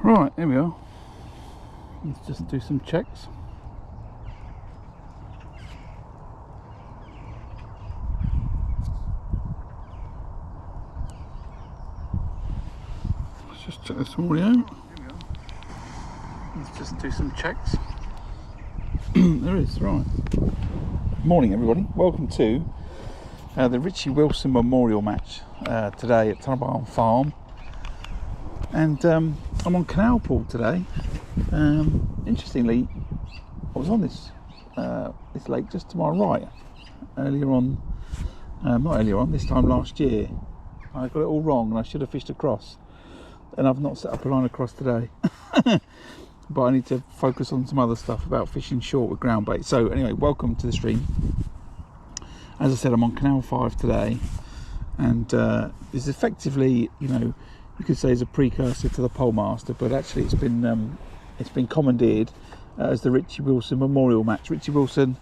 Right, here we are. Let's just do some checks. Let's just check this audio. Here we are. Let's just do some checks. There is, right. Morning everybody, welcome to the Richie Wilson Memorial Match today at Tunnerbarn Farm. And I'm on Canal Pool today. Interestingly, I was on this lake just to my right earlier on, not earlier on, this time last year. I got it all wrong and I should have fished across, and I've not set up a line across today. But I need to focus on some other stuff about fishing short with ground bait. So anyway, welcome to the stream. As I said, I'm on Canal 5 today, and it's effectively, you know, you could say is a precursor to the Pole Master, but actually it's been commandeered as the Richie Wilson Memorial Match. Richie Wilson,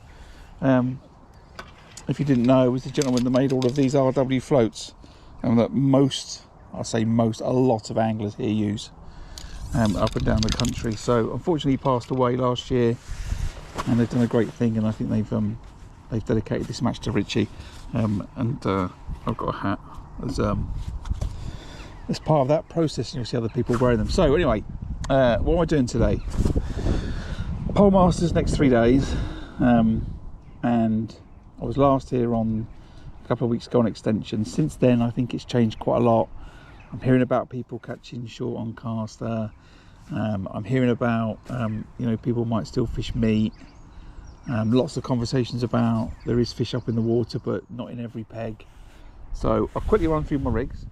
if you didn't know, was the gentleman that made all of these RW floats, and that a lot of anglers here use up and down the country. So unfortunately he passed away last year, and they've done a great thing, and I think they've dedicated this match to Richie, and I've got a hat as part of that process, and you'll see other people wearing them. So anyway, what am I doing today? Pole Masters next 3 days, and I was last here on a couple of weeks ago on extension. Since then I think it's changed quite a lot. I'm hearing about people catching short on caster. I'm hearing about you know, people might still fish meat. Lots of conversations about there is fish up in the water, but not in every peg. So I'll quickly run through my rigs.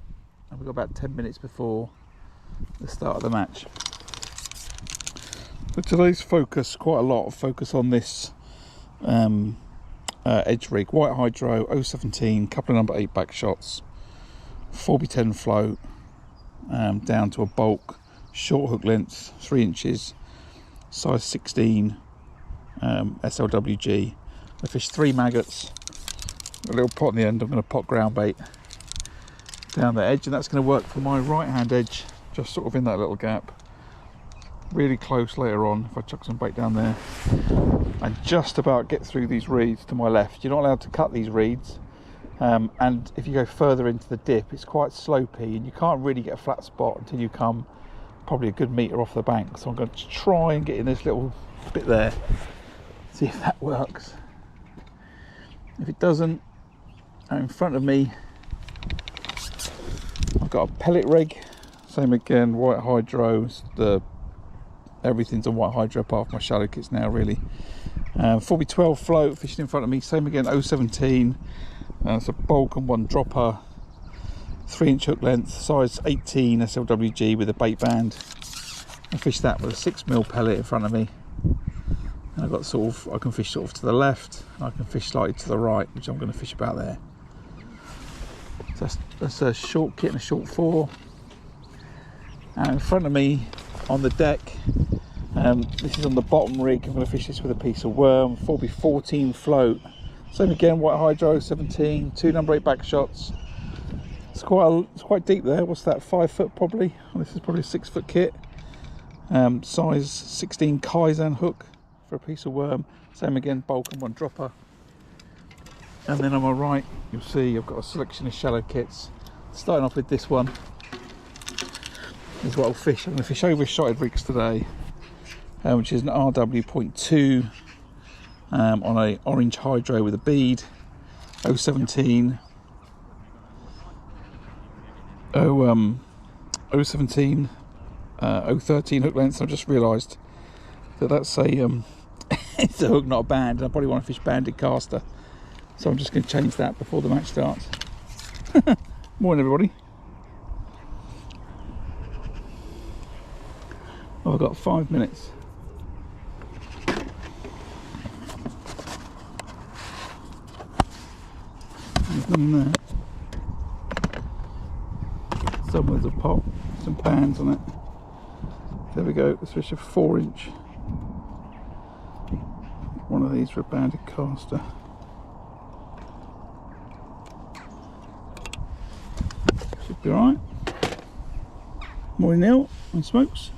We've got about 10 minutes before the start of the match. But today's focus, quite a lot of focus on this edge rig, white hydro, 017, couple of number 8 back shots, 4x10 float, down to a bulk, short hook length, 3 inches, size 16, SLWG. I fished 3 maggots, a little pot in the end. I'm going to pot ground bait down the edge, and that's going to work for my right hand edge, just sort of in that little gap, really close later on if I chuck some bait down there, and just about get through these reeds to my left. You're not allowed to cut these reeds, and if you go further into the dip it's quite slopey, and you can't really get a flat spot until you come probably a good metre off the bank. So I'm going to try and get in this little bit there, see if that works. If it doesn't, out in front of me I've got a pellet rig, same again, white hydro. Everything's on white hydro apart from my shallow kits now, really. 4x12 float fishing in front of me, same again, 017. It's a bulk and 1 dropper, 3 inch hook length, size 18 SLWG with a bait band. I fished that with a 6mm pellet in front of me. And I've got I can fish sort of to the left, and I can fish slightly to the right, which I'm going to fish about there. So that's a short kit and a short 4. And in front of me on the deck, this is on the bottom rig. I'm going to fish this with a piece of worm, 4x14 float. Same again, white hydro, 17, 2 number 8 back shots. It's quite deep there. What's that, 5 foot probably? Well, this is probably a 6 foot kit. Size 16 Kaizen hook for a piece of worm. Same again, bulk and 1 dropper. And then on my right, you'll see I've got a selection of shallow kits. Starting off with this one. This is what I'll fish. I'm going to fish overshotted rigs today, which is an RW.2 on a orange hydro with a bead, 017, 017, 013 hook length. I just realised that that's a it's a hook, not a band, and I probably want to fish banded caster, so I'm just going to change that before the match starts. Morning everybody. I've got 5 minutes. Nothing there. Someone's a pot, some pans on it. There we go. Let's fish a 4 inch. One of these for a banded caster. Should be alright. Morning Neil and Smokes.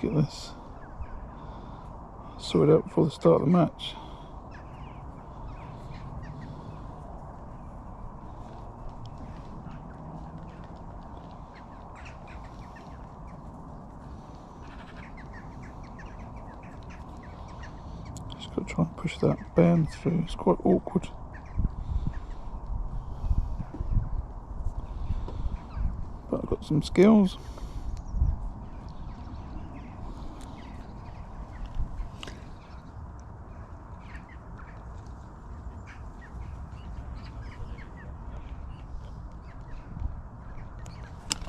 get this sorted out before the start of the match. Just got to try and push that band through. It's quite awkward. But I've got some skills.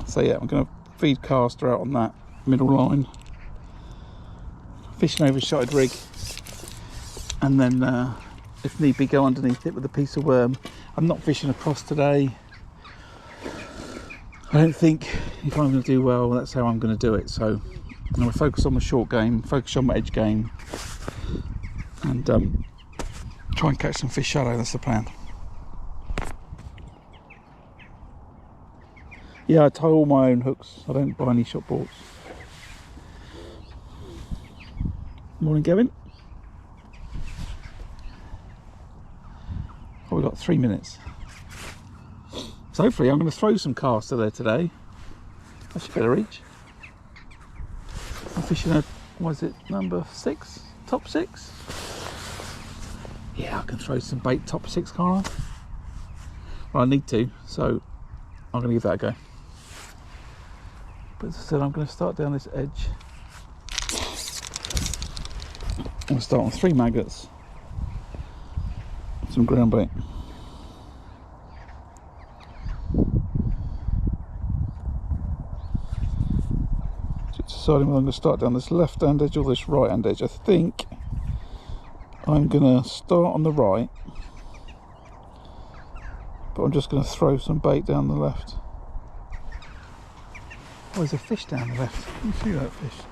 So yeah, I'm going to feed caster out on that middle line, fish an overshotted rig, and then if need be go underneath it with a piece of worm. I'm not fishing across today. I don't think if I'm going to do well, that's how I'm going to do it. So I'm going to focus on my short game, focus on my edge game, and try and catch some fish shallow. That's the plan. Yeah, I tie all my own hooks. I don't buy any shop boards. Morning, Gavin. Oh, we've got 3 minutes. So hopefully I'm going to throw some caster there today. I should better reach. I'm fishing a, what is it, number 6? Top 6? Yeah, I can throw some bait top 6, can't I? Well, I need to, so I'm going to give that a go. But as I said, I'm going to start down this edge. I'm going to start on 3 maggots, some ground bait. Just deciding whether I'm going to start down this left hand edge or this right hand edge. I think I'm going to start on the right, but I'm just going to throw some bait down the left. Oh, there's a fish down the left. Can you see that fish?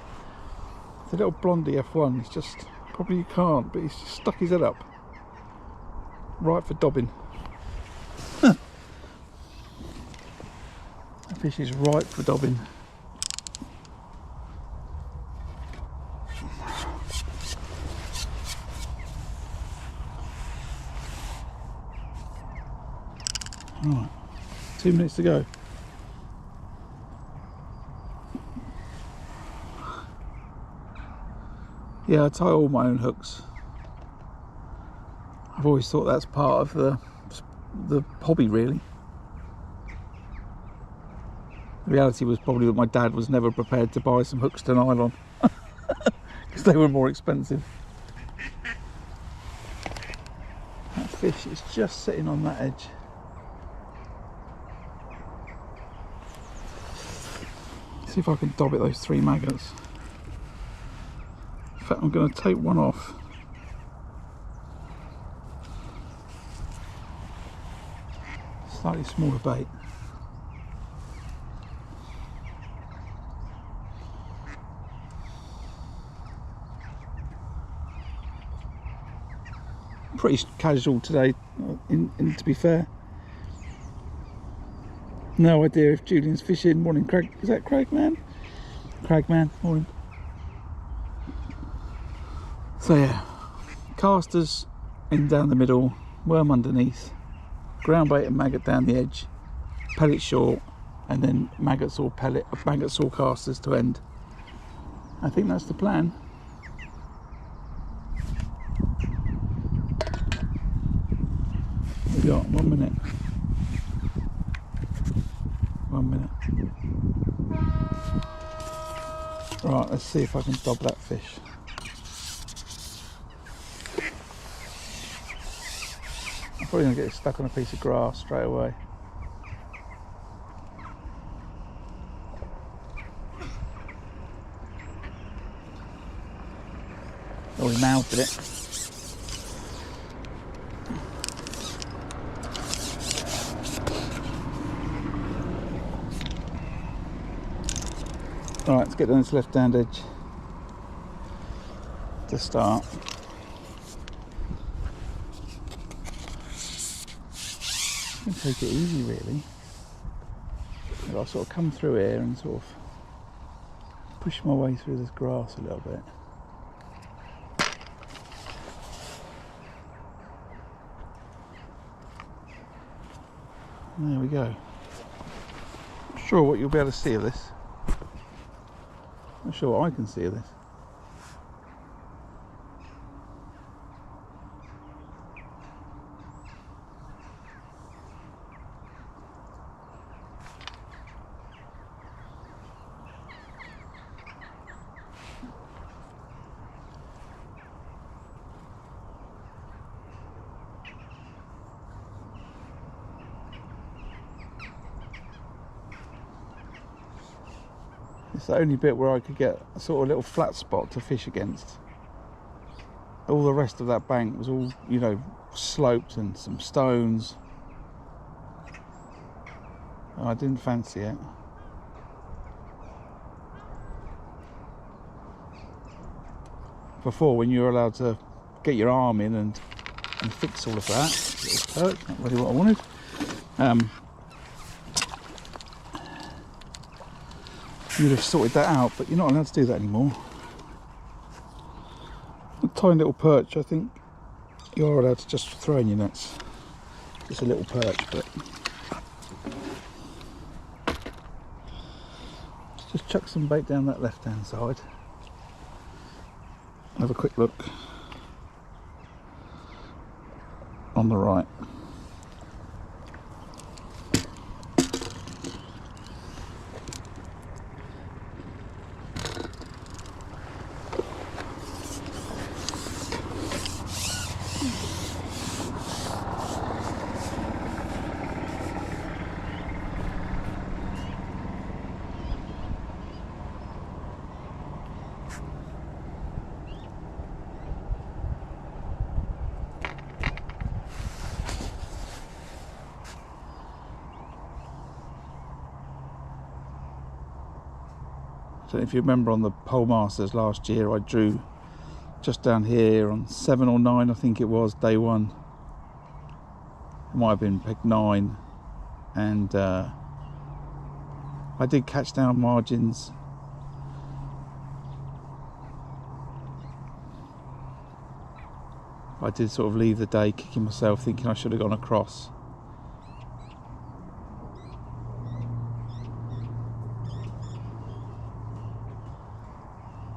It's a little blondie F1. It's just, probably you can't, but he's just stuck his head up. Right for dobbing. The fish is ripe for dobbing. Right, 2 minutes to go. Yeah, I tie all my own hooks. I've always thought that's part of the hobby, really. The reality was probably that my dad was never prepared to buy some hooks to nylon because they were more expensive. That fish is just sitting on that edge. See if I can dob it those 3 maggots. In fact, I'm going to take one off. Slightly smaller bait. Pretty casual today, to be fair. No idea if Julian's fishing. Morning, Craig. Is that Craig, man? Craig, man. Morning. So yeah, casters in down the middle, worm underneath, ground bait and maggot down the edge, pellet short, and then maggots or pellet, maggots or casters to end. I think that's the plan. We've got 1 minute. 1 minute. Right, let's see if I can dob that fish. I'm probably going to get it stuck on a piece of grass straight away. Oh, he mouthed it. Alright, let's get down this left hand edge to start. I'm going to take it easy, really. I'll sort of come through here and sort of push my way through this grass a little bit. There we go. Not sure what you'll be able to see of this. Not sure what I can see of this. It's the only bit where I could get a sort of little flat spot to fish against. All the rest of that bank was all, you know, sloped and some stones. I didn't fancy it. Before, when you were allowed to get your arm in and fix all of that, little perch, not really what I wanted. You'd have sorted that out, but you're not allowed to do that anymore. A tiny little perch, I think you're allowed to just throw in your nets. Just a little perch, but just chuck some bait down that left hand side. Have a quick look on the right. So if you remember on the Pole Masters last year, I drew just down here on 7 or 9, I think it was, day 1. It might have been peg 9, and I did catch down margins. I did sort of leave the day kicking myself, thinking I should have gone across.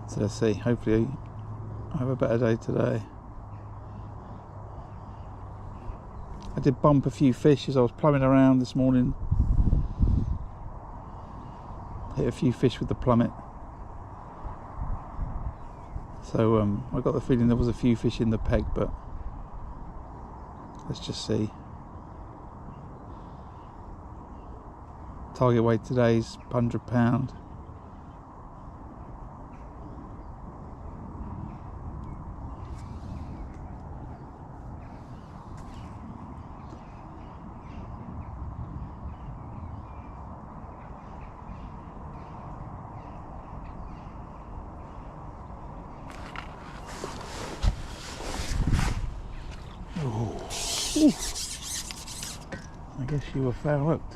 So let's see, hopefully I have a better day today. I did bump a few fish as I was plumbing around this morning. Hit a few fish with the plummet. So I got the feeling there was a few fish in the peg, but let's just see. Target weight today is £100. Ooh. I guess you were fair hooked.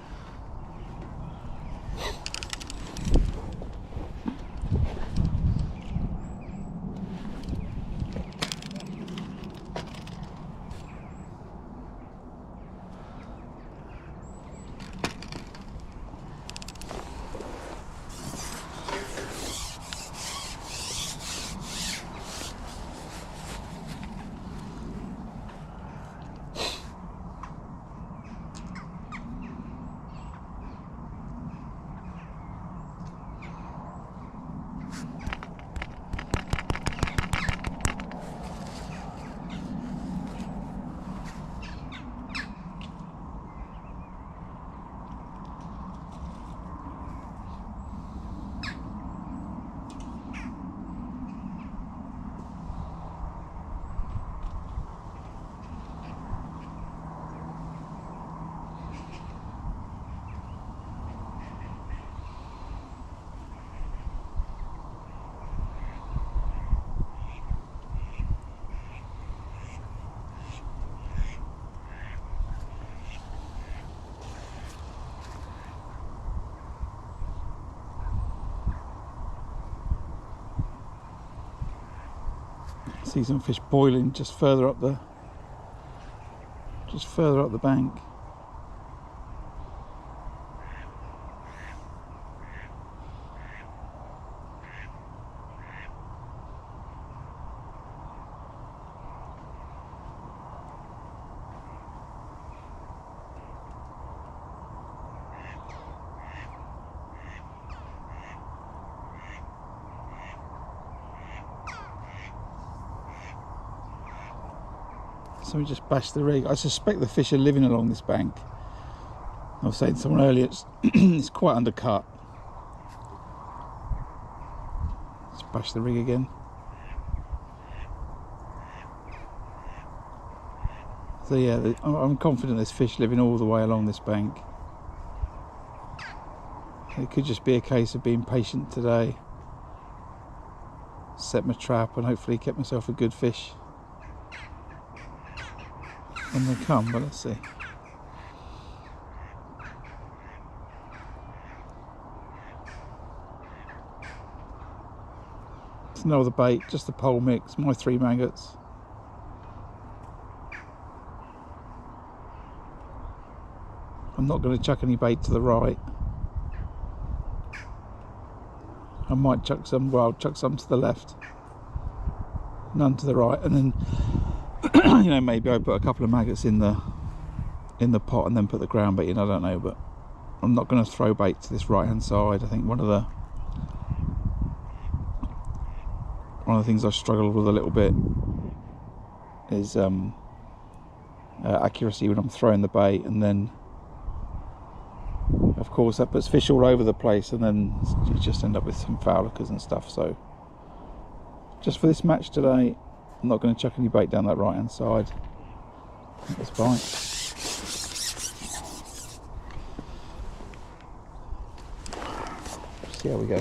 See some fish boiling just further up the bank. So we just bash the rig. I suspect the fish are living along this bank. I was saying to someone earlier, it's quite undercut. Let's bash the rig again. So yeah, I'm confident there's fish living all the way along this bank. It could just be a case of being patient today. Set my trap and hopefully get myself a good fish when they come, but let's see. There's no other bait, just the pole mix, my 3 maggots. I'm not going to chuck any bait to the right. I might chuck some, well, I'll chuck some to the left, none to the right, and then you know, maybe I put a couple of maggots in the pot and then put the ground bait in. I don't know, but I'm not going to throw bait to this right hand side. I think one of the things I struggled with a little bit is accuracy when I'm throwing the bait, and then of course that puts fish all over the place, and then you just end up with some foul hookers and stuff. So just for this match today, I'm not going to chuck any bait down that right hand side. That's fine. See how we go.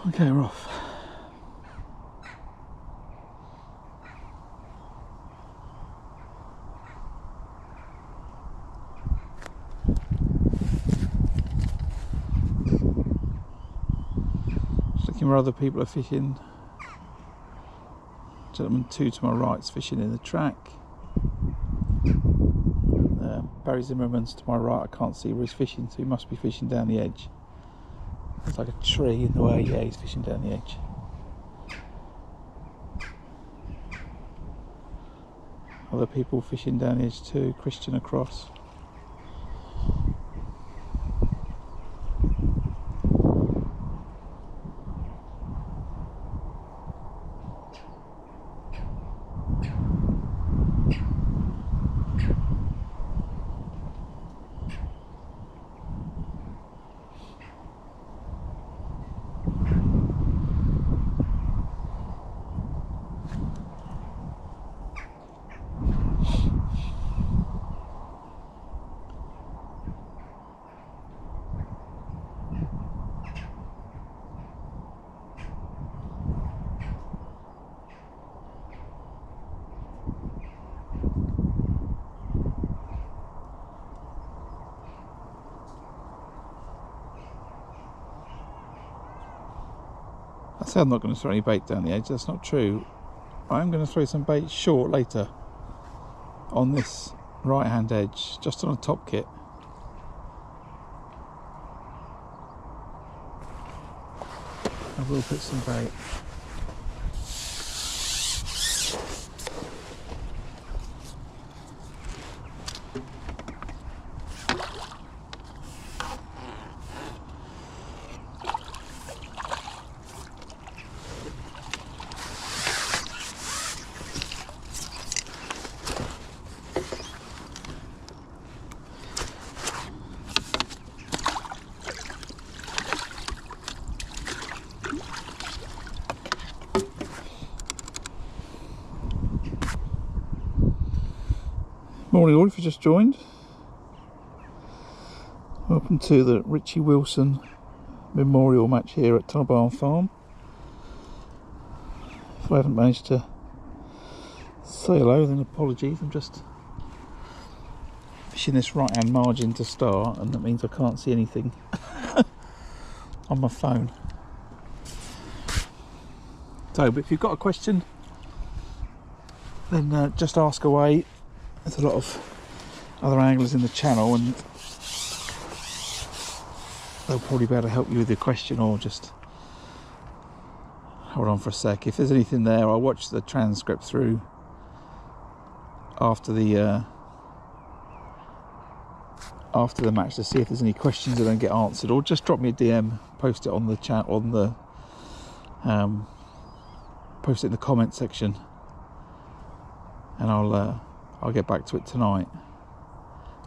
Okay, we're off. Just looking where other people are fishing. Gentleman 2 to my right's fishing in the track. Barry Zimmerman's to my right. I can't see where he's fishing, so he must be fishing down the edge. There's like a tree in the way. Yeah, he's fishing down the edge. other people fishing down the edge too. Christian across. I say I'm not going to throw any bait down the edge, that's not true. I'm going to throw some bait short later on this right hand edge, just on a top kit. I will put some bait. Morning all, if you just joined. Welcome to the Richie Wilson Memorial Match here at Tunnel Barn Farm. If I haven't managed to say hello, then apologies. I'm just fishing this right hand margin to start, and that means I can't see anything on my phone. So, but if you've got a question, then just ask away. There's a lot of other anglers in the channel, and they'll probably be able to help you with your question, or just hold on for a sec. If there's anything there, I'll watch the transcript through after the match to see if there's any questions that don't get answered, or just drop me a DM, post it on the chat, on the post it in the comment section, and I'll get back to it tonight.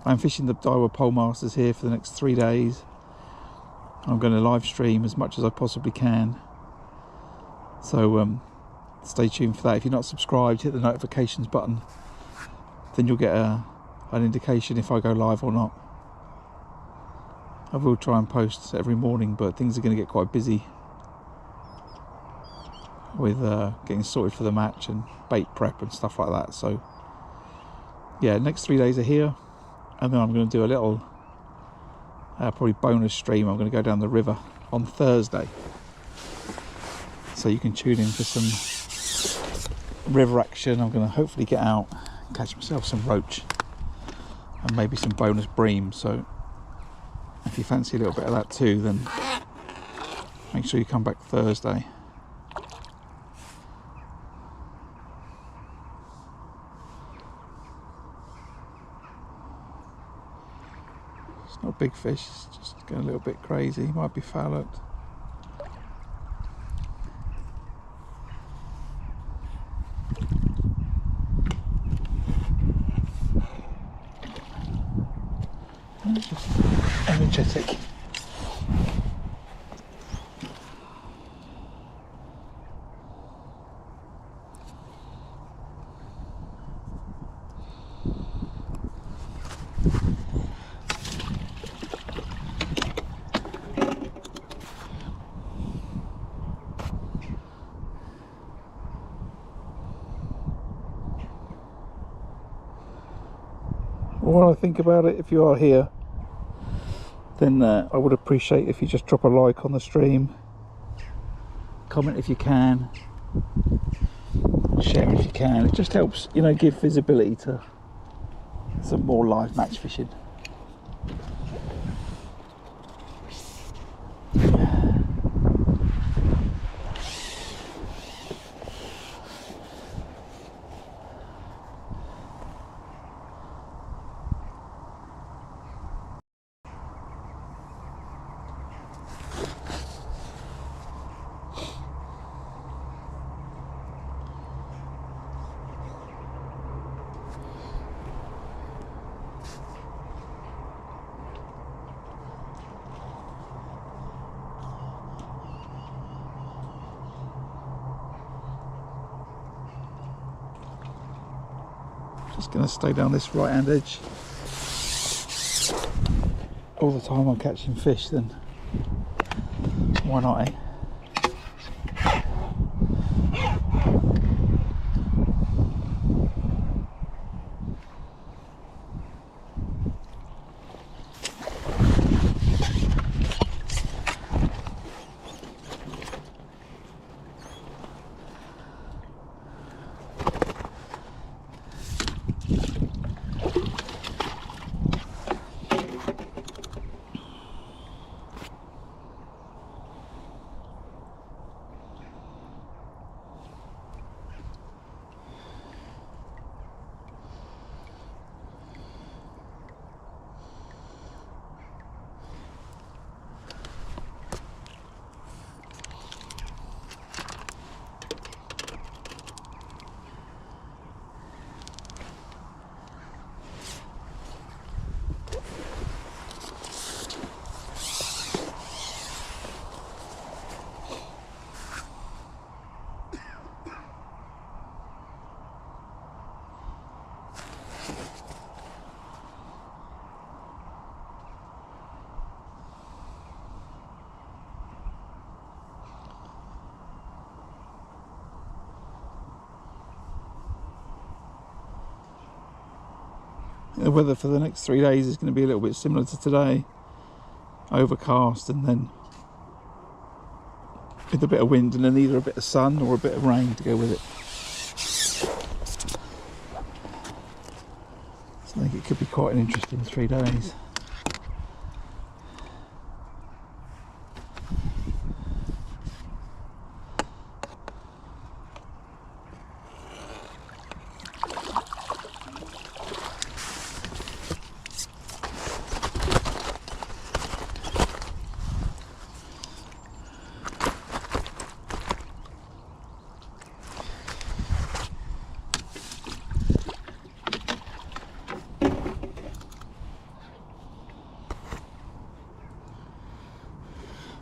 I'm fishing the Daiwa Pole Masters here for the next 3 days. I'm going to live stream as much as I possibly can. So stay tuned for that. If you're not subscribed, hit the notifications button. Then you'll get an indication if I go live or not. I will try and post every morning, but things are going to get quite busy with getting sorted for the match and bait prep and stuff like that. So yeah, next 3 days are here, and then I'm going to do a little probably bonus stream. I'm going to go down the river on Thursday, so you can tune in for some river action. I'm going to hopefully get out, catch myself some roach and maybe some bonus bream. So if you fancy a little bit of that too, then make sure you come back Thursday. Not a big fish, it's just going a little bit crazy. Might be foul hooked. Just energetic. While I think about it, if you are here, then I would appreciate if you just drop a like on the stream, comment if you can, share if you can. It just helps, you know, give visibility to some more live match fishing. Just going to stay down this right hand edge all the time I'm catching fish, then why not, eh? The weather for the next 3 days is going to be a little bit similar to today. Overcast, and then with a bit of wind, and then either a bit of sun or a bit of rain to go with it. So I think it could be quite an interesting 3 days.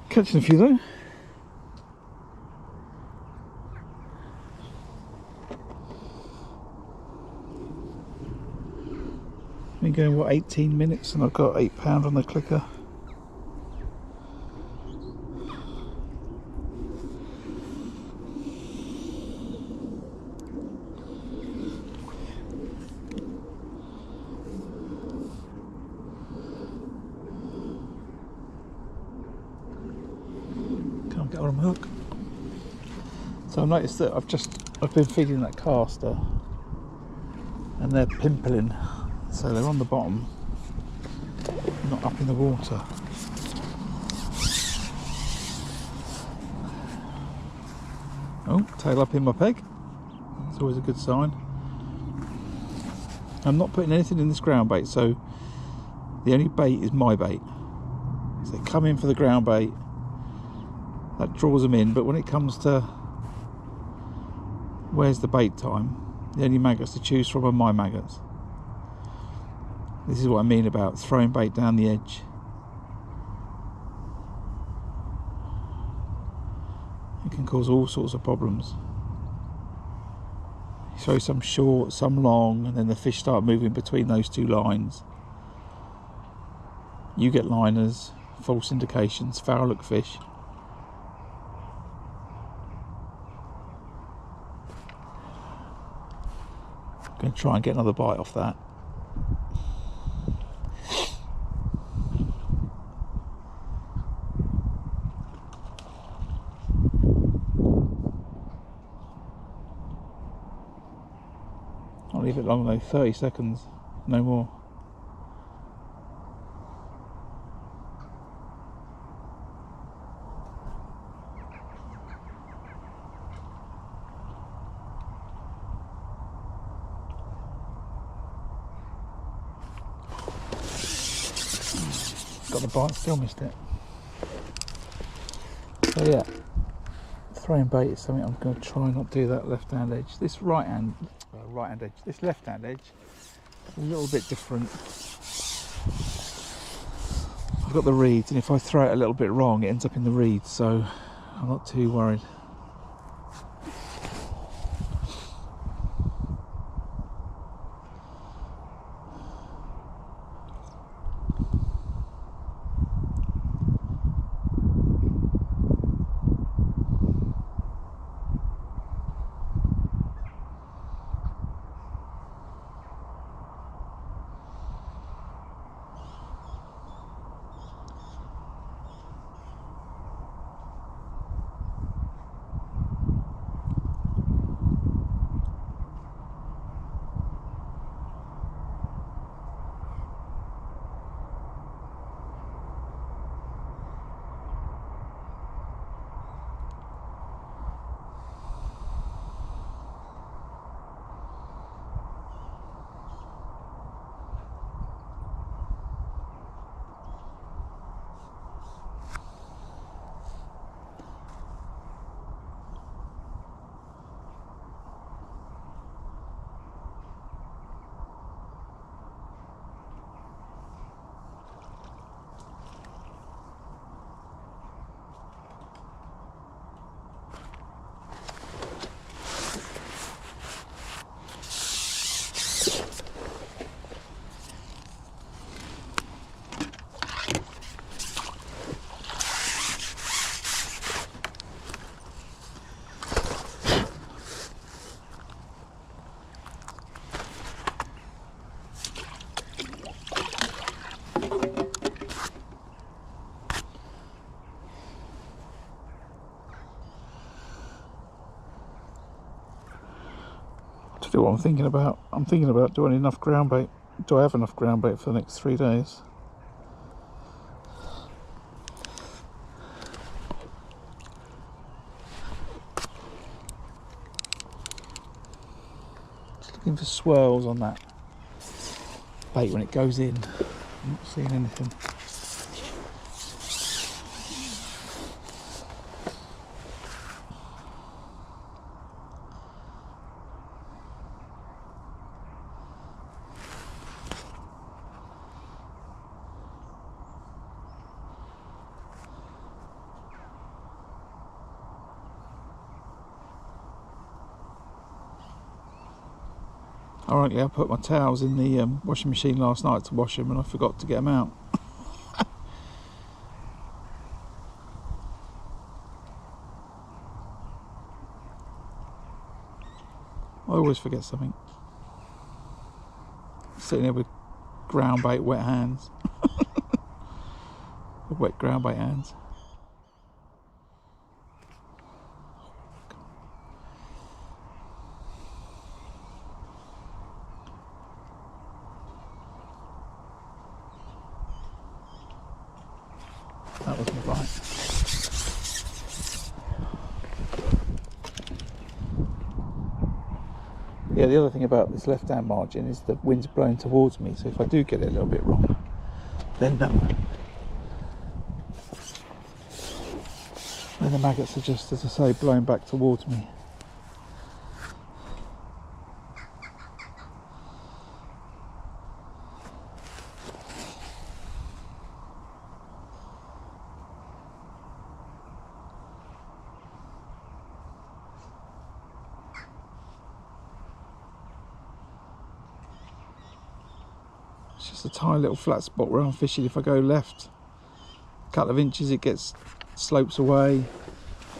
Catching a few though. Been going, what, 18 minutes, and I've got £8 on the clicker. Can't get on a hook. So I've noticed that I've been feeding that caster, and they're pimpling. So they're on the bottom, not up in the water. Oh, tail up in my peg. It's always a good sign. I'm not putting anything in this ground bait, so the only bait is my bait. So they come in for the ground bait, that draws them in, but when it comes to where's the bait time, the only maggots to choose from are my maggots. This is what I mean about throwing bait down the edge. It can cause all sorts of problems. You throw some short, some long, and then the fish start moving between those two lines. You get liners, false indications, foul look fish. I'm going to try and get another bite off that. I'll leave it long though, 30 seconds, no more. Got the bite, still missed it. So yeah, throwing bait is something I'm going to try not do that left hand edge. This right hand edge, this left hand edge is a little bit different. I've got the reeds, and if I throw it a little bit wrong it ends up in the reeds, so I'm not too worried. literally what I'm thinking about. I'm thinking about doing enough ground bait. Do I have enough ground bait for the next 3 days? Just looking for swirls on that bait when it goes in. I'm not seeing anything. Ironically, I put my towels in the washing machine last night to wash them and I forgot to get them out. I always forget something. Sitting there with ground bait wet hands. Wet ground bait hands. That was my bite. Yeah, the other thing about this left hand margin is the wind's blowing towards me, so if I do get it a little bit wrong, then the maggots are just, as I say, blowing back towards me. It's just a tiny little flat spot where I'm fishing. If I go left a couple of inches, it gets slopes away.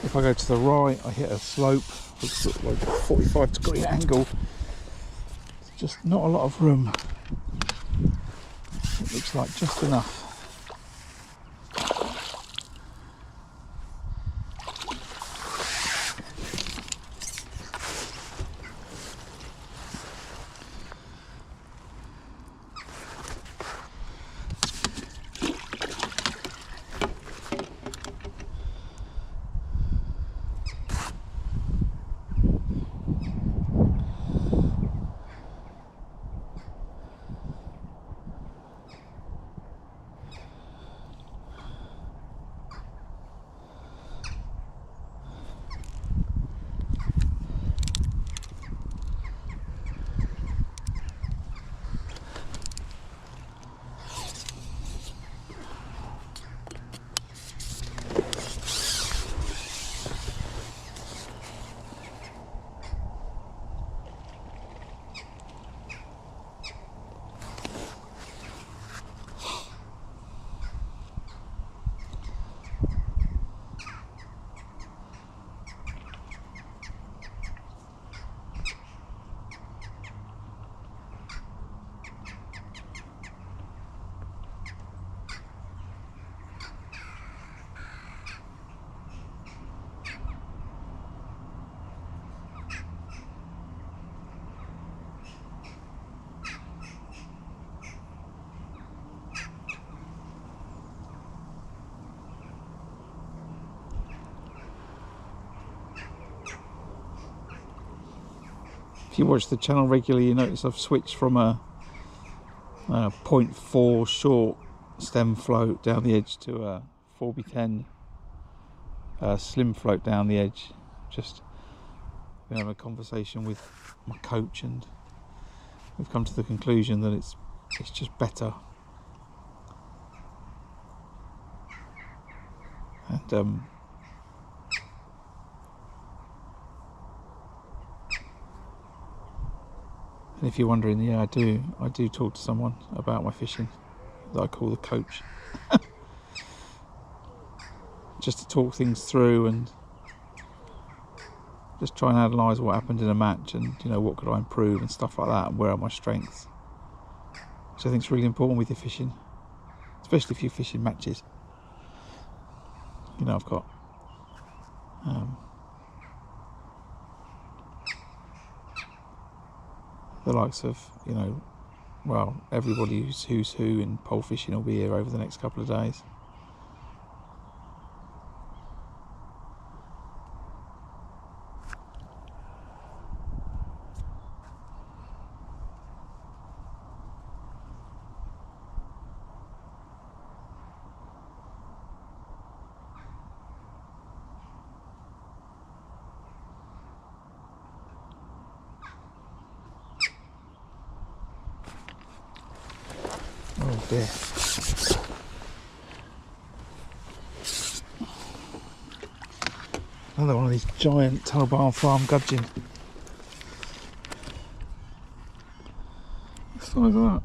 If I go to the right, I hit a slope, it's like a 45-degree angle. It's just not a lot of room. It looks like just enough. If you watch the channel regularly, you notice I've switched from a 0.4 short stem float down the edge to a 4x10 slim float down the edge. Just been having a conversation with my coach and we've come to the conclusion that it's just better. And and if you're wondering, yeah, I do talk to someone about my fishing that I call the coach. Just to talk things through and just try and analyse what happened in a match and, you know, what could I improve and stuff like that, and where are my strengths, which I think is really important with your fishing, especially if you're fishing matches. You know, I've got the likes of, you know, well, everybody who's who in pole fishing will be here over the next couple of days. Oh dear. Another one of these giant Tunnel Barn Farm gudgeon. What size is that?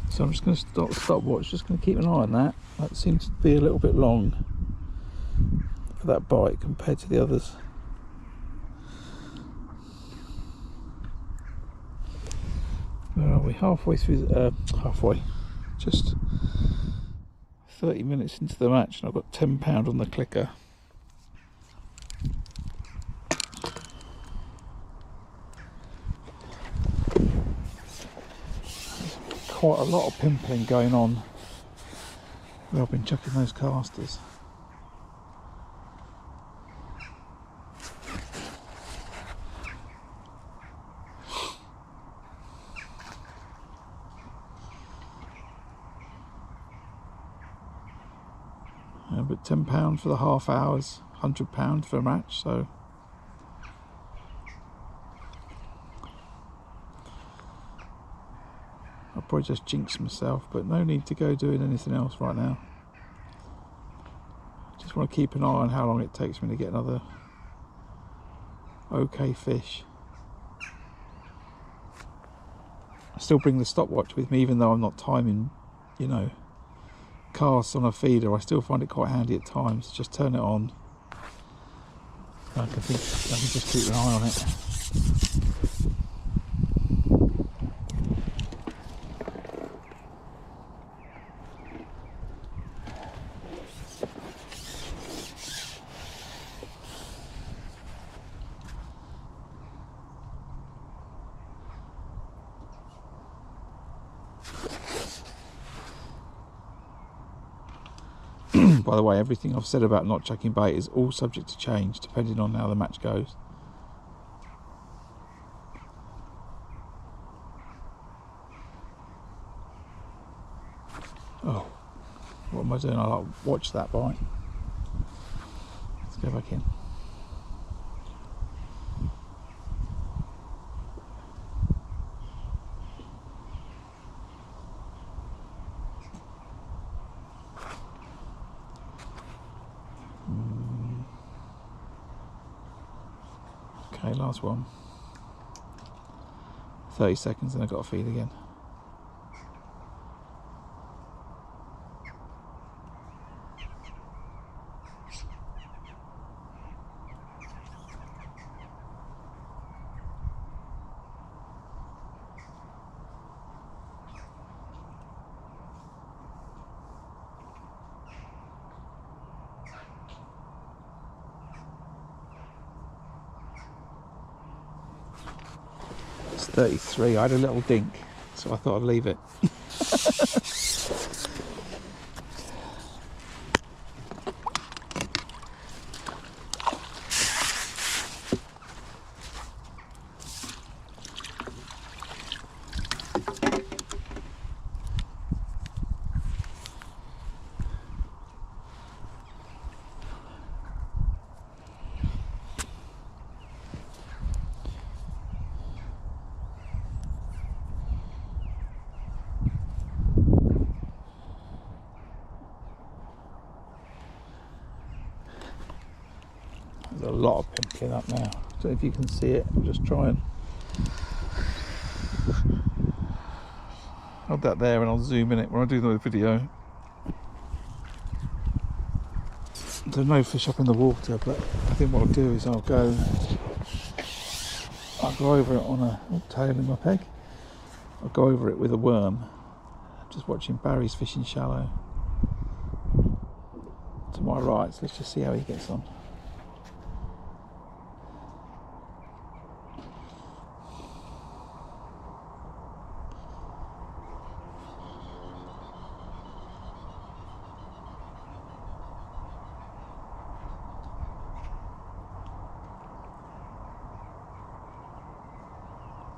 So I'm just going to stop stopwatch, just going to keep an eye on that. That seems to be a little bit long for that bite compared to the others. Where are we? Halfway through, just 30 minutes into the match and I've got £10 on the clicker. Quite a lot of pimpling going on where I've been chucking those casters. But £10 for the half hours, £100 for a match, so I'll probably just jinx myself, but no need to go doing anything else right now. Just want to keep an eye on how long it takes me to get another okay fish. I still bring the stopwatch with me even though I'm not timing, you know, casts on a feeder. I still find it quite handy at times. Just turn it on. I can just keep an eye on it. By the way, everything I've said about not chucking bait is all subject to change depending on how the match goes. Oh, what am I doing? I like watch that bite. Let's go back in. Okay, last one. 30 seconds and I've got to feed again. It's 33. I had a little dink, so I thought I'd leave it. There's a lot of pimpling up now. I don't know if you can see it. I'll just try and hold that there and I'll zoom in it when I do the video. There's no fish up in the water, but I think what I'll do is I'll I'll go over it on a tail in my peg. I'll go over it with a worm. Just watching Barry's fishing shallow. To my right, so let's just see how he gets on.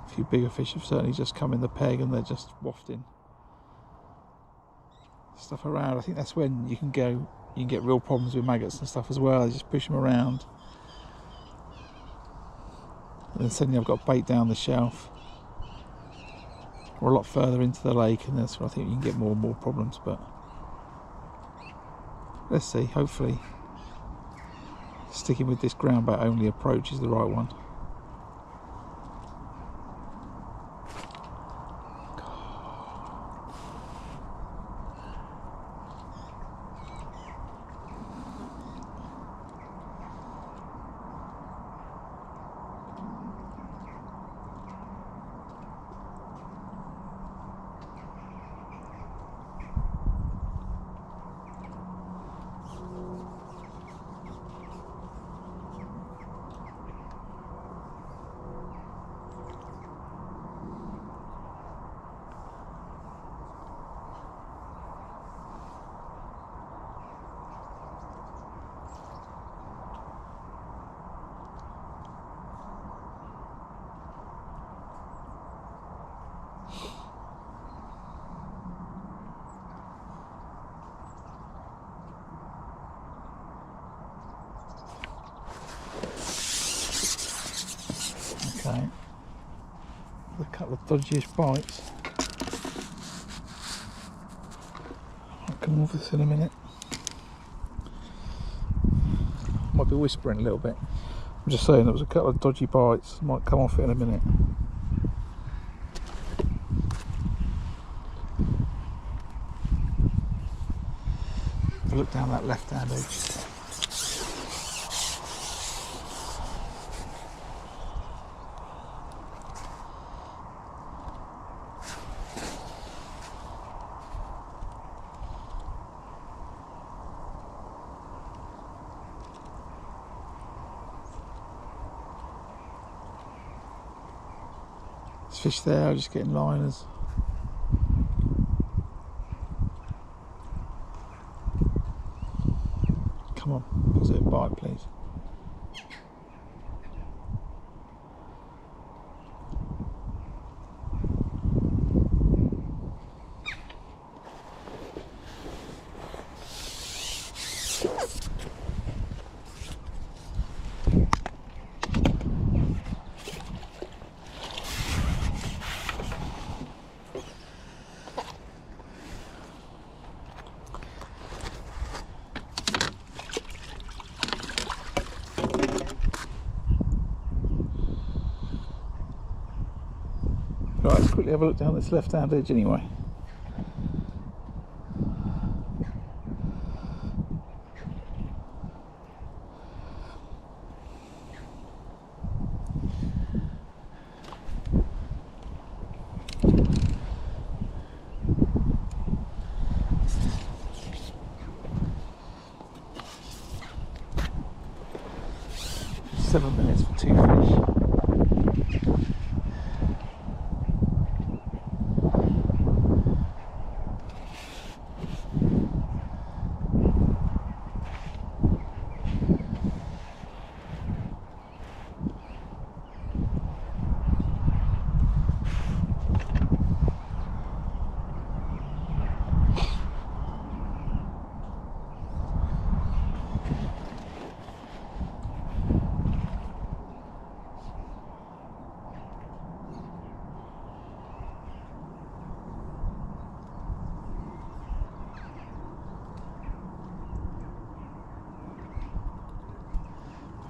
A few bigger fish have certainly just come in the peg and they're just wafting stuff around. I think that's when you can get real problems with maggots and stuff as well. They just push them around. And then suddenly I've got bait down the shelf. Or a lot further into the lake, and that's where I think you can get more and more problems, but let's see, hopefully sticking with this ground bait only approach is the right one. Okay, a couple of dodgiest bites. I'll come off this in a minute. Might be whispering a little bit. I'm just saying there was a couple of dodgy bites. Might come off it in a minute. Look down that left hand edge. There's fish there, just getting liners. Come on, positive bite, please. Right, let's quickly have a look down this left hand edge anyway. Just 7 minutes for 2 fish.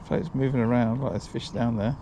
Float's moving around like there's fish down there.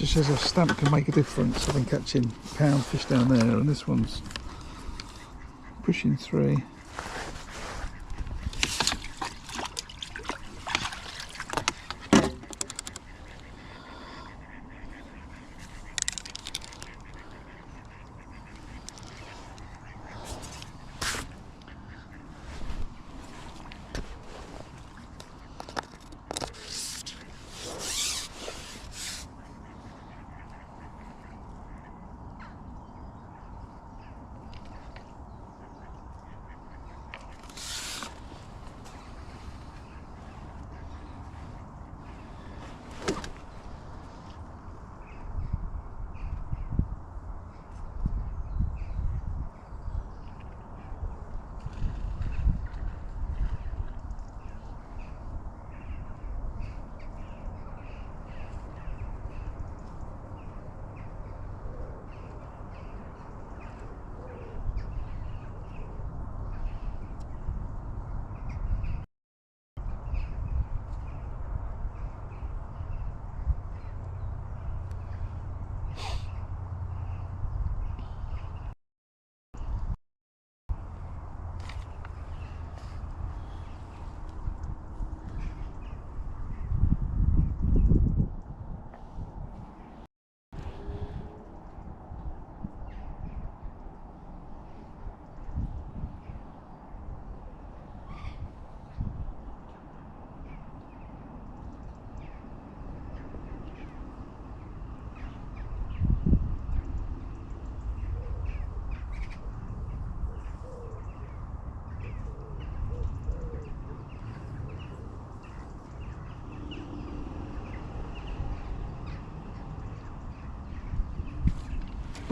just shows how stamp can make a difference. I've been catching pound fish down there, and this one's pushing 3.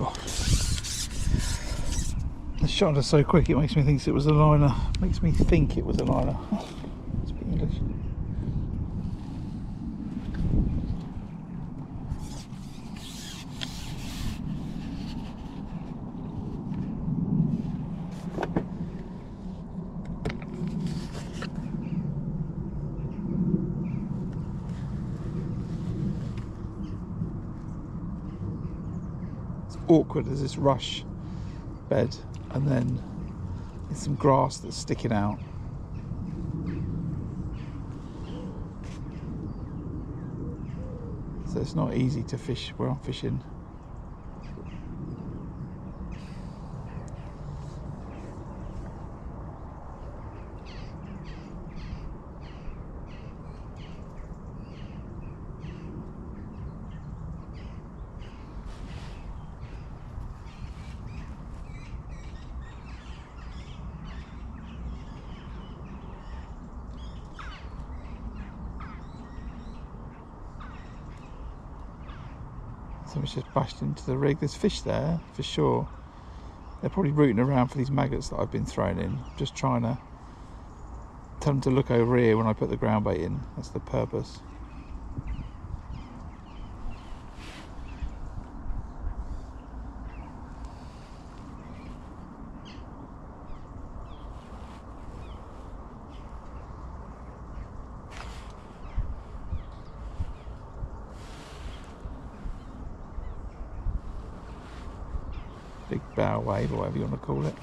Oh. The shot is so quick, it makes me think it was a liner. Makes me think it was a liner. Speak English. Awkward as this rush bed, and then there's some grass that's sticking out. So it's not easy to fish where I'm fishing. Someone's just bashed into the rig. There's fish there for sure. They're probably rooting around for these maggots that I've been throwing in. Just trying to tell them to look over here when I put the ground bait in. That's the purpose. Big bow wave, or whatever you want to call it.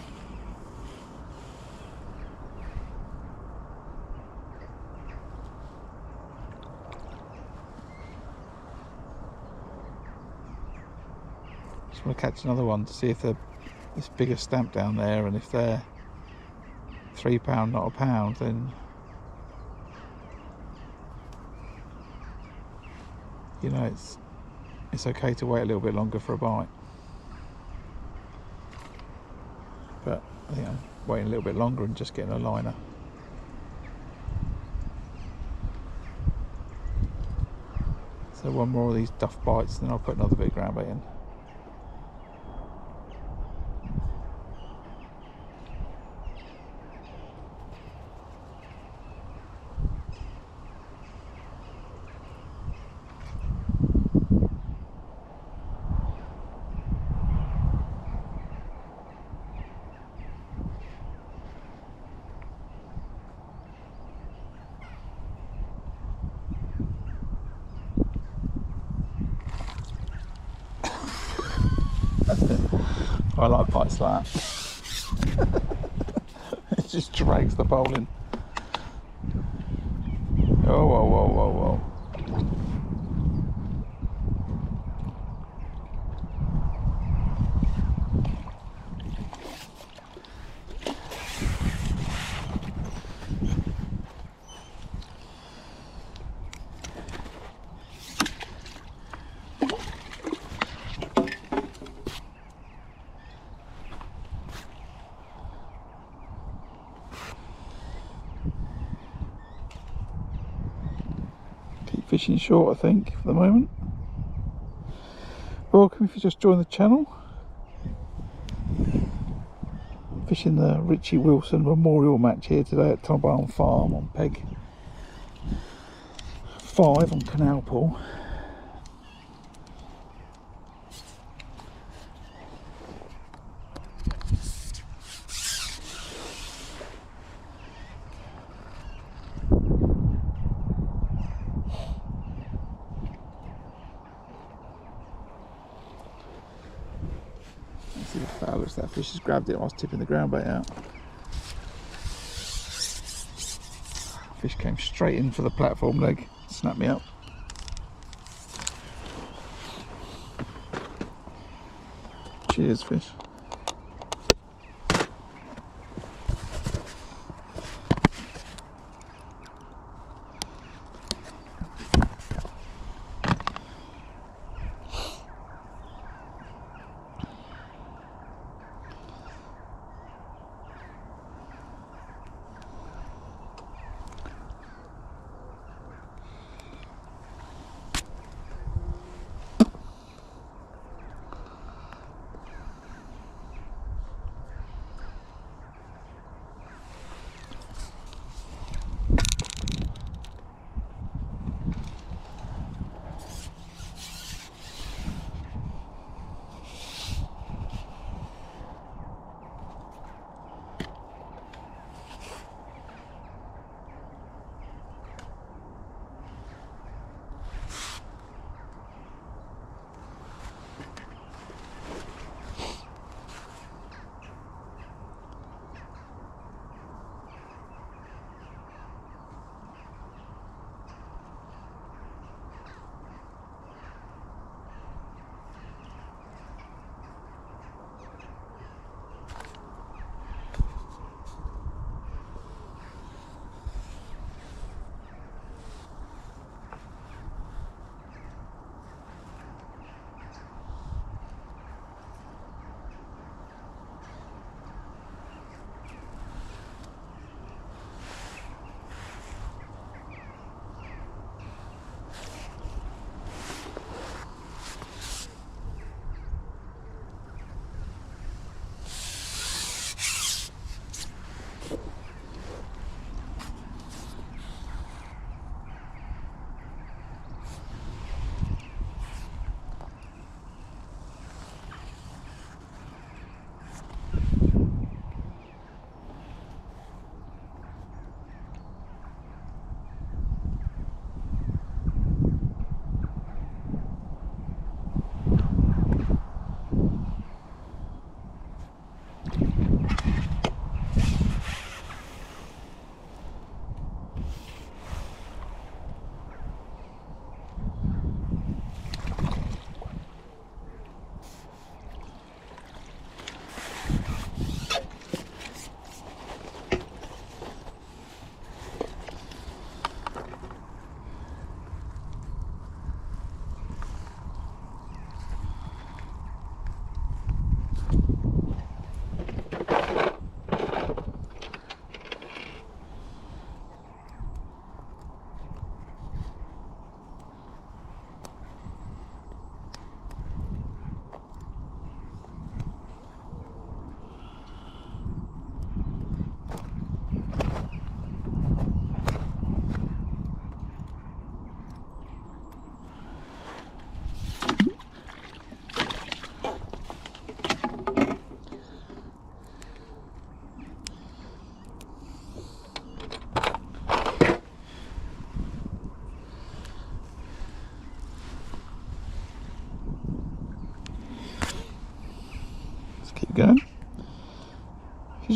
Just want to catch another one to see if they're this bigger stamp down there, and if they're £3, not a pound, then you know it's okay to wait a little bit longer for a bite. But I think I'm waiting a little bit longer and just getting a liner. So one more of these duff bites, and then I'll put another bit of ground bait in. I like bites like that. It just drags the pole in. Oh, whoa, whoa, whoa, whoa. Fishing short, I think, for the moment. Welcome if you just joined the channel. Fishing the Richie Wilson Memorial Match here today at Tonbarn Farm on peg 5 on Canal Pool. See the fowlers, that fish has grabbed it while I was tipping the ground bait out. Fish came straight in for the platform leg, snapped me up. Cheers, fish.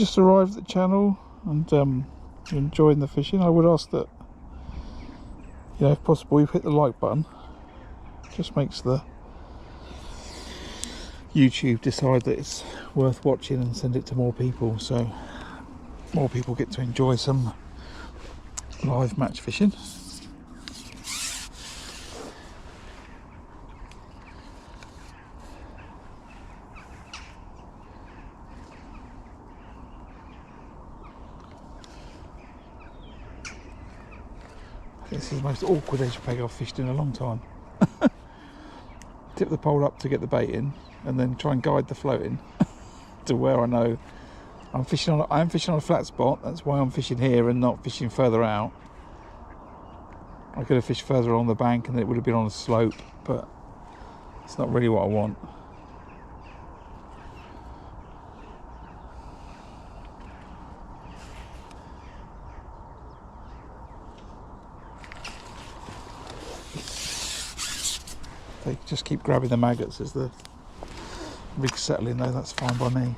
just arrived at the channel and you're enjoying the fishing, I would ask that, you know, if possible, you hit the like button. It just makes the YouTube decide that it's worth watching and send it to more people, so more people get to enjoy some live match fishing. This is the most awkward edge peg I've fished in a long time. Tip the pole up to get the bait in, and then try and guide the float in to where I know I'm fishing on. I am fishing on a flat spot. That's why I'm fishing here and not fishing further out. I could have fished further along the bank, and it would have been on a slope, but it's not really what I want. They just keep grabbing the maggots as the rig's settling, though. That's fine by me.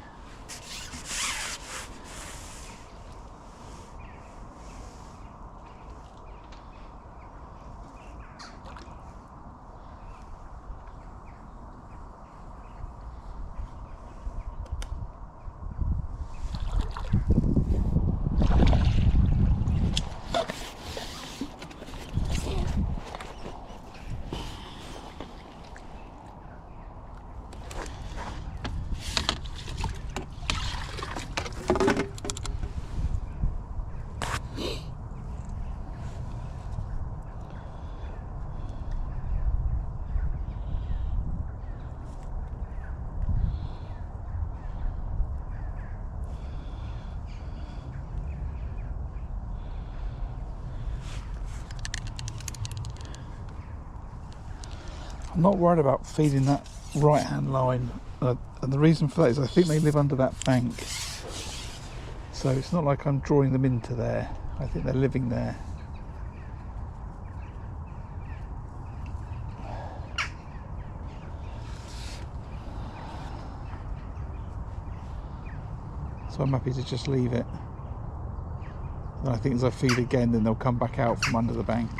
I'm not worried about feeding that right hand line, and the reason for that is I think they live under that bank, so it's not like I'm drawing them into there. I think they're living there. So I'm happy to just leave it. And I think as I feed again, then they'll come back out from under the bank.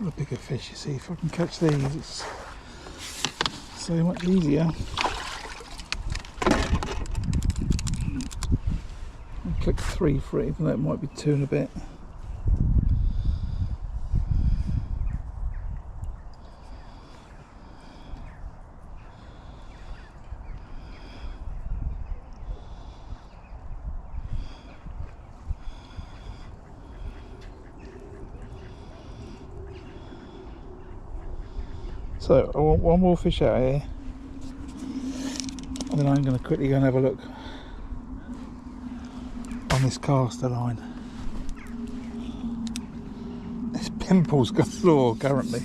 The bigger fish, you see. If I can catch these, it's so much easier. I'll click 3 for it, even though it might be 2 and a bit. So I want one more fish out here, and then I'm going to quickly go and have a look on this caster line. This pimple's galore currently.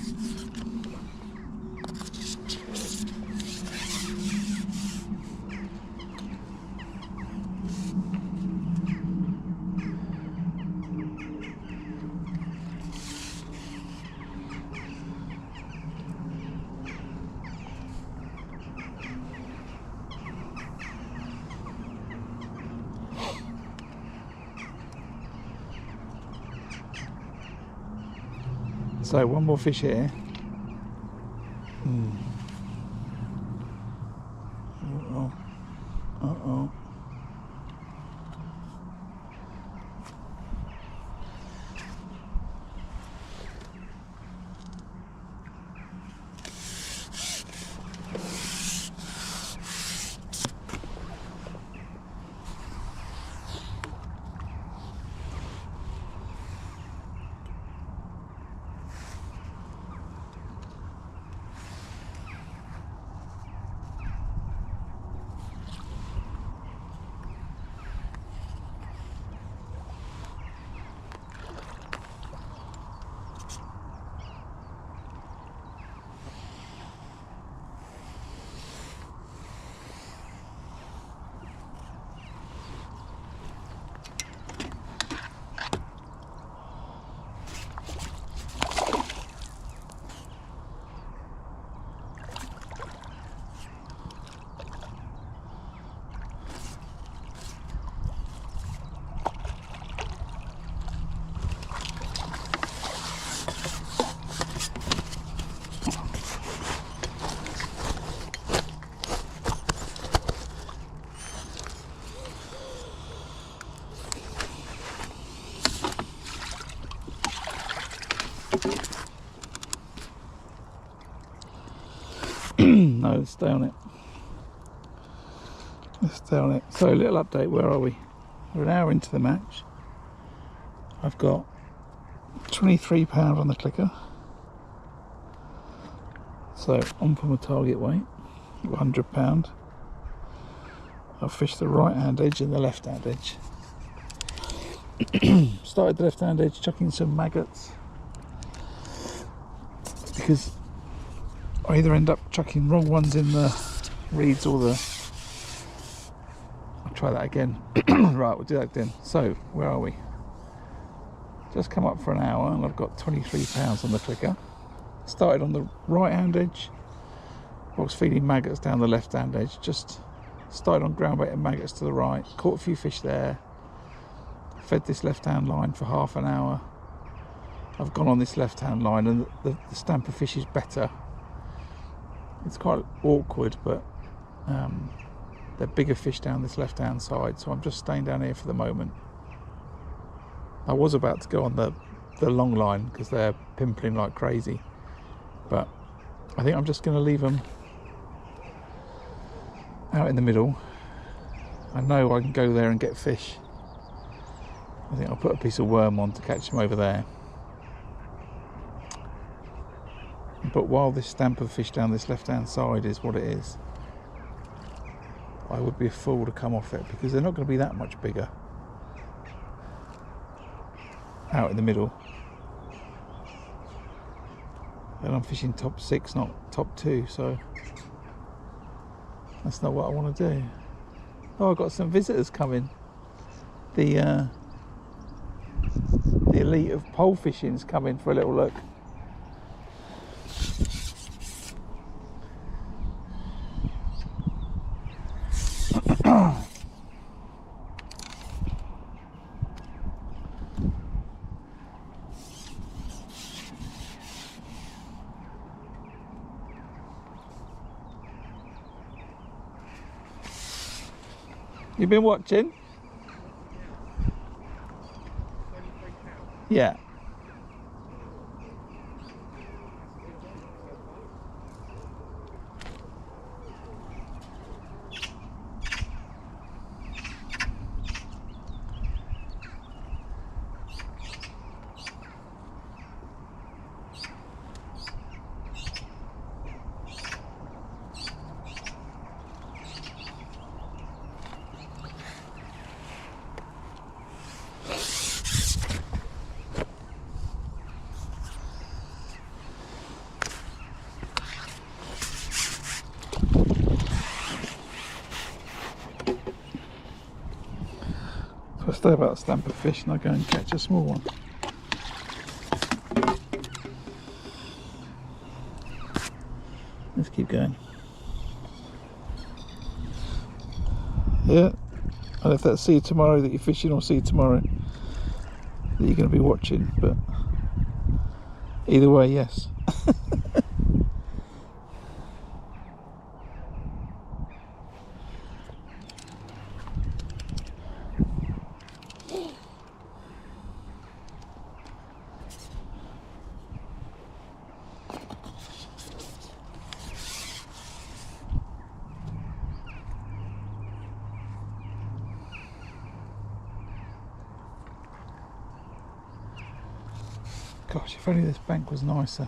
So one more fish here. Uh-oh. Uh-oh. No, let's stay on it. Let's stay on it. So, a little update, where are we? We're an hour into the match. I've got £23 on the clicker. So, on for my target weight, £100. I've fished the right hand edge and the left hand edge. Started the left hand edge, chucking some maggots, because I either end up chucking wrong ones in the reeds or the... I'll try that again. Right, we'll do that again. So, where are we? Just come up for an hour and I've got £23 on the clicker. Started on the right hand edge. I was feeding maggots down the left hand edge. Just started on ground bait and maggots to the right. Caught a few fish there. Fed this left hand line for half an hour. I've gone on this left hand line and the stamp of fish is better. It's quite awkward, but they're bigger fish down this left hand side, so I'm just staying down here for the moment. I was about to go on the long line because they're pimpling like crazy, but I think I'm just going to leave them out in the middle. I know I can go there and get fish. I think I'll put a piece of worm on to catch them over there. But while this stamp of fish down this left hand side is what it is, I would be a fool to come off it, because they're not going to be that much bigger out in the middle. And I'm fishing top 6, not top 2, so that's not what I want to do. Oh, I've got some visitors coming. The elite of pole fishing's coming for a little look. You've been watching? Yeah. So I stay about a stamp of fish and I go and catch a small one. Let's keep going. Yeah, and if that's see you tomorrow that you're fishing, or see you tomorrow that you're going to be watching, but either way, yes. Gosh, if only this bank was nicer.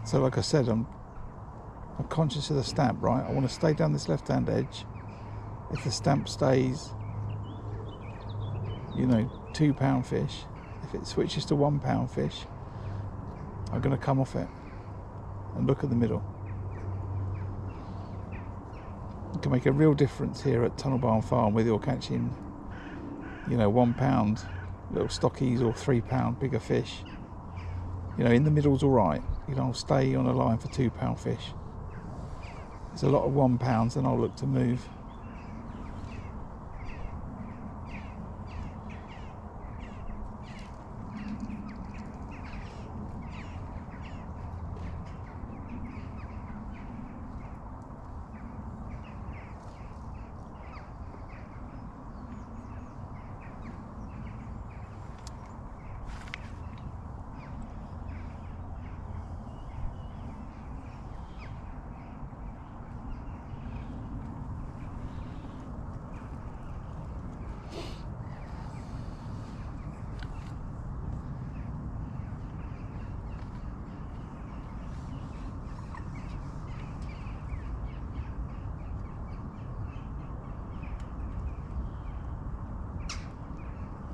So like I said, I'm conscious of the stamp, right? I want to stay down this left-hand edge. If the stamp stays, you know, 2 pound fish, if it switches to 1 pound fish, I'm going to come off it and look at the middle. It can make a real difference here at Tunnel Barn Farm, whether you're catching, you know, 1 pound little stockies or 3 pound bigger fish. You know, in the middle's all right. You know, I'll stay on a line for 2 pound fish. There's a lot of 1 pounds, then I'll look to move.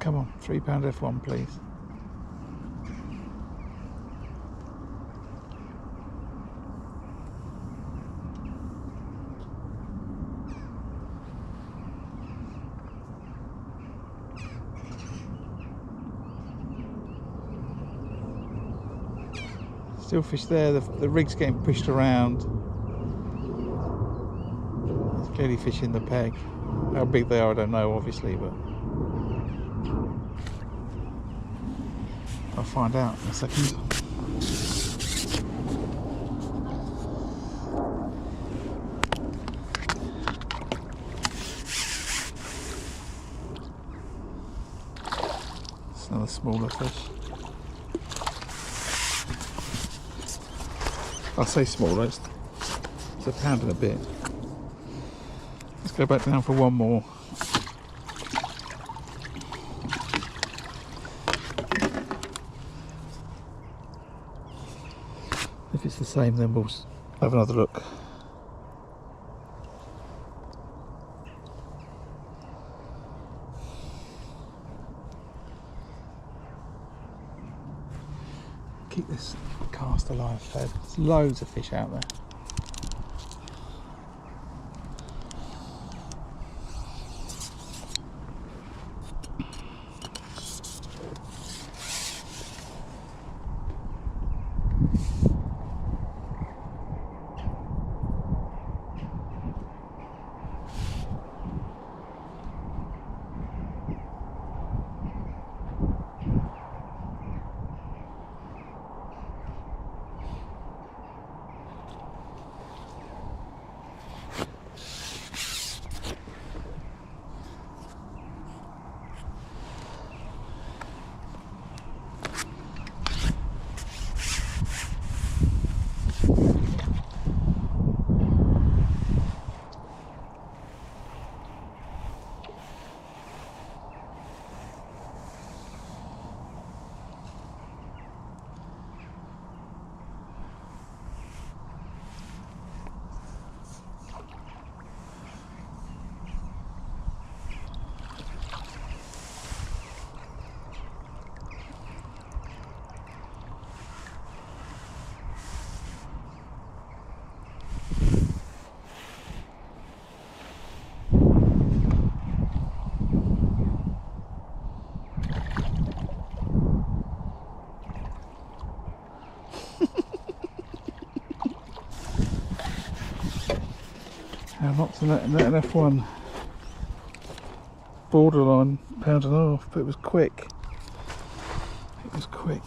Come on, 3 pound F1, please. Still fish there, the rig's getting pushed around. There's clearly fish in the peg. How big they are, I don't know, obviously, but I'll find out in a second. It's another smaller fish. I'll say smaller, it's a pound and a bit. Let's go back down for one more. If it's the same, then we'll have another look. Keep this cast alive fed. There's loads of fish out there. Now not to net an F1 borderline pound and a half, but it was quick. It was quick.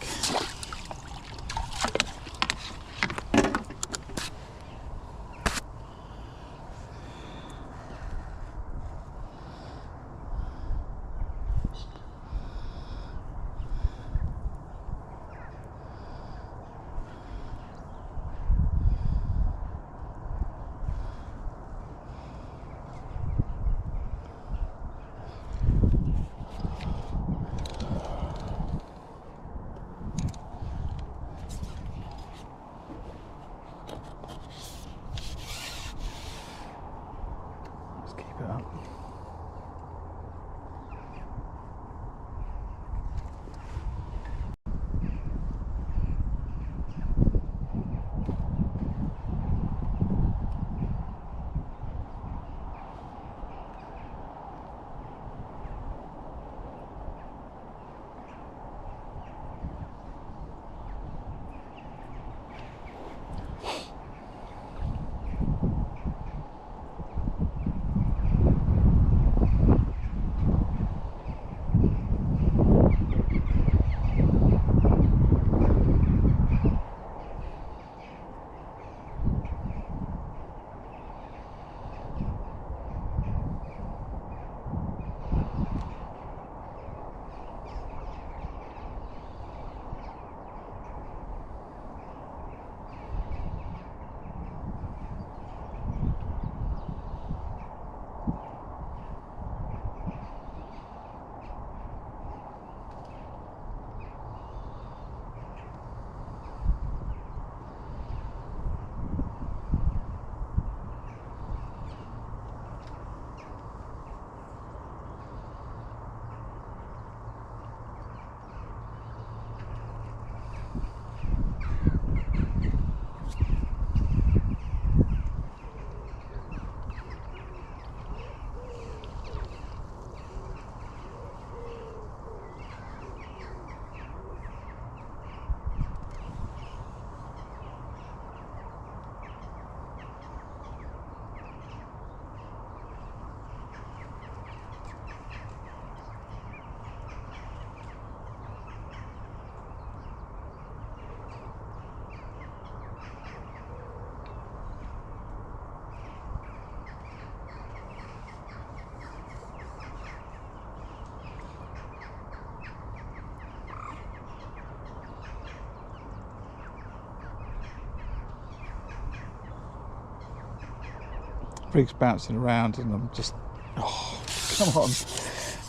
Rig's bouncing around and I'm just, oh, come on.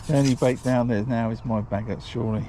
The only bait down there now is my maggots, surely.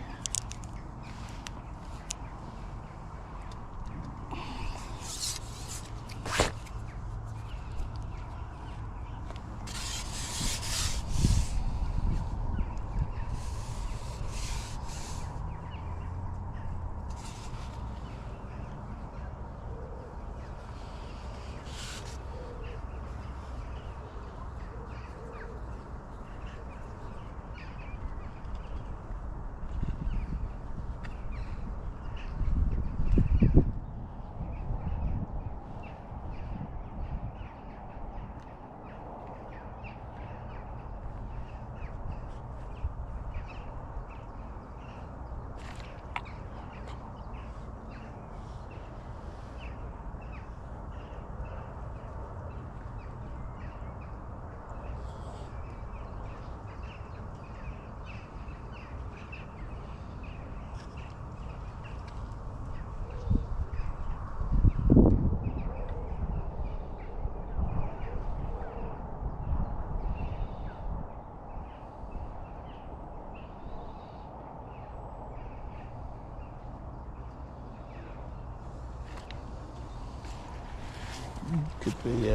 Could be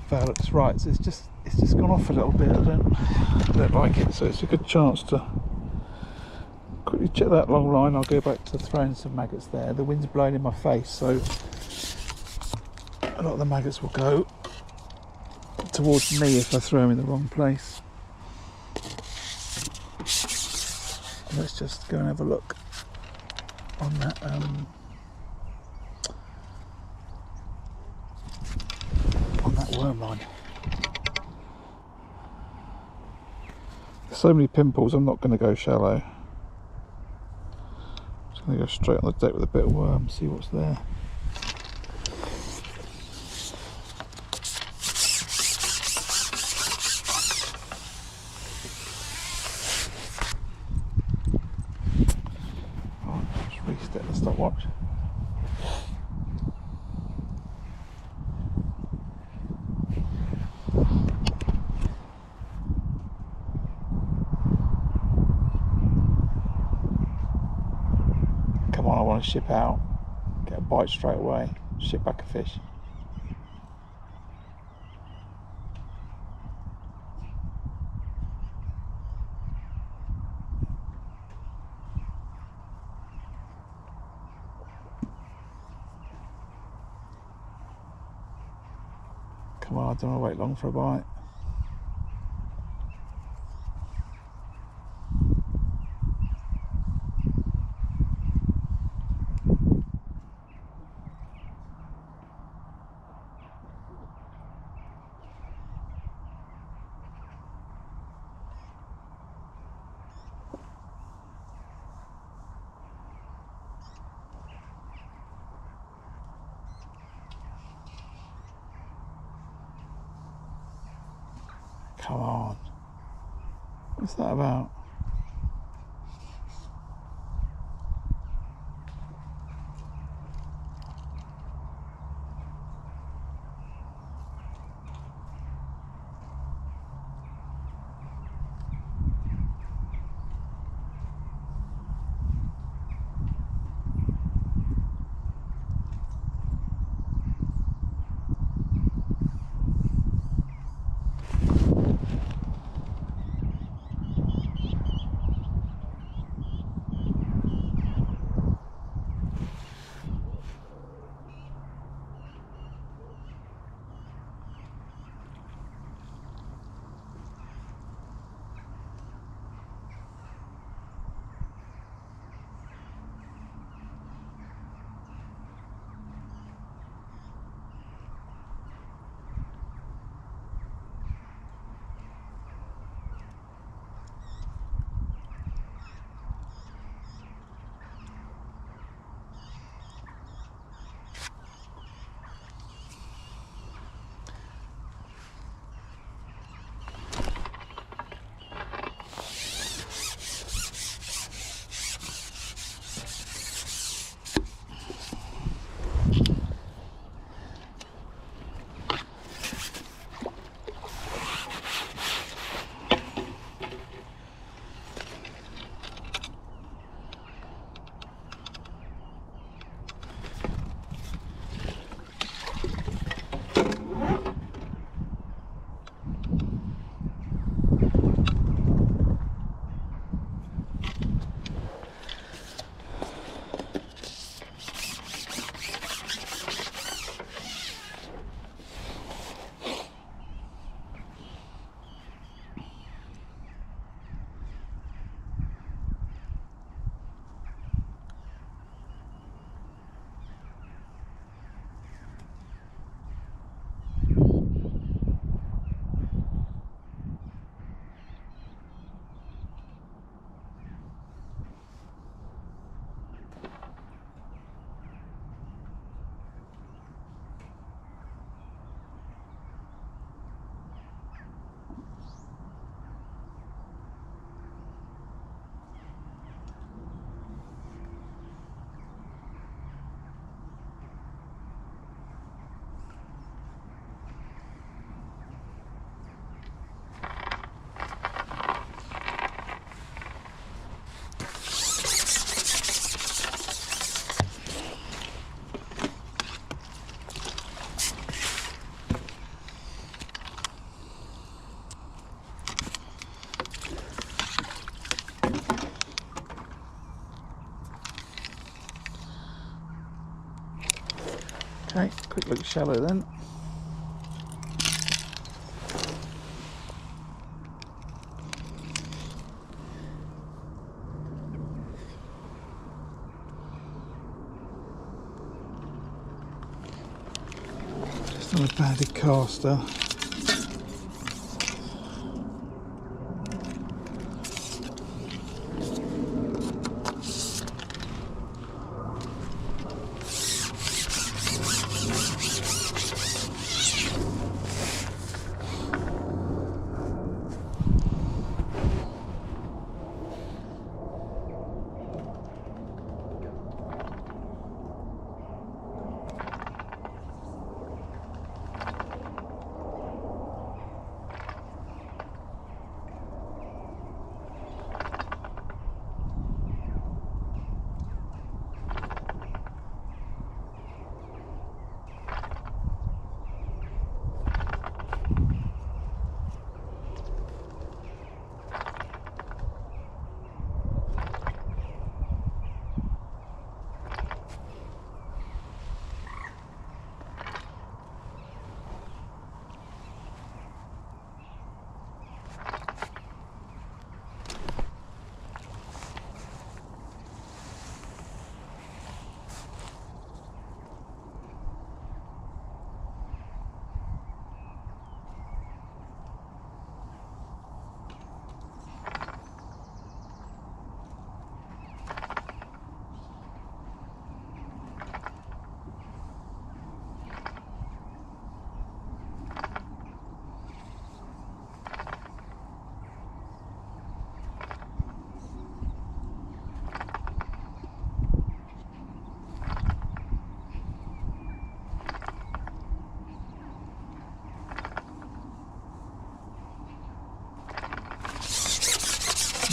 Violet's right, so it's just gone off a little bit. I don't like it, so it's a good chance to quickly check that long line. I'll go back to throwing some maggots there. The wind's blowing in my face, so a lot of the maggots will go towards me if I throw them in the wrong place. Let's just go and have a look on that worm line. There's so many pimples, I'm not going to go shallow. I'm just going to go straight on the deck with a bit of worm, see what's there. Oh, just reset the stopwatch. Come on, I want to ship out, get a bite straight away, ship back a fish. Come on, I don't want to wait long for a bite. Come on. What's that about? Okay, quick look shallow then. Just on a banded caster.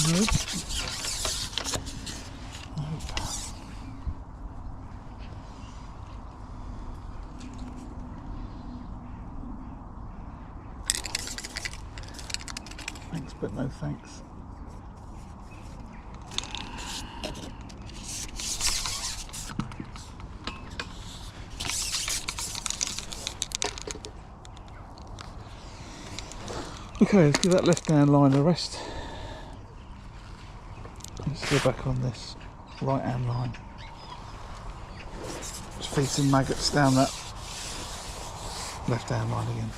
Nope. Thanks, but no thanks. Okay, let's give that left hand line a rest. Let's go back on this right hand line. Just feed some maggots down that left hand line again.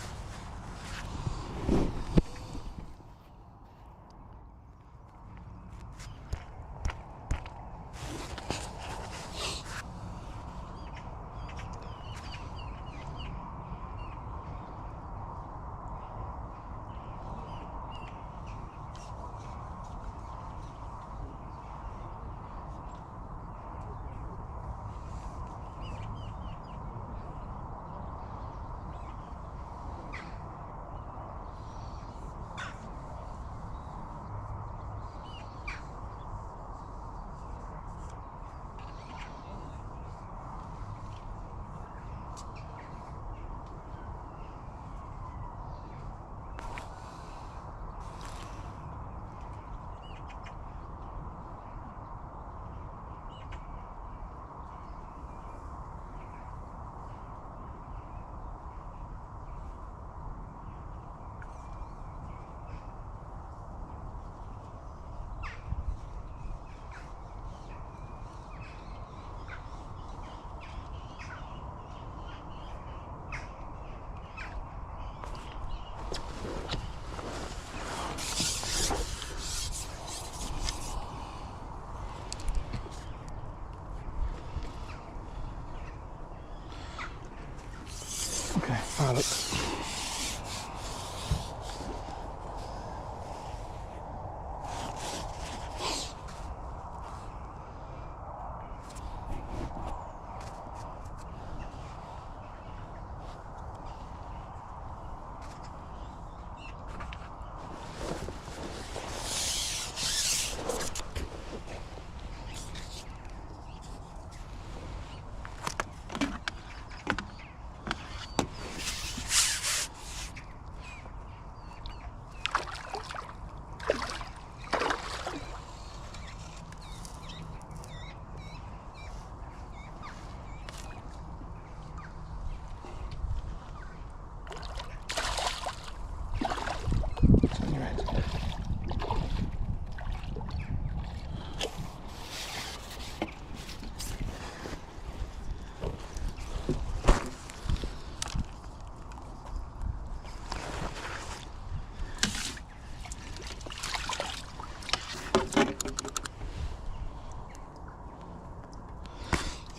Okay, Alex.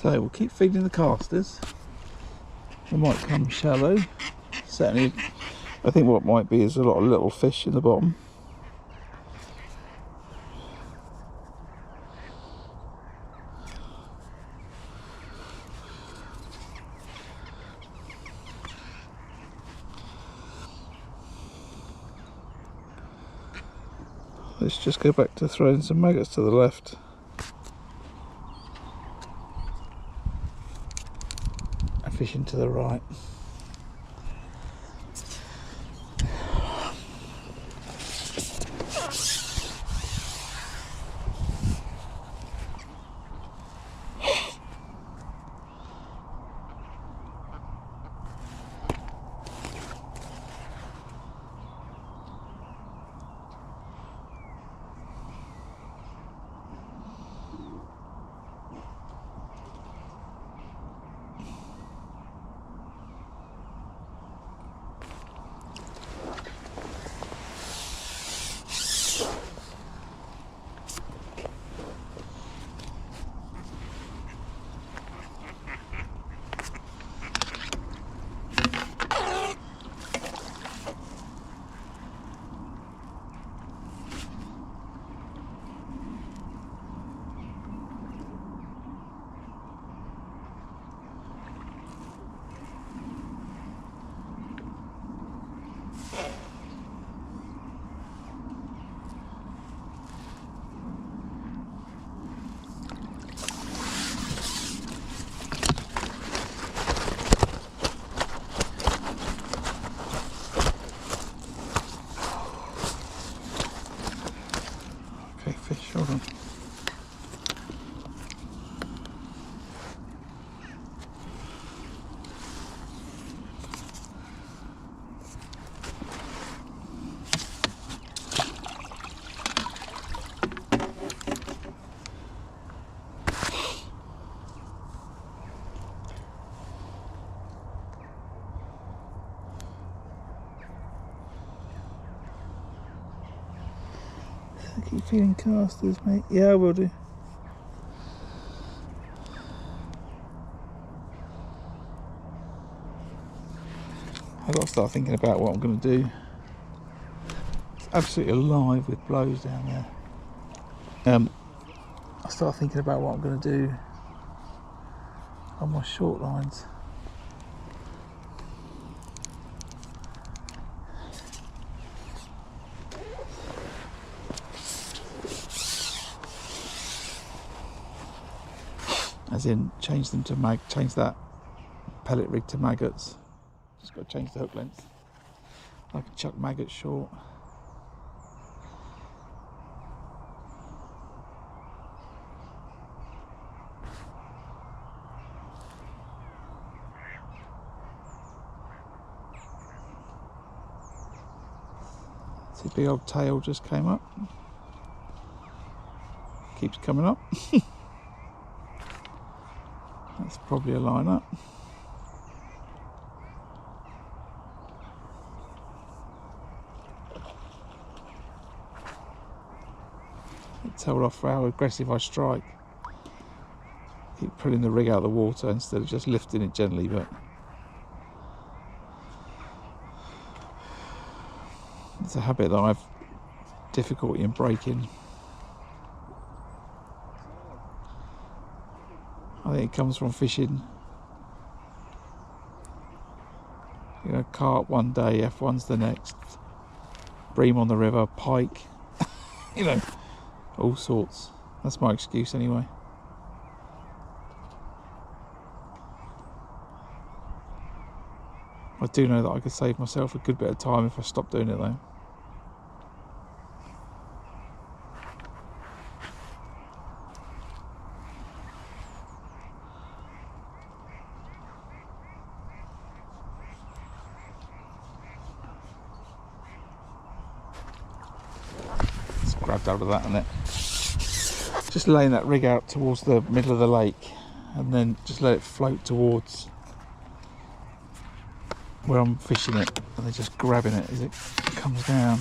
So we'll keep feeding the casters. They might come shallow. Certainly, I think what might be is a lot of little fish in the bottom. Let's just go back to throwing some maggots to the left. And fishing to the right. Fish, hold on. Keep feeding casters, mate. Yeah, I will do. I've got to start thinking about what I'm going to do. It's absolutely alive with blows down there. I start thinking about what I'm going to do on my short lines. As in, change that pellet rig to maggots. Just got to change the hook length. I can chuck maggots short. See, big old tail just came up. Keeps coming up. That's probably a line up. Tell off how aggressive I strike. Keep pulling the rig out of the water instead of just lifting it gently, but it's a habit that I have difficulty in breaking. I think it comes from fishing, you know, carp one day, F1's the next, bream on the river, pike, you know, all sorts. That's my excuse anyway. I do know that I could save myself a good bit of time if I stopped doing it though. Grabbed out of that and it. Just laying that rig out towards the middle of the lake and then just let it float towards where I'm fishing it, and then just grabbing it as it comes down.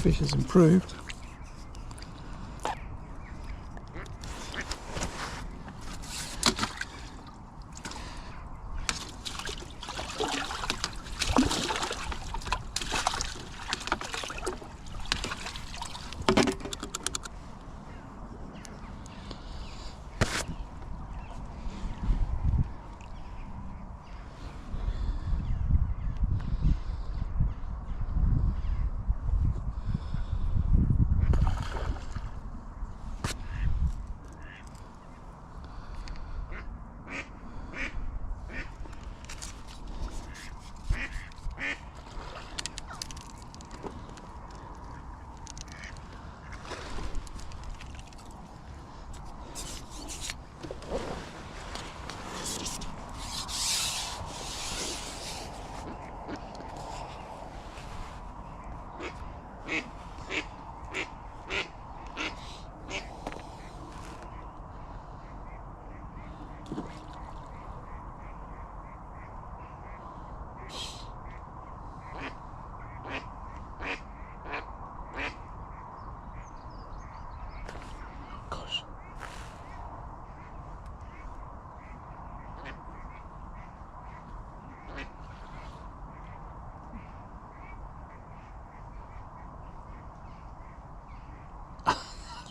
fish has improved.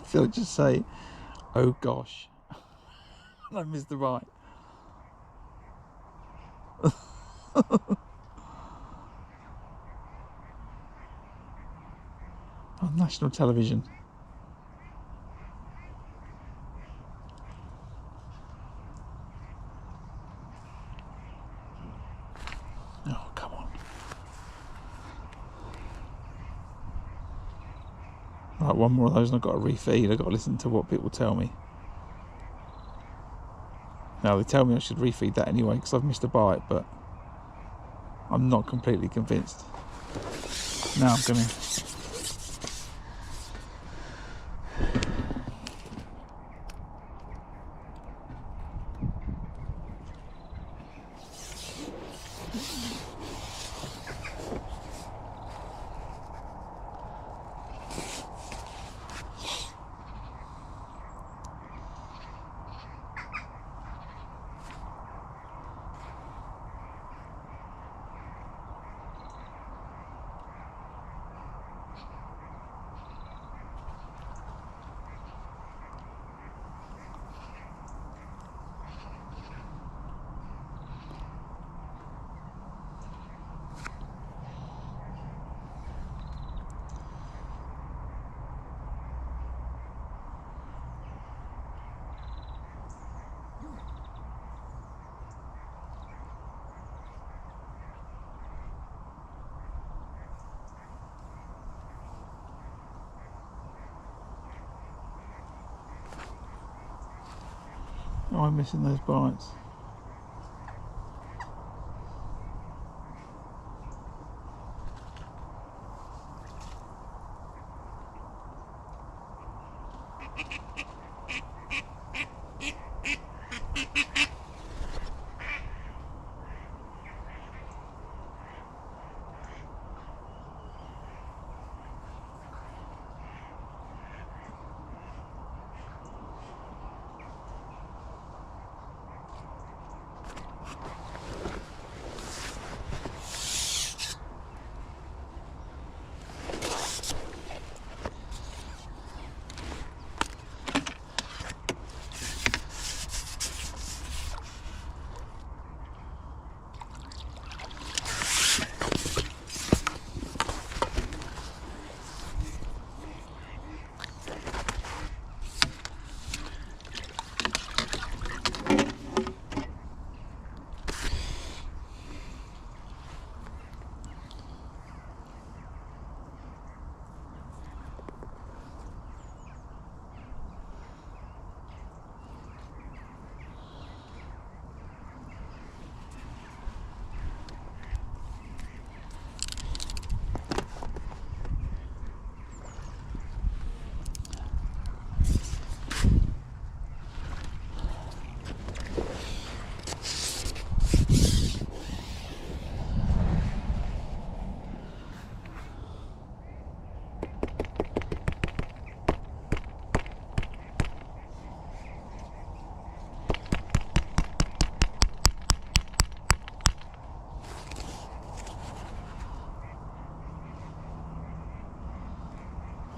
Phil, just say, oh gosh. I missed the right. On national television. Oh, come on. Right, one more of those and I've got to refeed. I've got to listen to what people tell me. Now, they tell me I should refeed that anyway because I've missed a bite, but I'm not completely convinced. Now I'm going to... Oh, I'm missing those bites.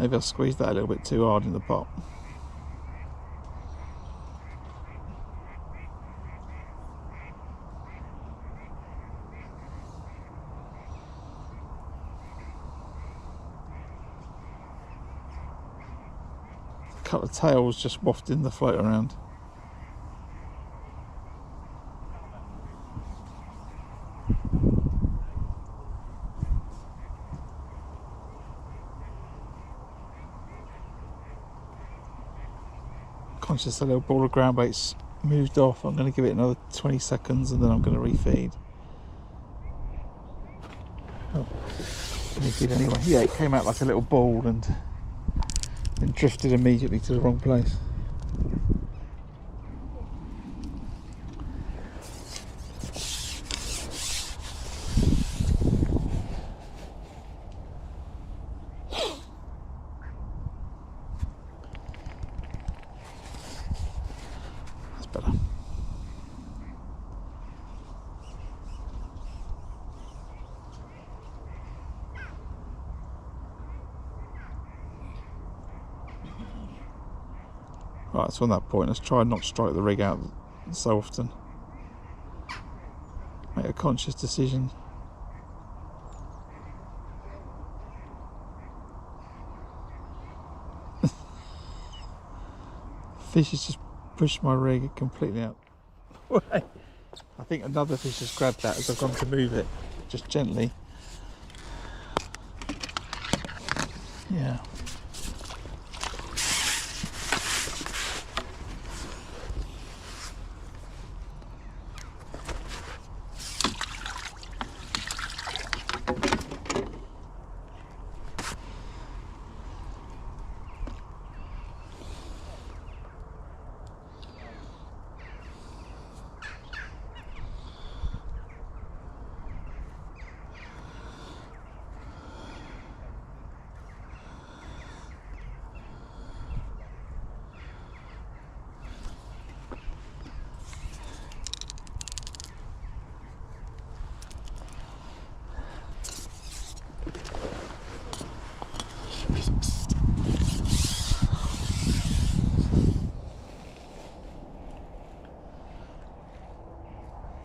Maybe I squeezed that a little bit too hard in the pot. A couple of tails just wafting the float around. Conscious the little ball of ground bait's moved off. I'm going to give it another 20 seconds and then I'm going to refeed. Oh, refeed anyway. Yeah, it came out like a little ball and drifted immediately to the wrong place. Better. Right, so on that point, let's try not to strike the rig out so often. Make a conscious decision. Fish has just pushed my rig completely out. I think another fish has grabbed that as I've gone to move it, just gently. Yeah.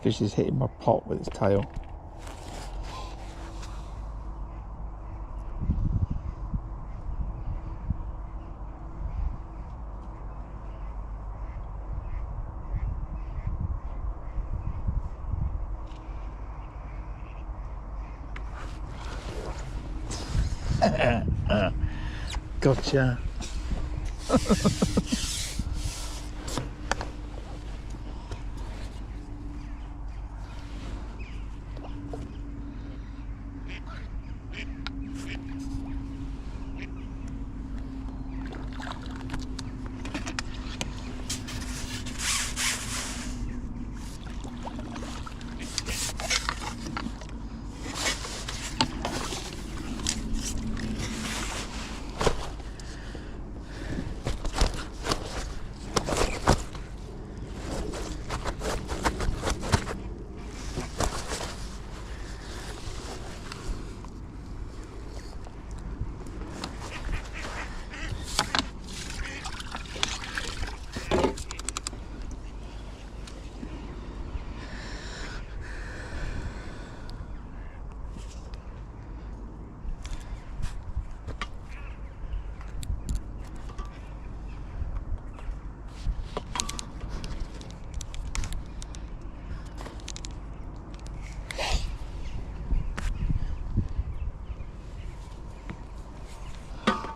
Fish is hitting my pot with its tail. Gotcha.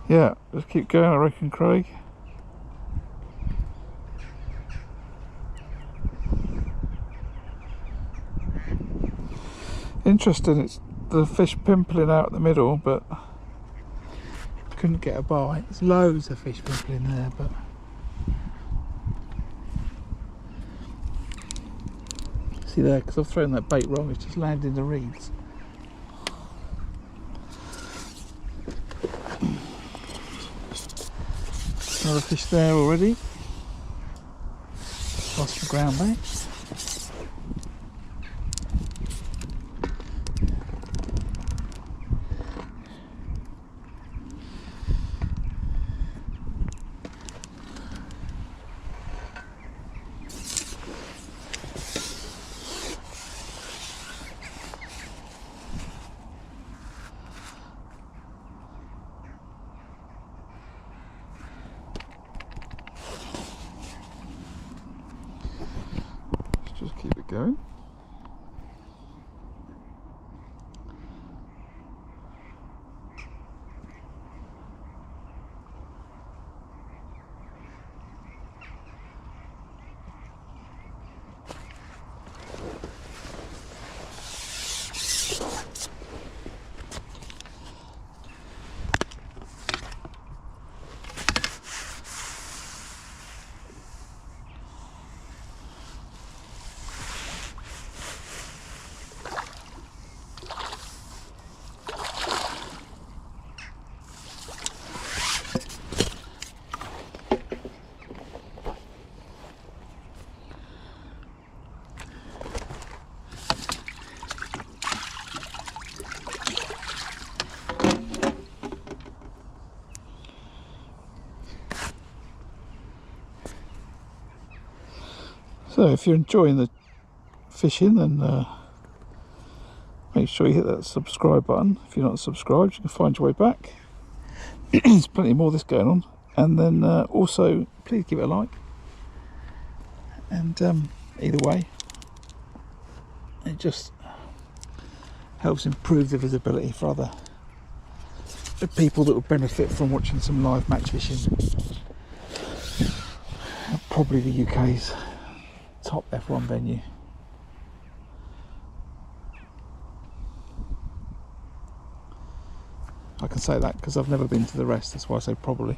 Yeah, just keep going, I reckon, Craig. Interesting, it's the fish pimpling out the middle, but couldn't get a bite. There's loads of fish pimpling there, but see there, because I've thrown that bait wrong, it's just landed in the reeds. Another fish there already. Lost the ground bait. Keep it going. So if you're enjoying the fishing, then make sure you hit that subscribe button. If you're not subscribed, you can find your way back. There's plenty more of this going on. And then also, please give it a like. And either way, it just helps improve the visibility for other people that will benefit from watching some live match fishing. Probably the UK's top F1 venue. I can say that because I've never been to the rest, that's why I say probably.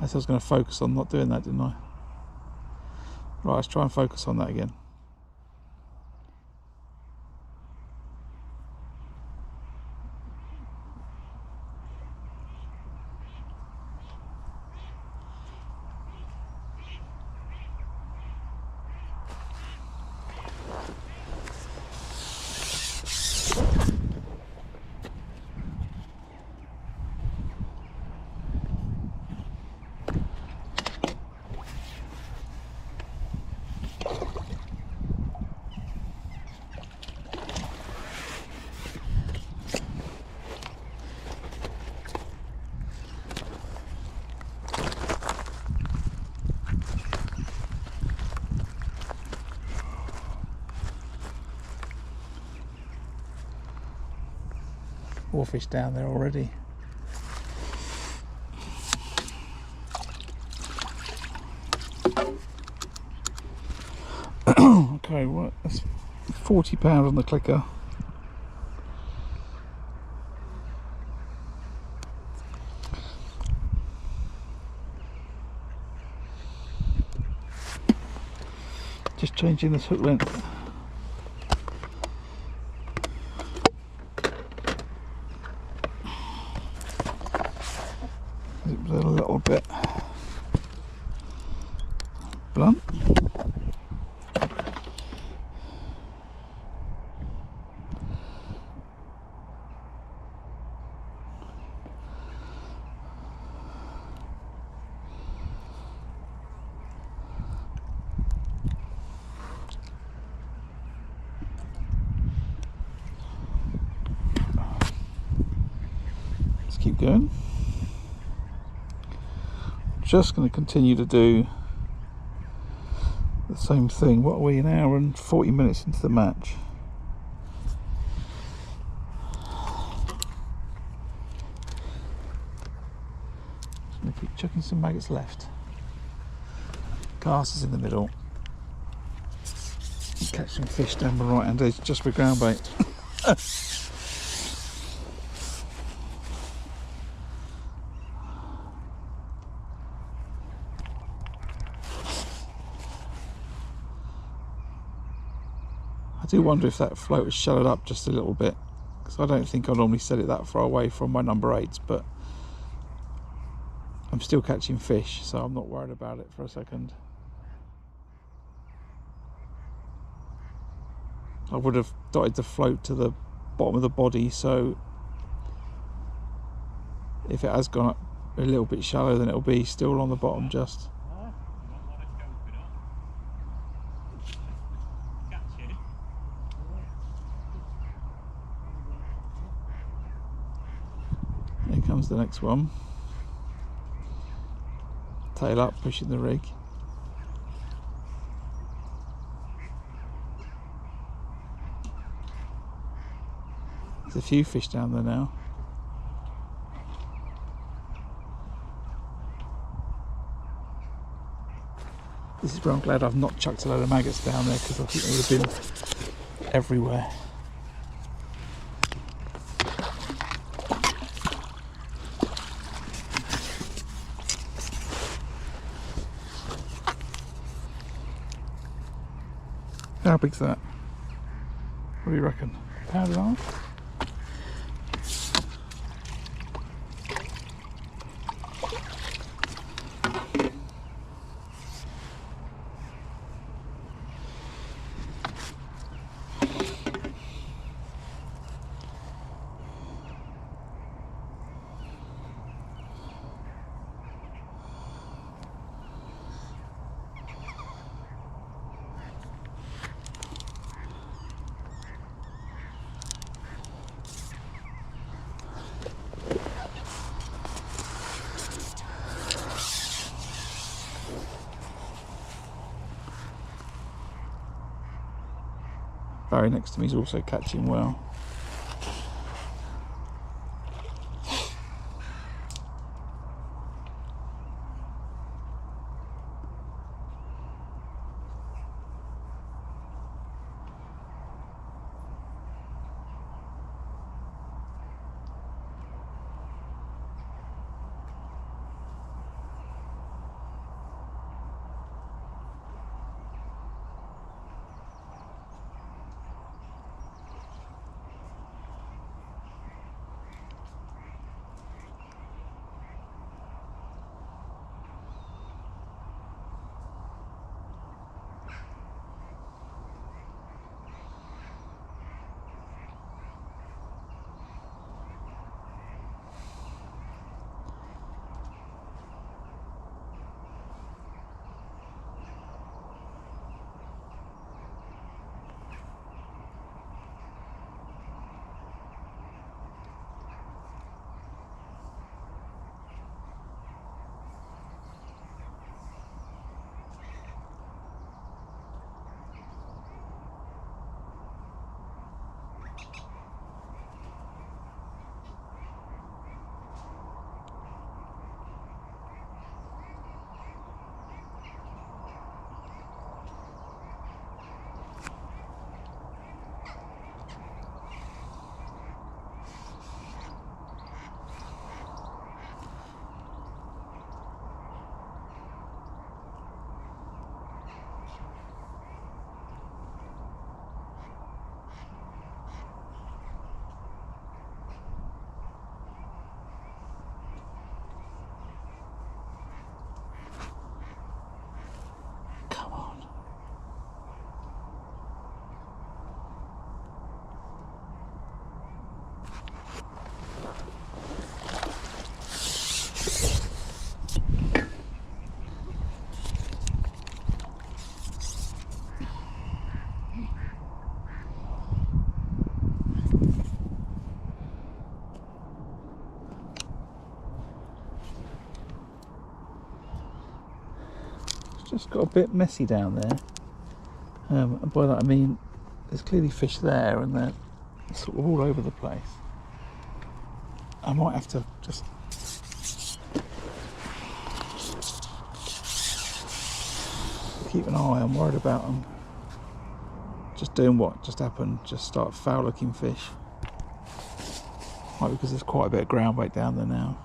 I said I was going to focus on not doing that, didn't I? Right, let's try and focus on that again. More fish down there already. Okay, well, that's £40 on the clicker. Just changing this hook length. It was a little bit blunt. Let's keep going. Just going to continue to do the same thing. What are we, an hour and 40 minutes into the match? Just going to keep chucking some maggots left. Cast is in the middle. Catch some fish down the right hand edge just with ground bait. I do wonder if that float has shallowed up just a little bit, because I don't think I normally set it that far away from my number 8s, but I'm still catching fish, so I'm not worried about it for a second. I would have dotted the float to the bottom of the body, so if it has gone up a little bit shallow, then it'll be still on the bottom just. Here comes the next one. Tail up, pushing the rig. There's a few fish down there now. This is where I'm glad I've not chucked a load of maggots down there, because I think they would have been everywhere. How big's that? What do you reckon? Pound and a half? Barry next to me is also catching well. Just got a bit messy down there, and by that I mean there's clearly fish there and they're sort of all over the place. I might have to just keep an eye. I'm worried about them just doing what just happened, just start foul looking fish. Might be because there's quite a bit of ground bait down there now.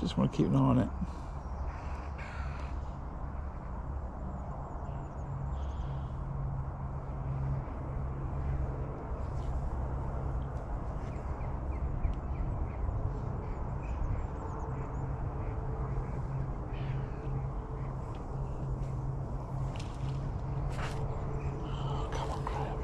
Just want to keep an eye on it. Oh, come on, Carp.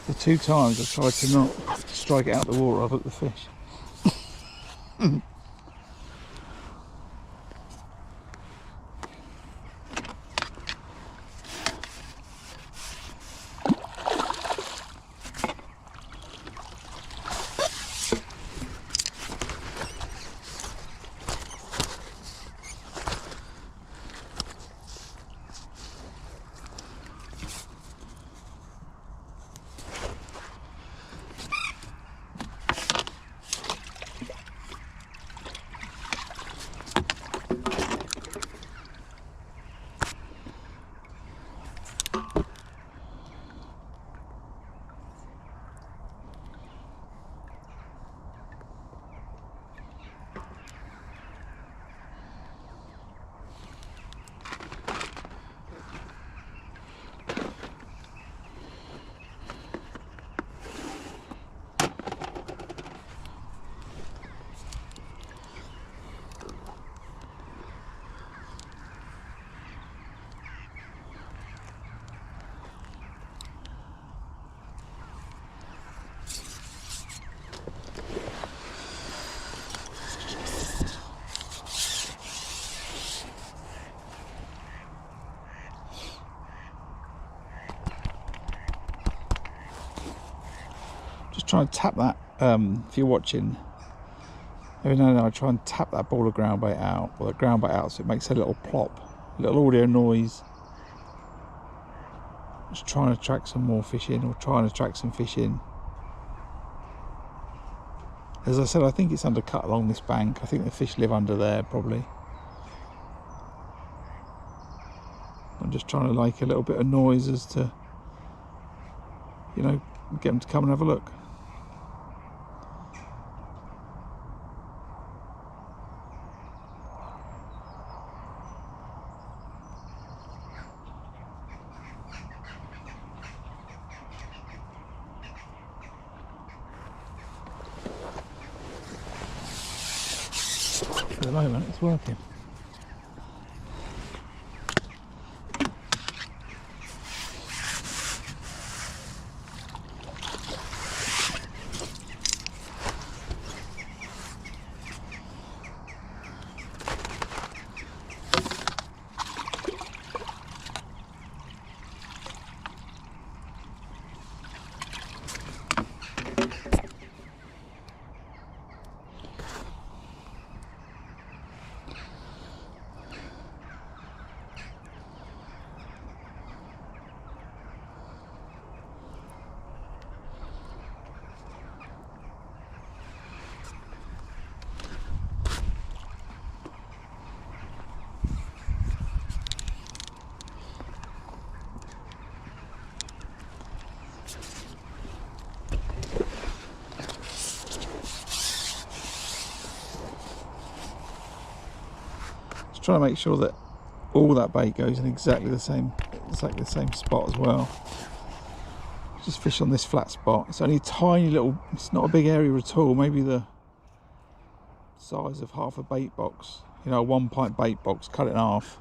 The 2 times I've tried to not strike it out the water, I've hooked the fish. Try and tap that, if you're watching, every now and then I try and tap that ball of ground bait out, or the ground bait out, so it makes a little plop, a little audio noise. Just trying to attract some more fish in, or trying to attract some fish in. As I said, I think it's undercut along this bank. I think the fish live under there probably. I'm just trying to make a little bit of noise as to, you know, get them to come and have a look. At the moment it's working. trying to make sure that all that bait goes in exactly the same spot as well. Just fish on this flat spot. It's only a tiny little, it's not a big area at all, maybe the size of half a bait box, you know, a 1 pint bait box, cut it in half.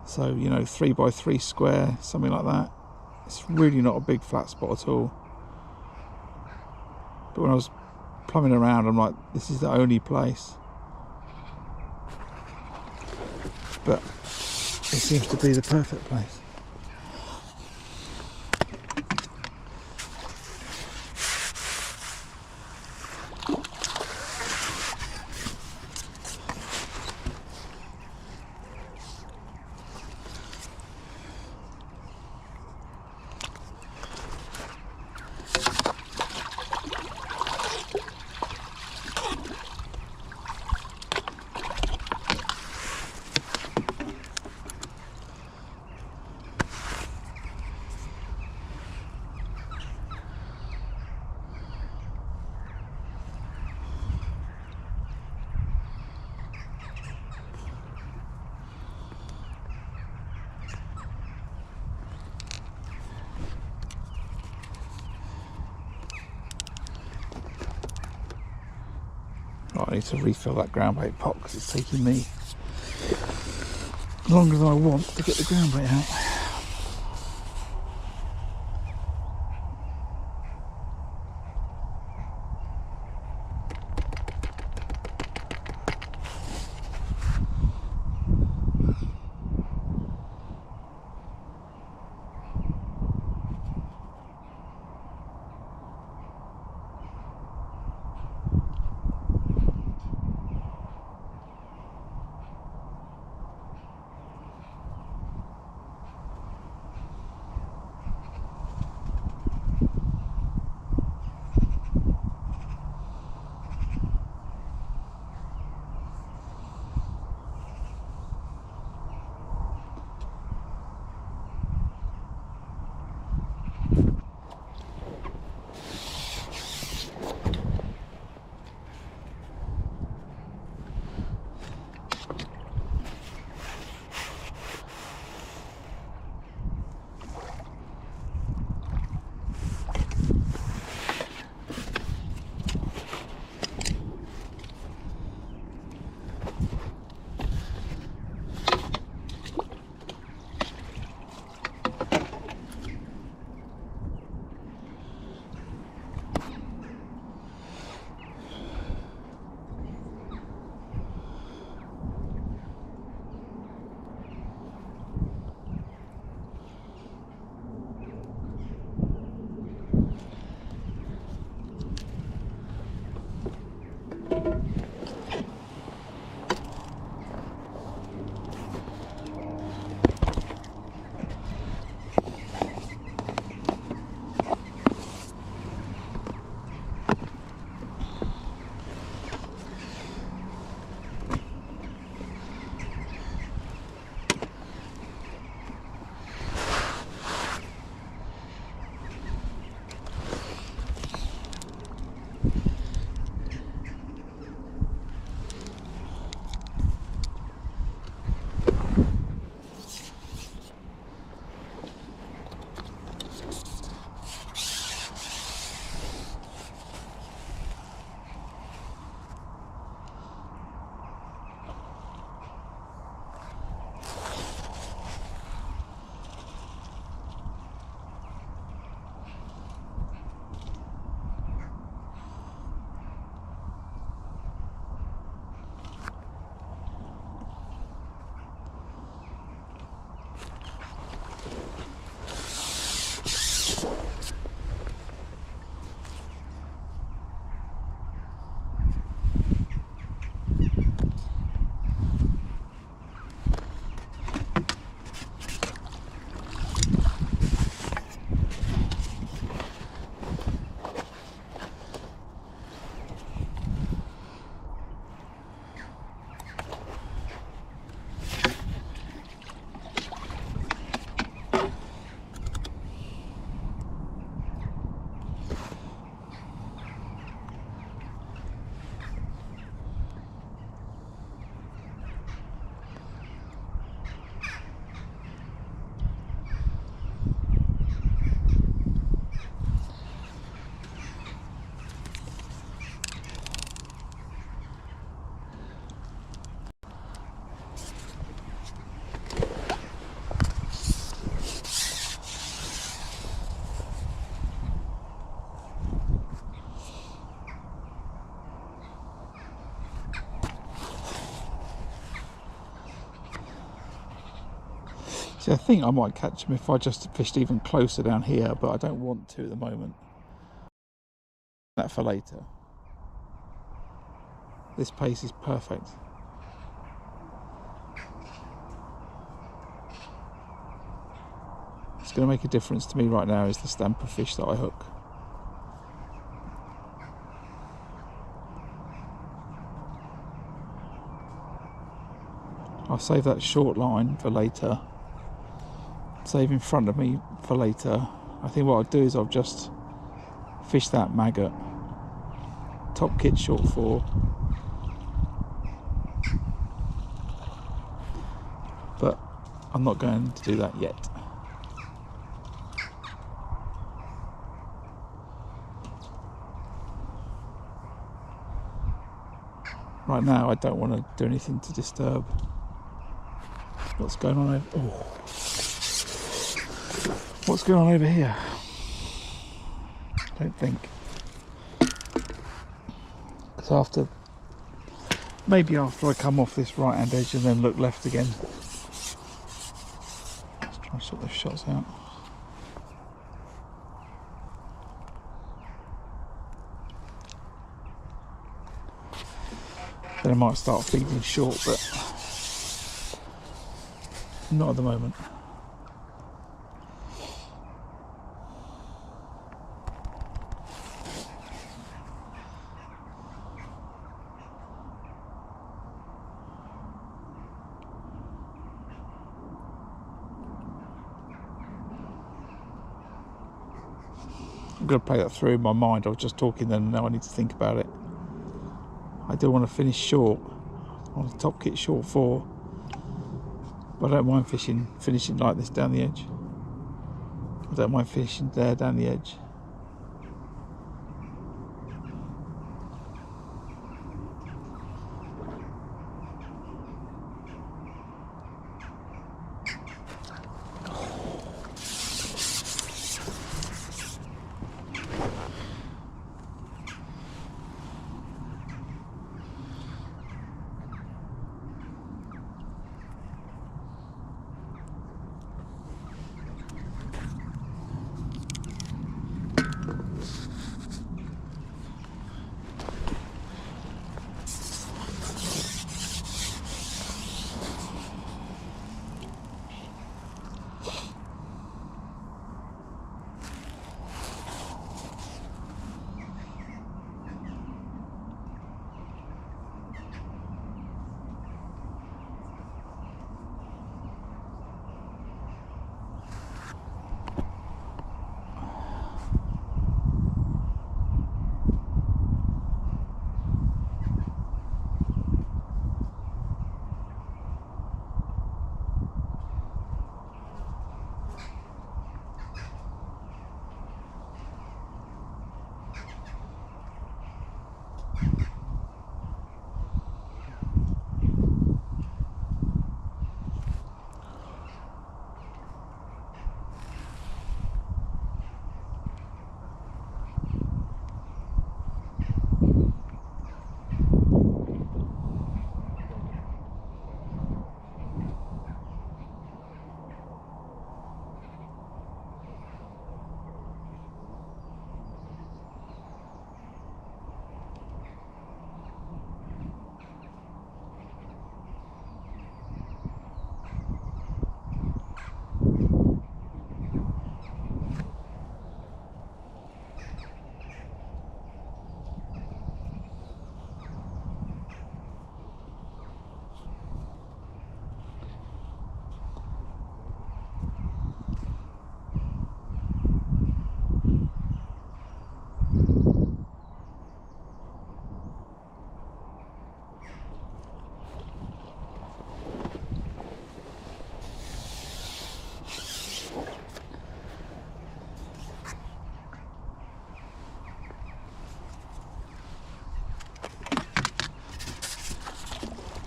So, you know, 3 by 3 square, something like that. It's really not a big flat spot at all. But when I was plumbing around, I'm like, this is the only place. But it seems to be the perfect place. Right, I need to refill that ground bait pot because it's taking me longer than I want to get the ground bait out. See, I think I might catch them if I just fished even closer down here, but I don't want to at the moment. That for later. This pace is perfect. It's going to make a difference to me right now is the stamper fish that I hook. I'll save that short line for later. Save in front of me for later. I think what I'll do is I'll just fish that maggot. Top kit short 4. But I'm not going to do that yet. Right now I don't want to do anything to disturb what's going on over, what's going on over here. I don't think, because maybe after I come off this right hand edge and then look left again. Let's try and sort those shots out. Then I might start feeding short, but not at the moment. I'm going to play that through in my mind. I was just talking then, and now I need to think about it. I do want to finish short on the top kit short 4, but I don't mind finishing like this down the edge. I don't mind finishing there down the edge.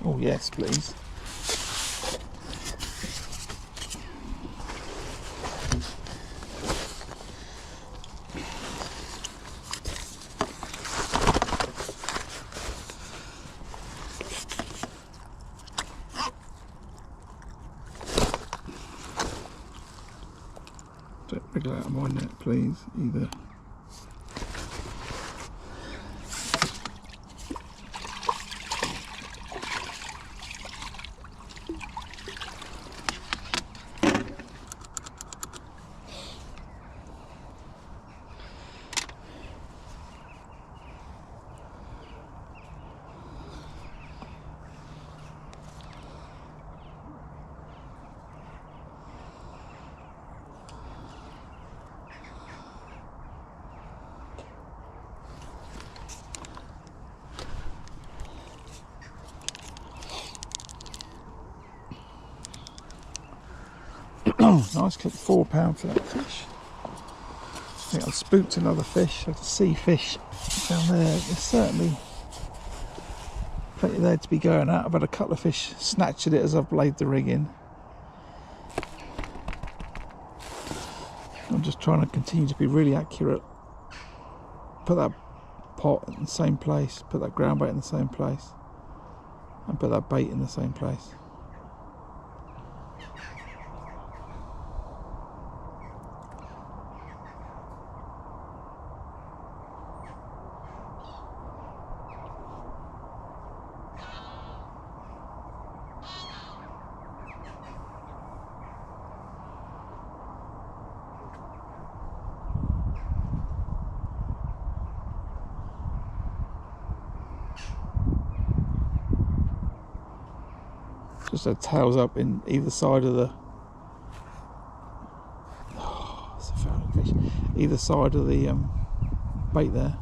Oh yes, please. Don't wriggle out of my net, please, either. Nice, clip £4 for that fish. I think I've spooked another fish, like a sea fish down there. There's certainly plenty there to be going at. I've had a couple of fish snatch at it as I've laid the rig in. I'm just trying to continue to be really accurate. Put that pot in the same place, put that ground bait in the same place, and put that bait in the same place. Just had tails up in either side of the it's a fouling fish. Either side of the bait there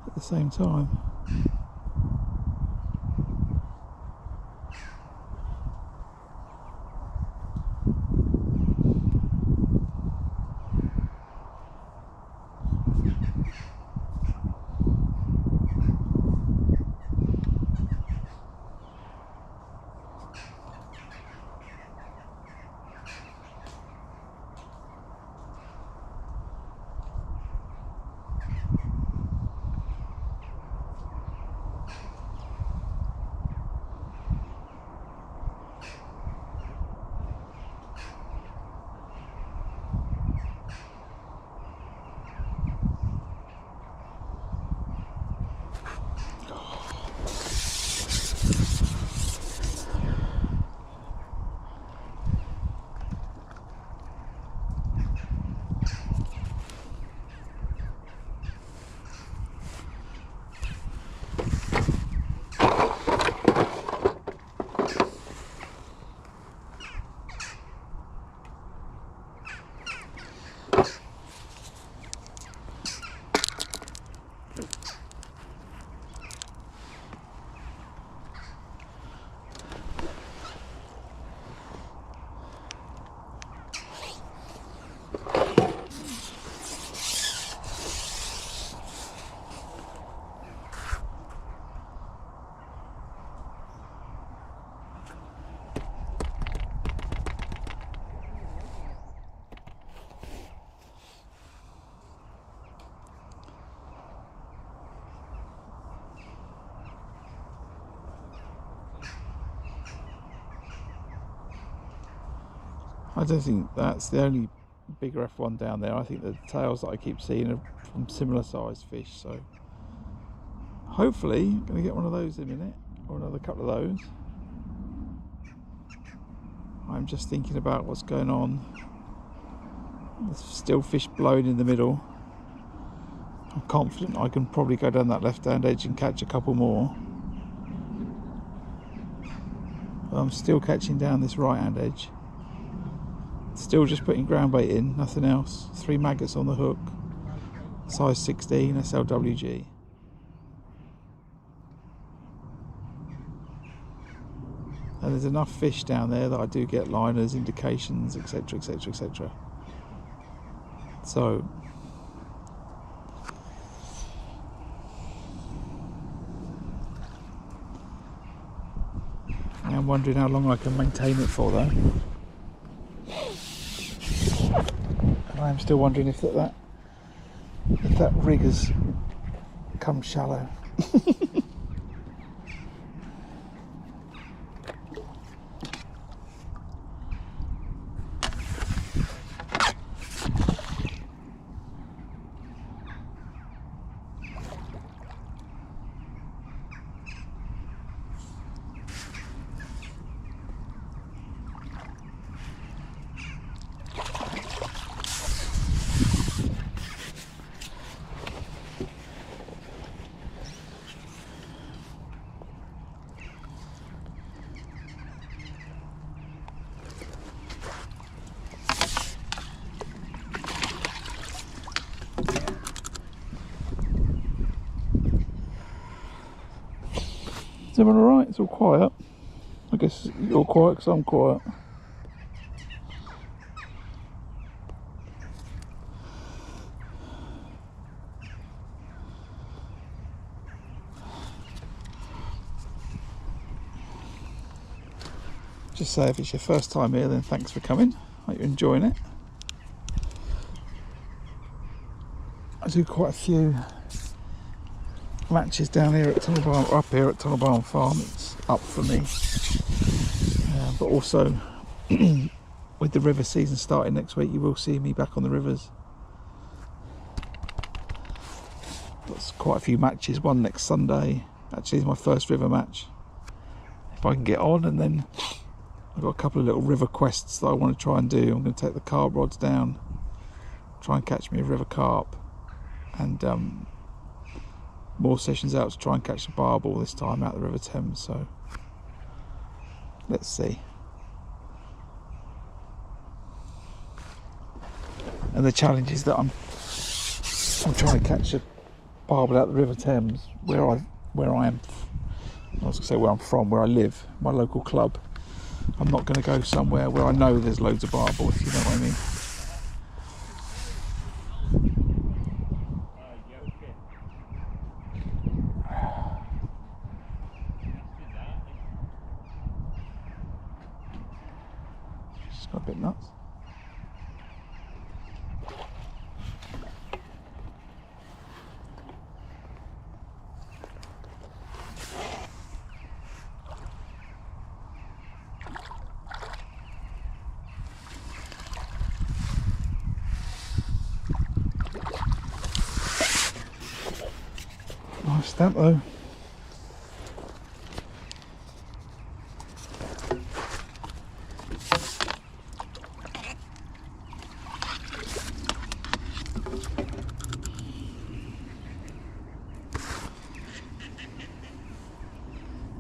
at the same time. I don't think that's the only bigger F1 down there. I think the tails that I keep seeing are from similar sized fish, so hopefully I'm going to get one of those in a minute, or another couple of those. I'm just thinking about what's going on. There's still fish blowing in the middle. I'm confident I can probably go down that left hand edge and catch a couple more. But I'm still catching down this right hand edge. Still just putting ground bait in, nothing else. 3 maggots on the hook, size 16 SLWG. And there's enough fish down there that I do get liners, indications, etc, etc, etc. So I'm wondering how long I can maintain it for though. I'm still wondering if that rig has come shallow. Is everyone alright? It's all quiet. I guess you're quiet because I'm quiet. Just say if it's your first time here, then thanks for coming. Hope you're enjoying it. I do quite a few matches down here at Tunnel Barn, up here at Tunnel Barn Farm. It's up for me, but also with the river season starting next week, you will see me back on the rivers. That's quite a few matches. One next Sunday actually is my first river match, if I can get on, and then I've got a couple of little river quests that I want to try and do. I'm going to take the carp rods down, try and catch me a river carp, and more sessions out to try and catch a barbel this time out the River Thames. So let's see. And the challenge is that I'm trying to catch a barbel out the River Thames where I am. I was going to say where I'm from, where I live, my local club. I'm not going to go somewhere where I know there's loads of barbel, if you know what I mean. Just got a bit nuts. Nice stamp though.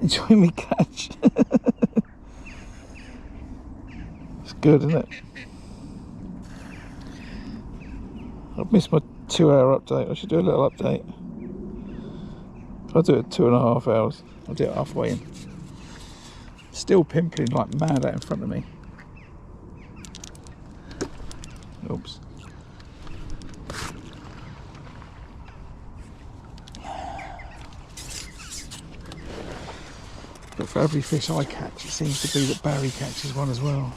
Enjoy me catch. It's good, isn't it? I've missed my 2-hour update. I should do a little update. I'll do it 2.5 hours. I'll do it halfway in. Still pimpling like mad out in front of me. Oops. But for every fish I catch, it seems to be that Barry catches one as well.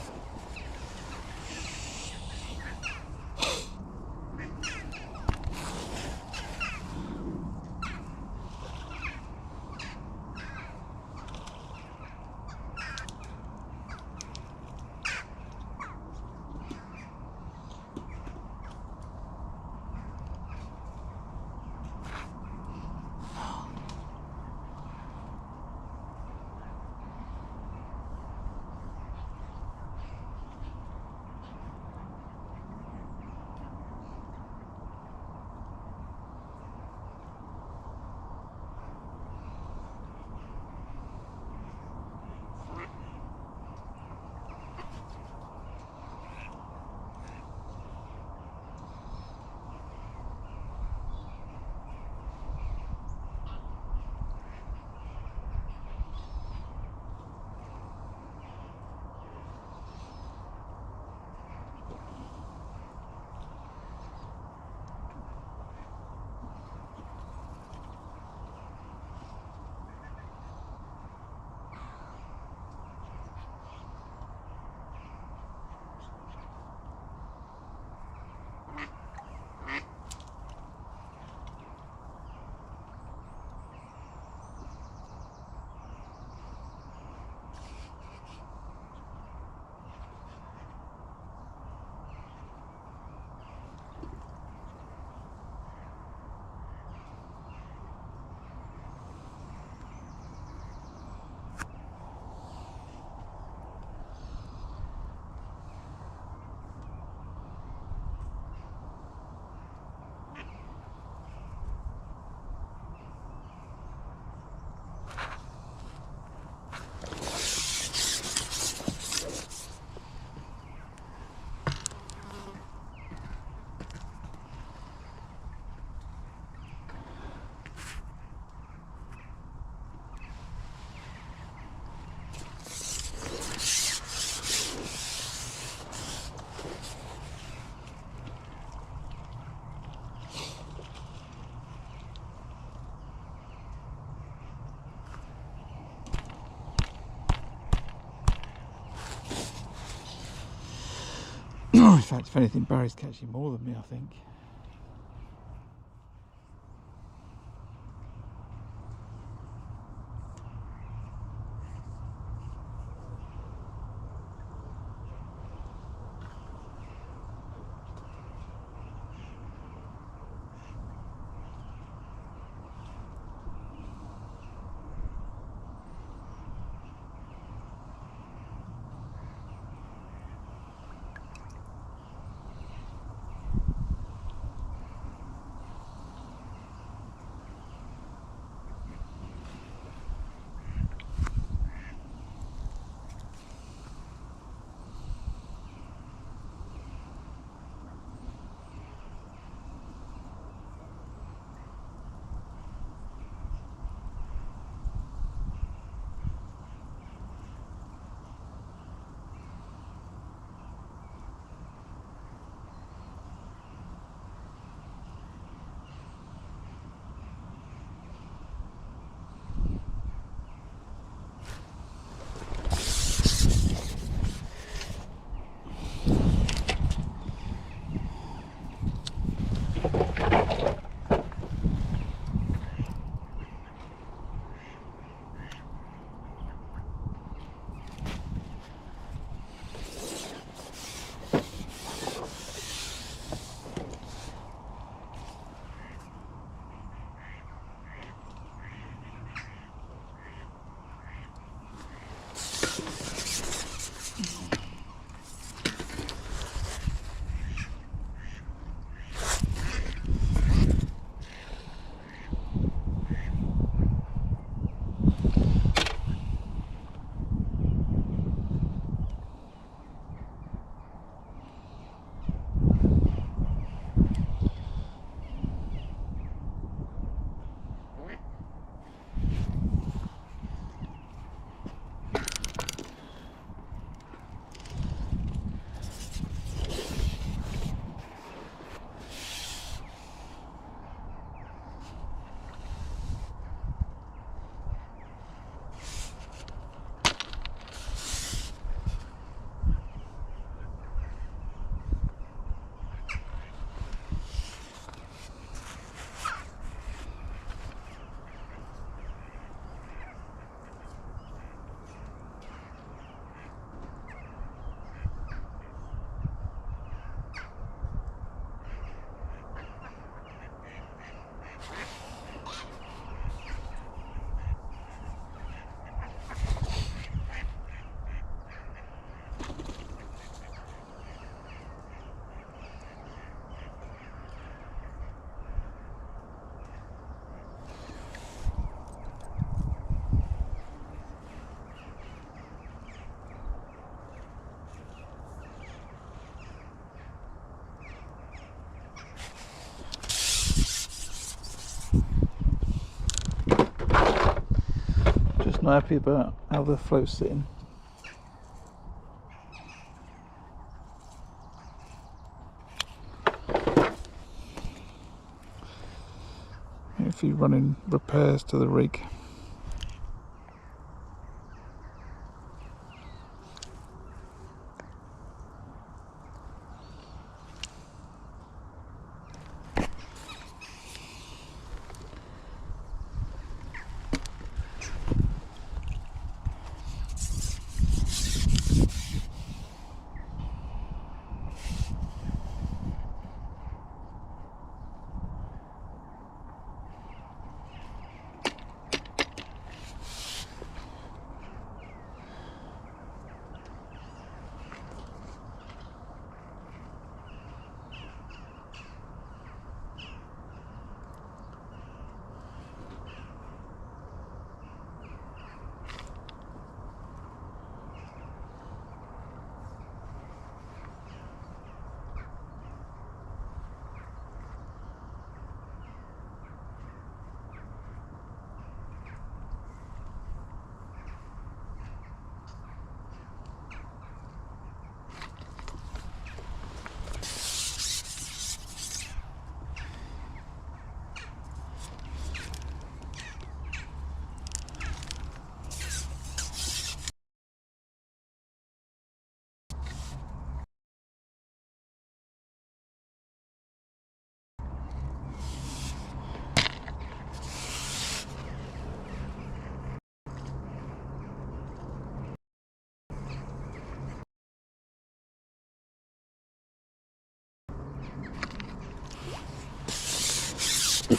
In fact, if anything, Barry's catching more than me, I think. Not happy about how the float's sitting. If you're running repairs to the rig.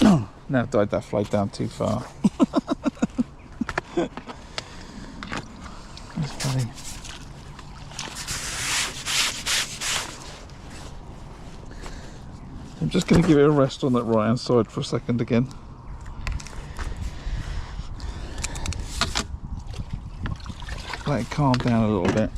Now died that float down too far. That's funny. I'm just going to give it a rest on that right hand side for a second again. Let it calm down a little bit.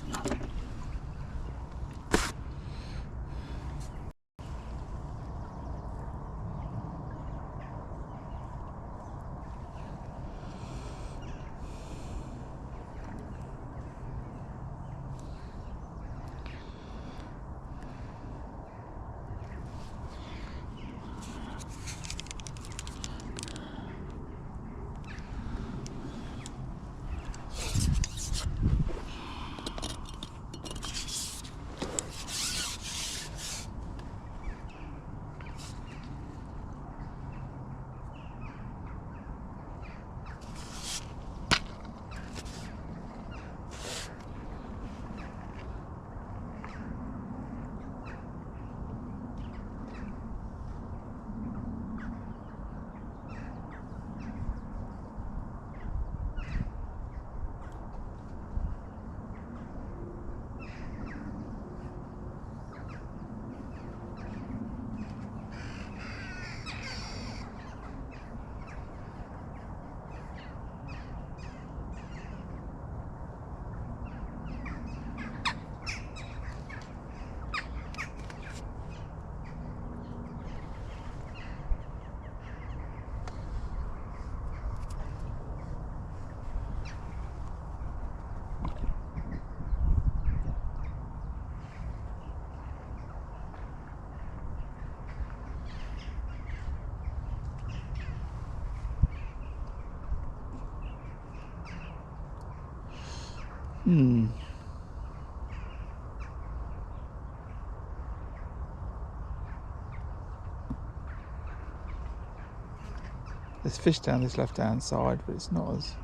There's fish down this left hand side, but it's not as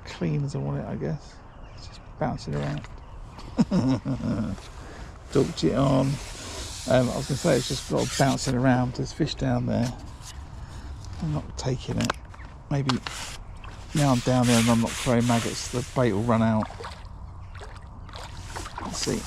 clean as I want it, I guess. It's just bouncing around. Dorked it on. I was going to say it's just sort of bouncing around. There's fish down there. I'm not taking it. Maybe now I'm down there and I'm not throwing maggots, the bait will run out. Let's see.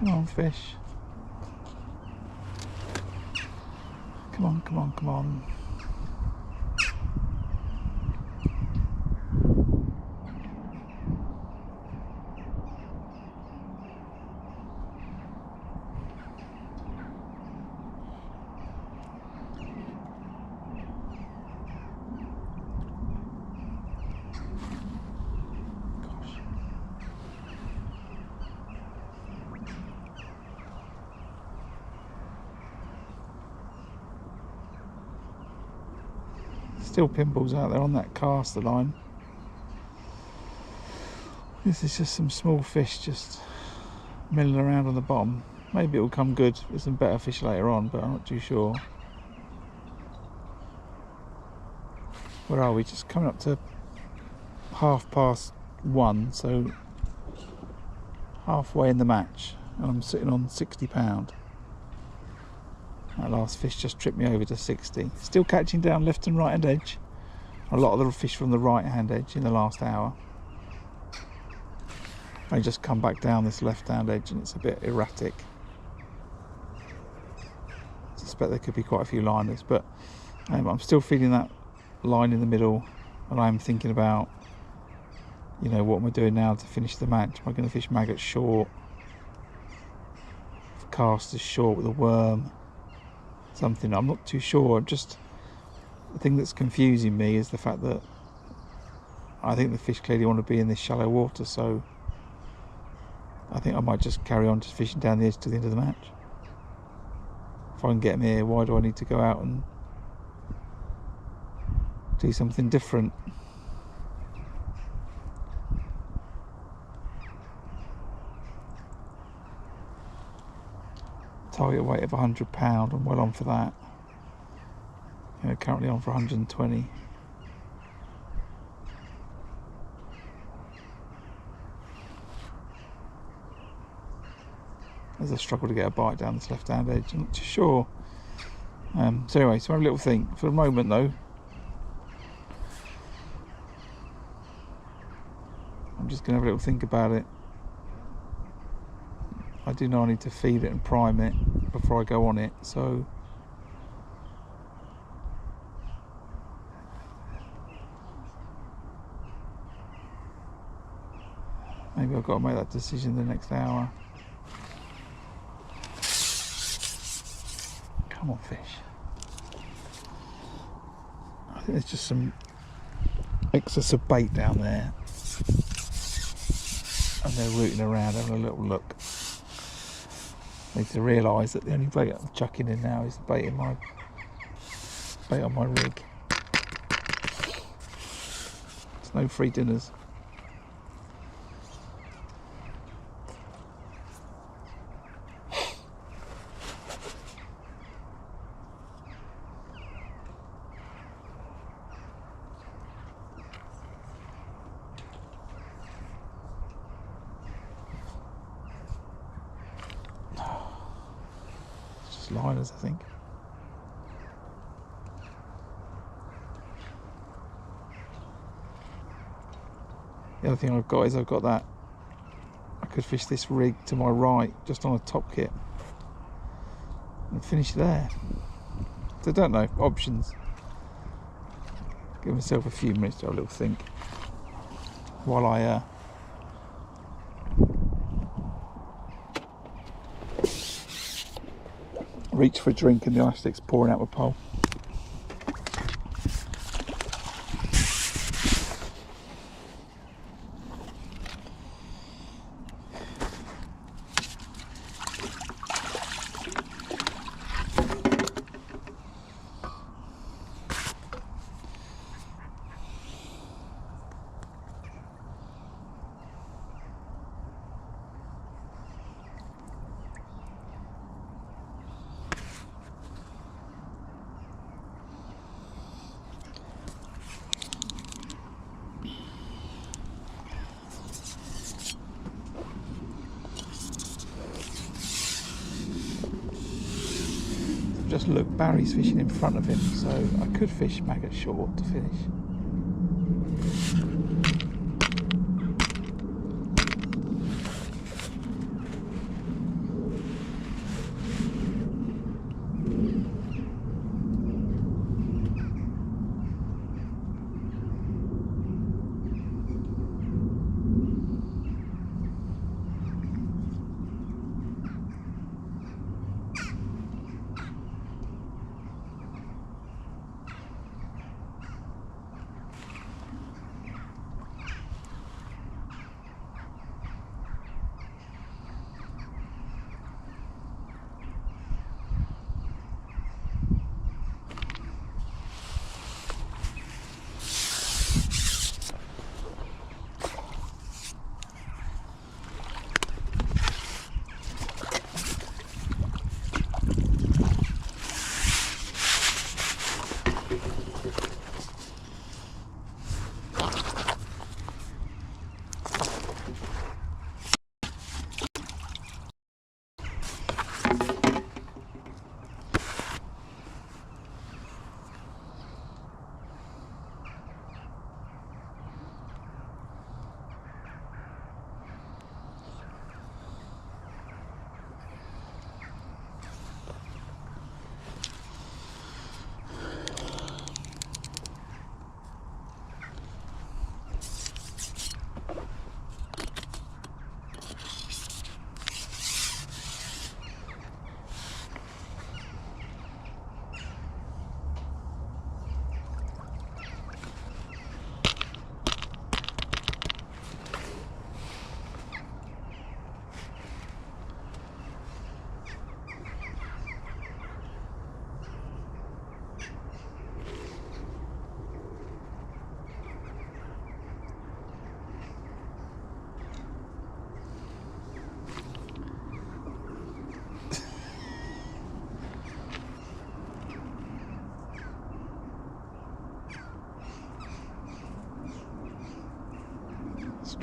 Come on, fish. Come on, come on, come on. Still pinballs out there on that caster line. This is just some small fish just milling around on the bottom. Maybe it will come good with some better fish later on, but I'm not too sure. Where are we? Just coming up to 1:30, so halfway in the match, and I'm sitting on £60. That last fish just tripped me over to 60. Still catching down left and right hand edge. A lot of the fish from the right hand edge in the last hour. I just come back down this left hand edge and it's a bit erratic. I suspect there could be quite a few liners, but I'm still feeling that line in the middle, and I'm thinking about, you know, what am I doing now to finish the match? Am I going to fish maggots short? Casters short with a worm? Something, I'm not too sure. The thing that's confusing me is the fact that I think the fish clearly want to be in this shallow water, so I think I might just carry on just fishing down the edge to the end of the match. If I can get them here, why do I need to go out and do something different? Target weight of £100, I'm well on for that. You know, currently on for 120. As I struggle to get a bite down this left hand edge, I'm not too sure. So anyway, so I have a little think. For the moment though, I'm just going to have a little think about it. I do know I need to feed it and prime it before I go on it, so maybe I've got to make that decision in the next hour. Come on, fish. I think there's just some excess of bait down there, and they're rooting around having a little look. I need to realise that the only bait I'm chucking in now is the bait on my rig. There's no free dinners. Liners, I think. The other thing I've got is I've got that, I could fish this rig to my right just on a top kit and finish there. So I don't know, options. Give myself a few minutes to have a little think while I reach for a drink and the ice stick's pouring out my pole. Just look, Barry's fishing in front of him, so I could fish maggot short to finish.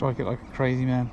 Strike it like a crazy man.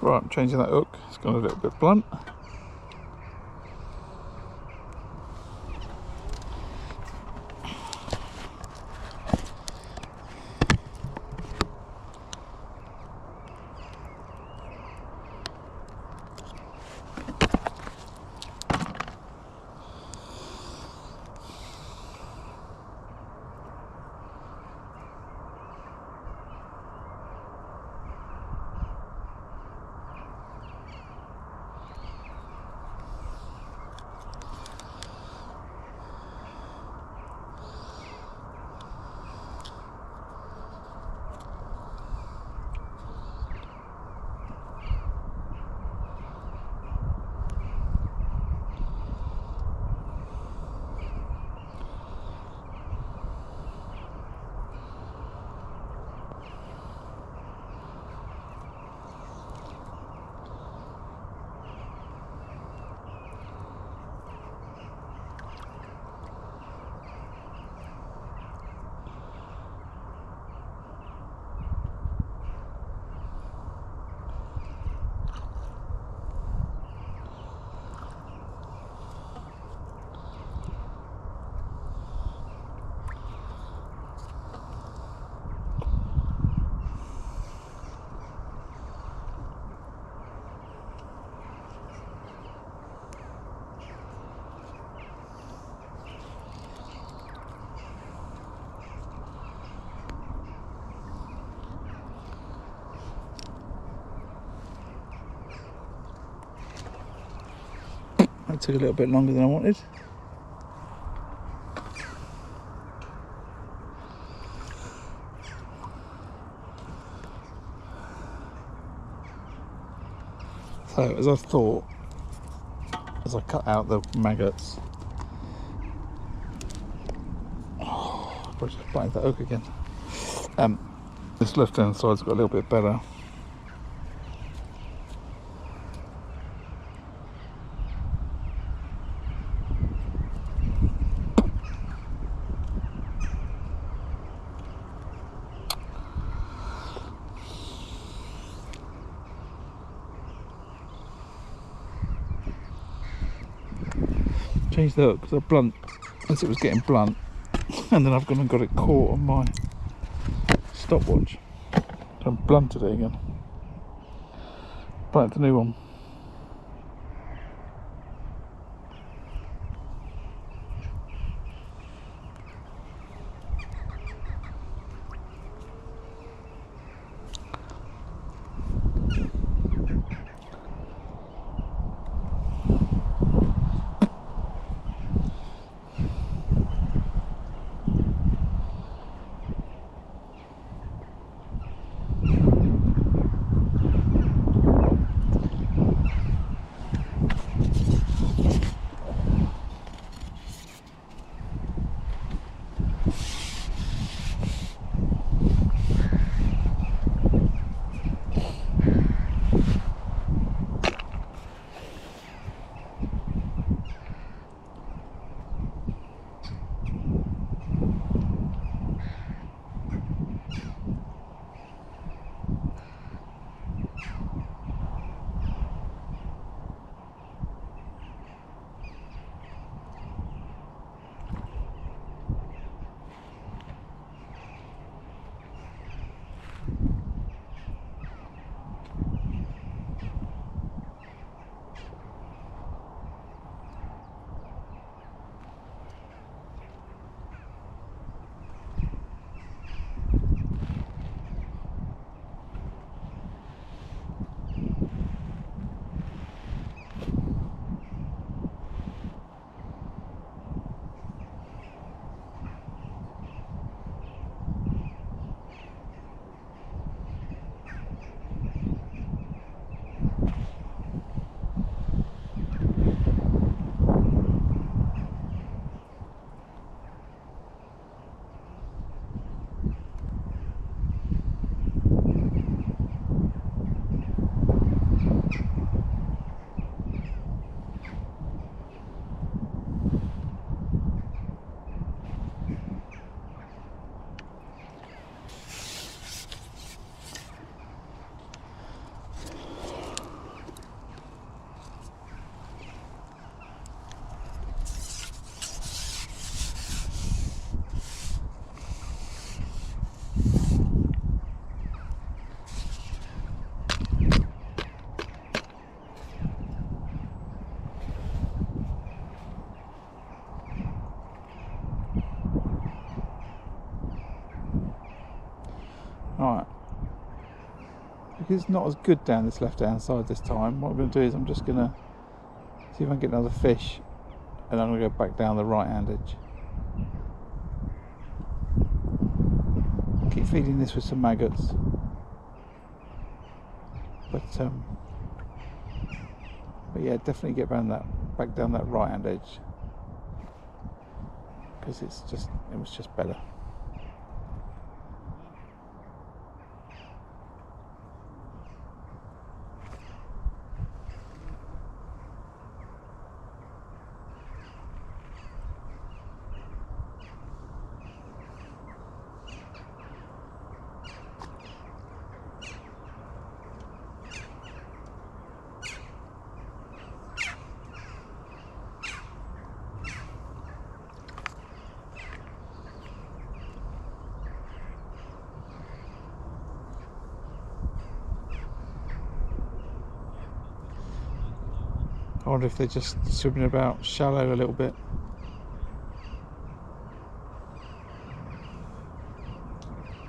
Right, I'm changing that hook. It's gone a little bit blunt. That took a little bit longer than I wanted. So, as I thought, as I cut out the maggots, I just bite that hook again. This left hand side's got a little bit better. Changed the hook because I blunt as it was getting blunt, and then I've gone and got it caught on my stopwatch. So I've blunted it again. Back to the new one. Right, because it's not as good down this left hand side this time, what I'm going to do is I'm just going to see if I can get another fish, and I'm going to go back down the right hand edge. Keep feeding this with some maggots, but yeah, definitely get back down that right hand edge, because it was just better. I wonder if they're just swimming about shallow a little bit.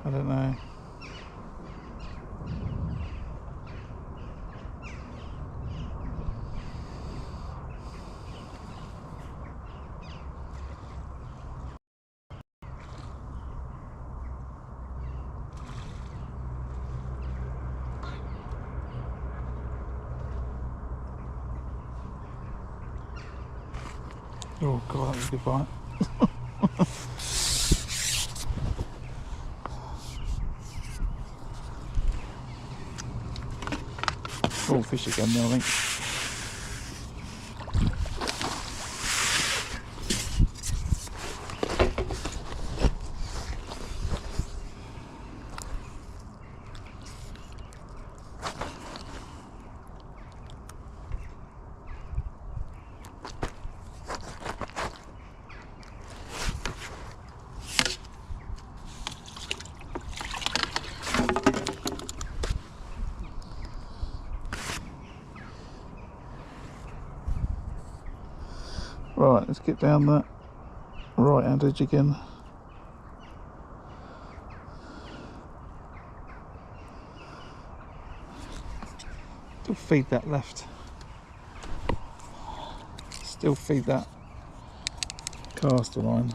I don't know. Oh god, that was a good bite. Small fish again there, I think. Right, let's get down that right hand edge again. Still feed that left. Still feed that caster line.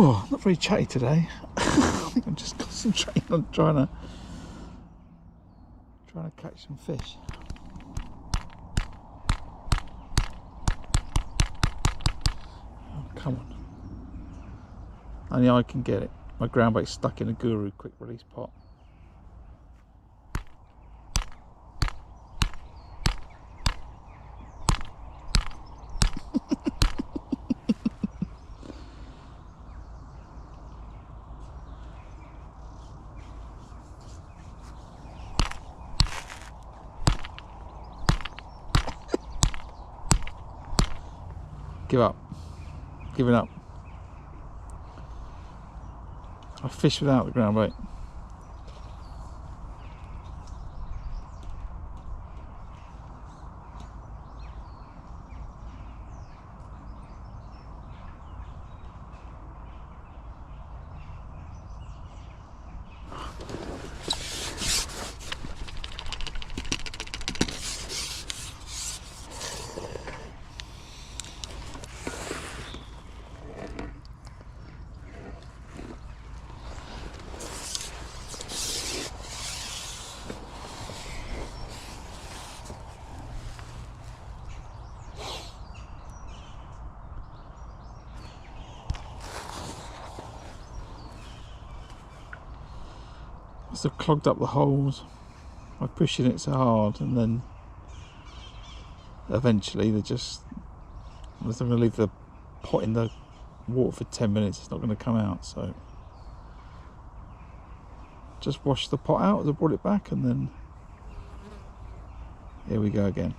Oh, not very chatty today. I think I'm just concentrating on trying to catch some fish. Oh, come on. Only I can get it. My ground bait's stuck in a Guru quick release pot. Give up. Giving up. I fish without the ground bait. I've clogged up the holes by pushing it so hard, and then eventually they're just, unless I'm going to leave the pot in the water for 10 minutes, it's not going to come out. So just washed the pot out as I brought it back, and then here we go again.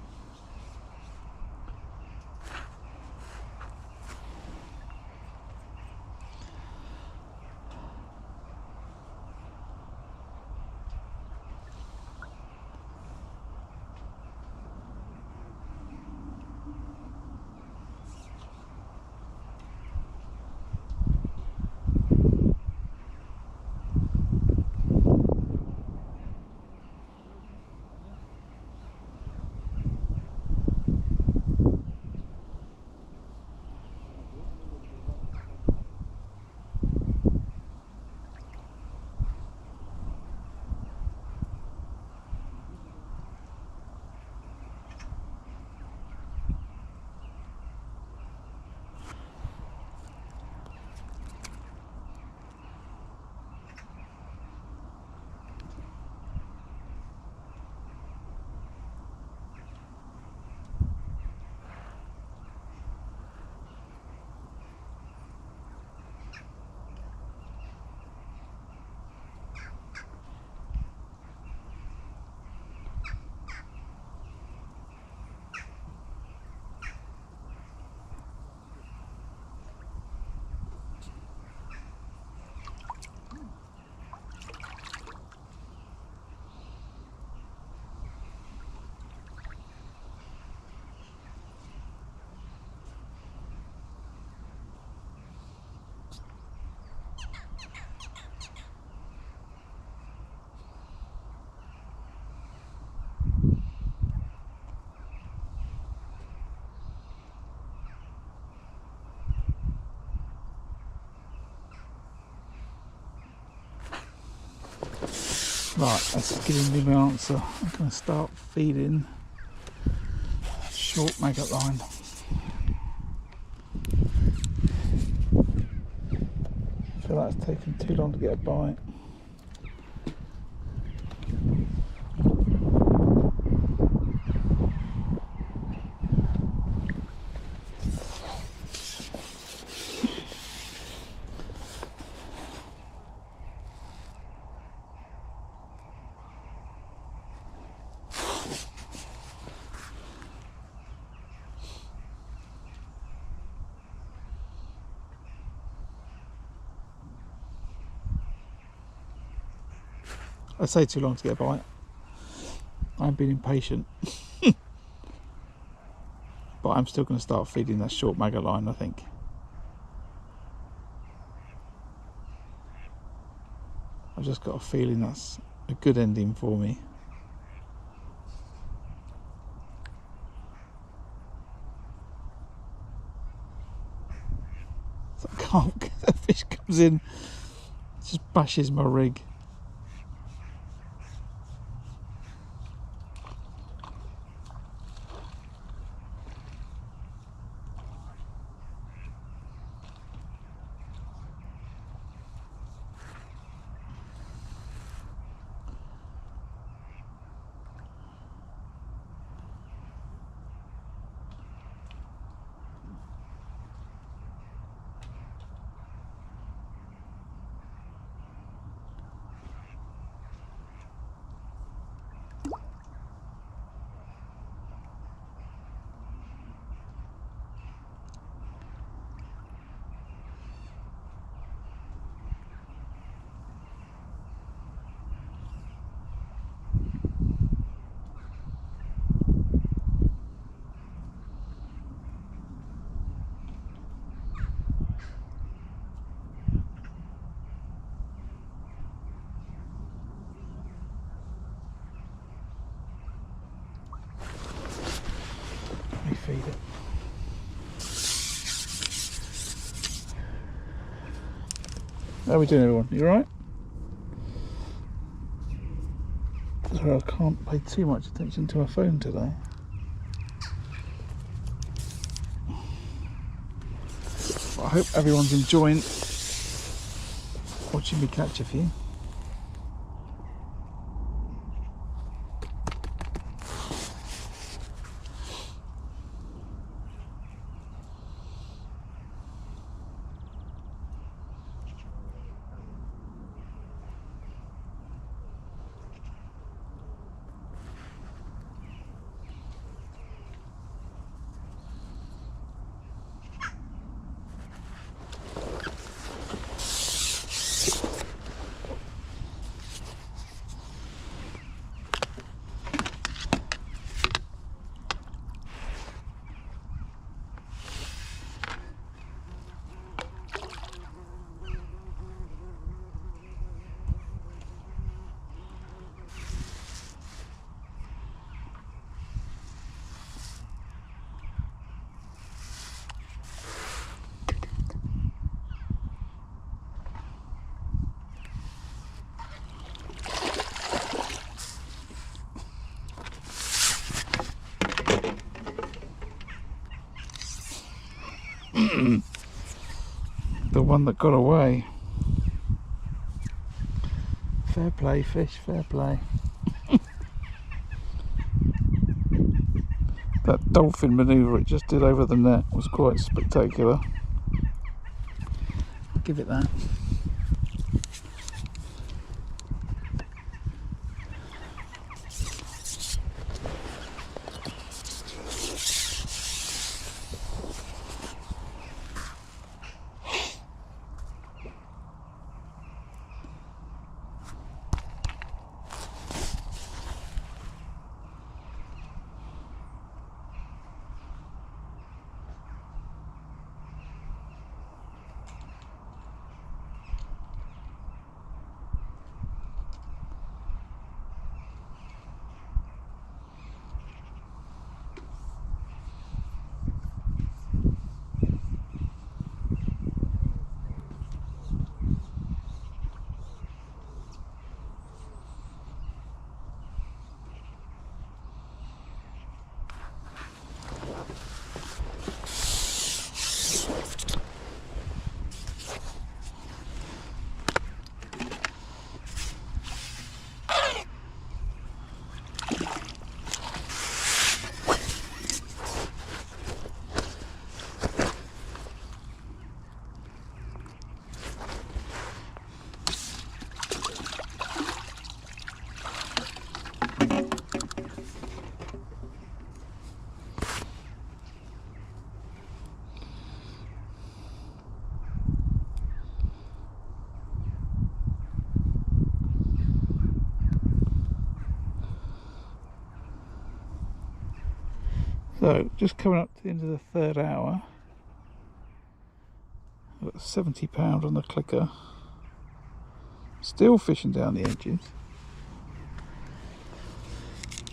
Right, that's giving me my answer. I'm going to start feeding short maggot line. I feel like it's taken too long to get a bite. I say too long to get a bite. I'm being impatient. But I'm still going to start feeding that short maggot line, I think. I've just got a feeling that's a good ending for me. So I can't get the fish comes in, just bashes my rig. Feed it. How are we doing, everyone? You alright? Sorry, I can't pay too much attention to my phone today. But I hope everyone's enjoying watching me catch a few. The one that got away. Fair play, fish, fair play. That dolphin manoeuvre it just did over the net was quite spectacular. I'll give it that. So, just coming up to the end of the third hour. I've got £70 on the clicker. Still fishing down the edges.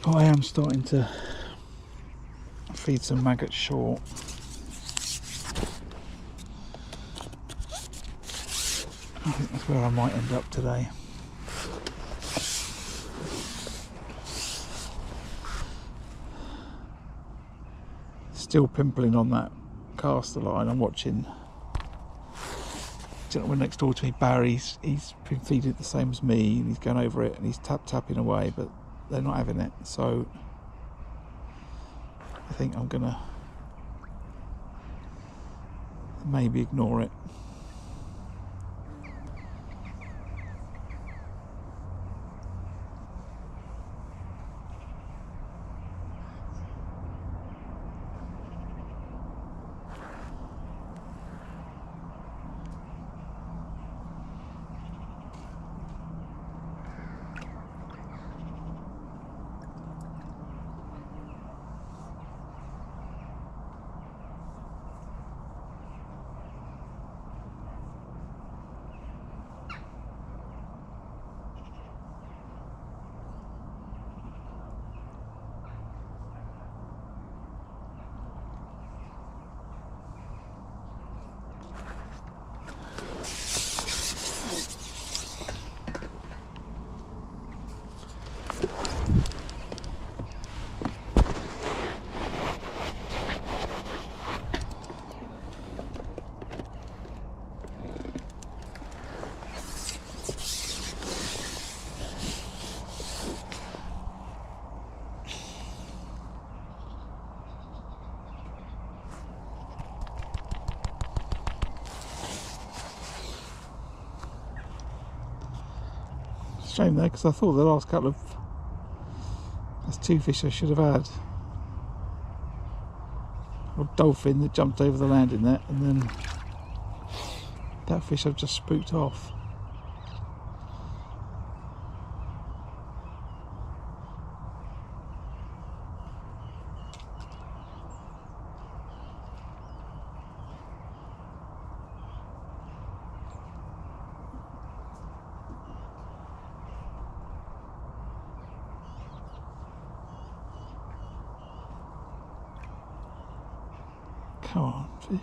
But I am starting to feed some maggots short. I think that's where I might end up today. Still pimpling on that caster line. I'm watching gentleman next door to me, Barry. He's been feeding it the same as me, and he's going over it and he's tapping away, but they're not having it. So I think I'm gonna maybe ignore it. Shame there, because I thought the last couple of, that's 2 fish I should have had. A dolphin that jumped over the landing net, and then that fish I've just spooked off. Come on, fish.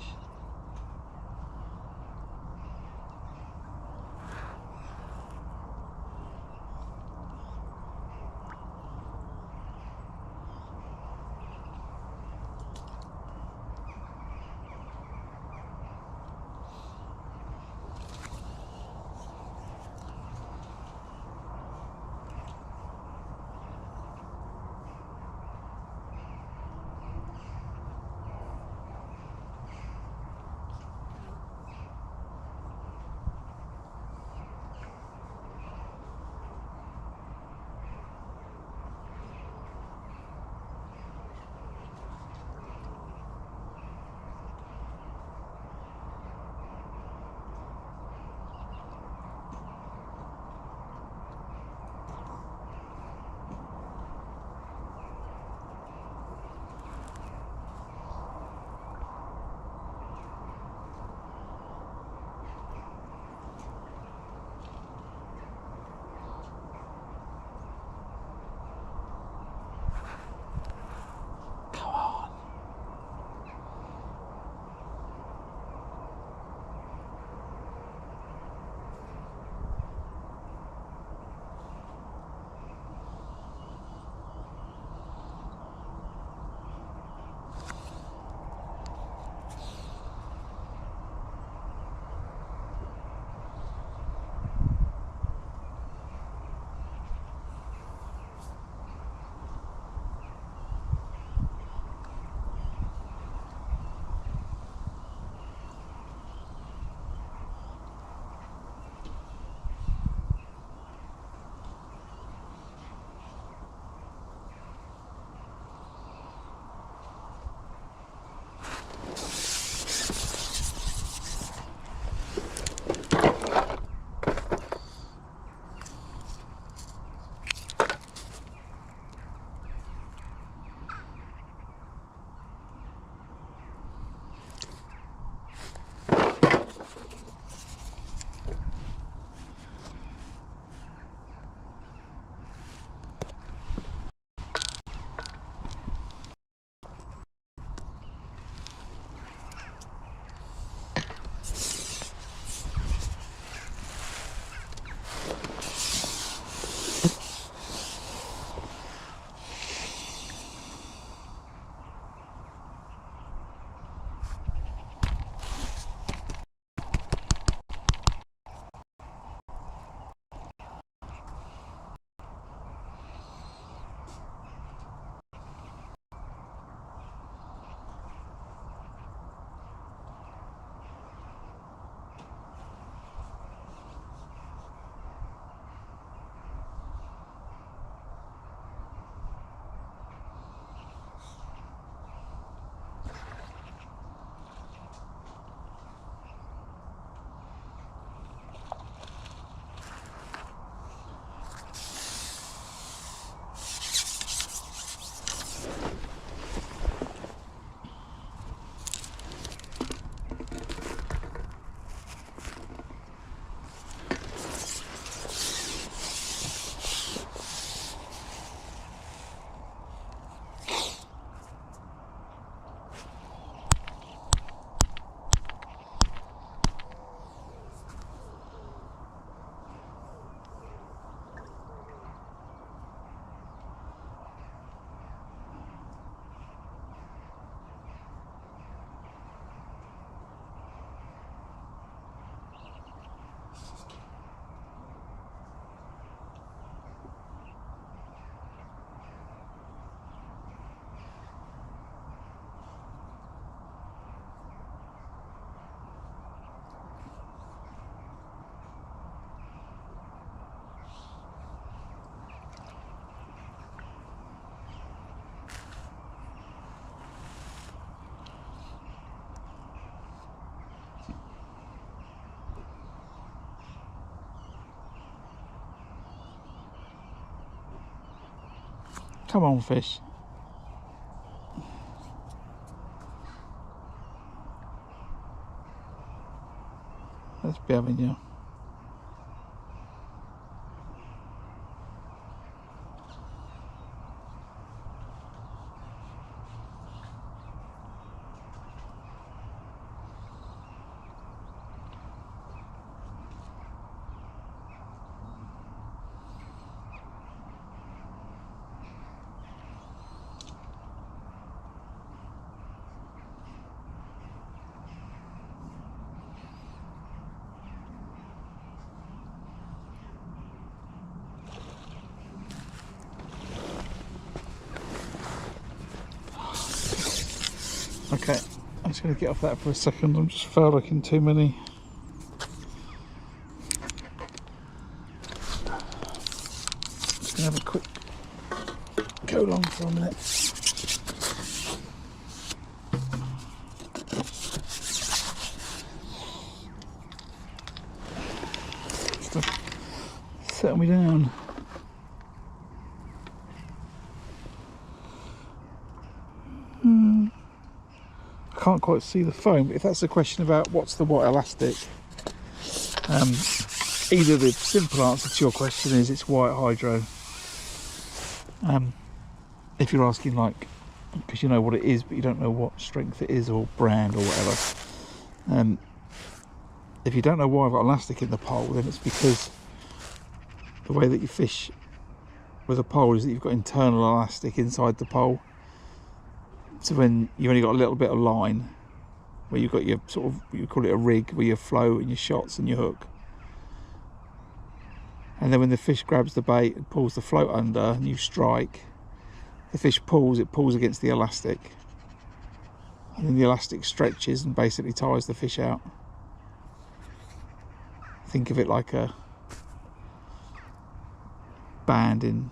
Come on, fish. Let's be having you. Okay, I'm just going to get off that for a second. I'm just frolicking too many. Just going to have a quick go long for a minute. Just to settle me down. Can't quite see the foam, but if that's a question about what's the white elastic, either the simple answer to your question is it's white hydro. If you're asking, like, because you know what it is but you don't know what strength it is or brand or whatever, if you don't know why I've got elastic in the pole, then it's because the way that you fish with a pole is that you've got internal elastic inside the pole. So when you've only got a little bit of line, where you've got your sort of, you call it a rig, where your flow and your shots and your hook. And then when the fish grabs the bait and pulls the float under and you strike, the fish pulls, it pulls against the elastic. And then the elastic stretches and basically tires the fish out. Think of it like a band in...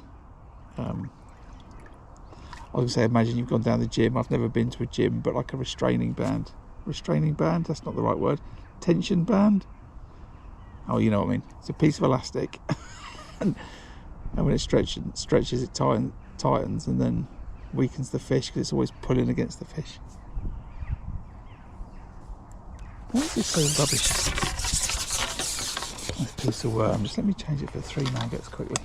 I was going to say, imagine you've gone down the gym. I've never been to a gym, but like a restraining band. Restraining band? That's not the right word. Tension band? Oh, you know what I mean. It's a piece of elastic. and when it stretches, it tightens and then weakens the fish because it's always pulling against the fish. Why is this so rubbish? Nice piece of worm. Just let me change it for 3 maggots quickly.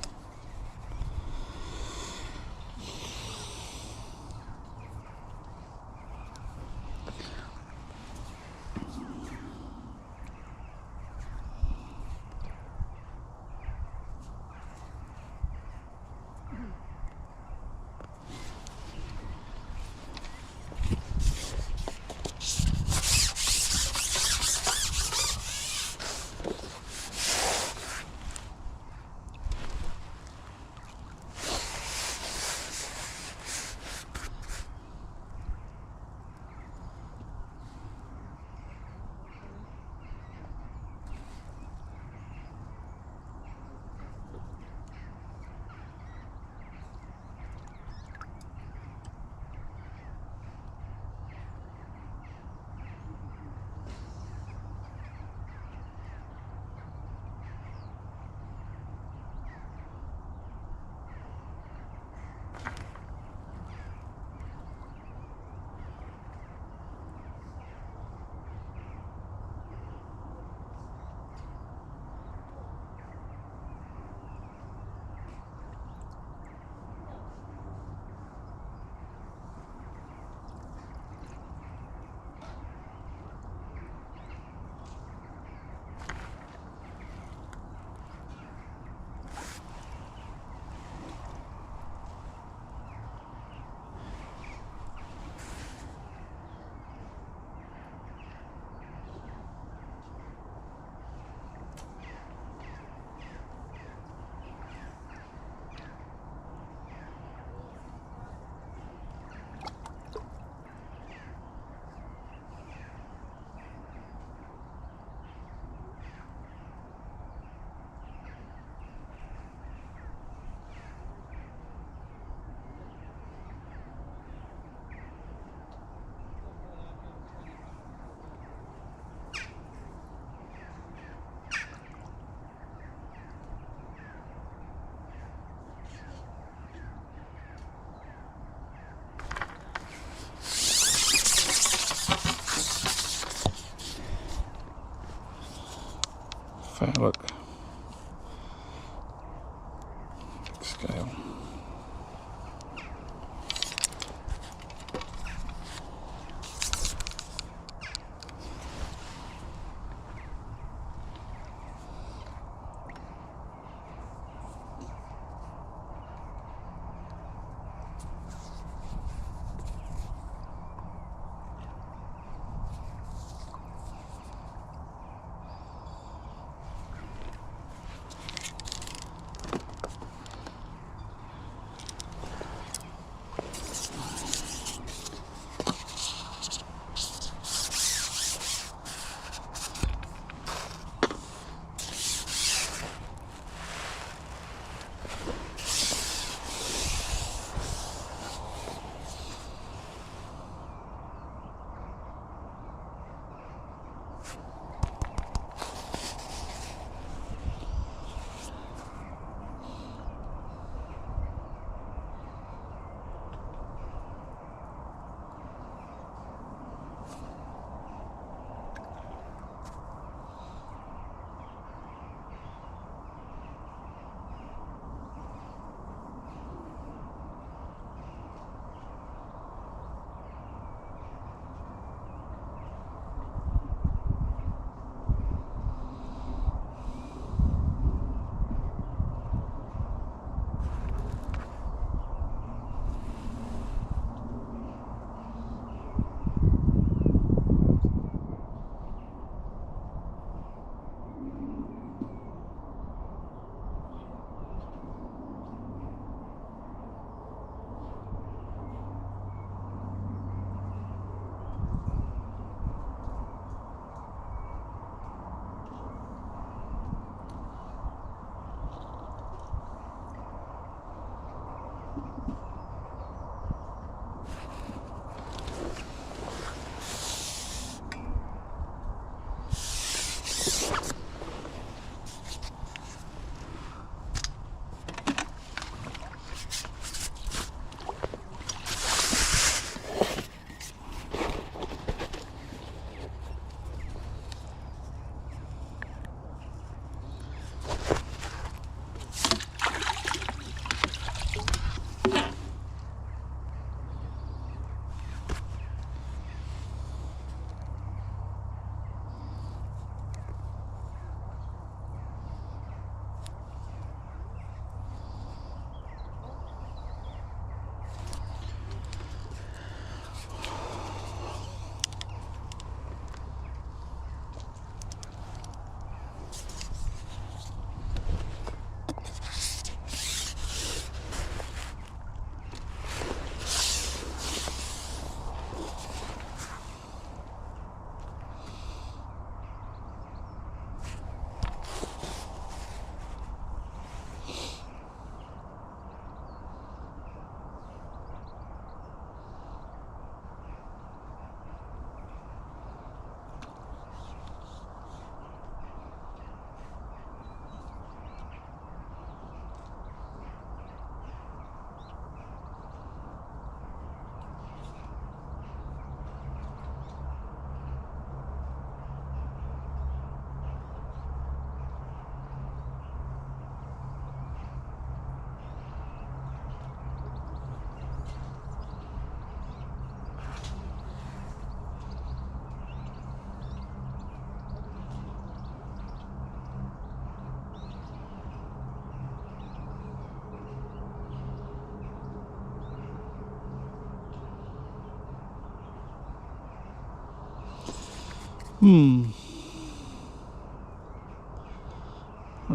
Well,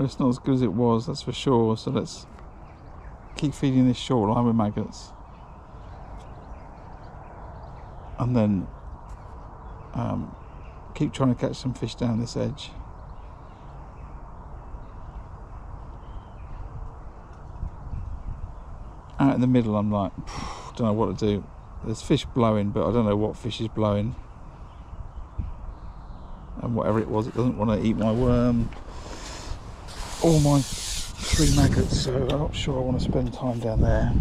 it's not as good as it was, that's for sure. So let's keep feeding this short line with maggots, and then keep trying to catch some fish down this edge. Out in the middle, I'm like, don't know what to do. There's fish blowing, but I don't know what fish is blowing. And whatever it was, it doesn't want to eat my worm or my 3 maggots, so I'm not sure I want to spend time down there.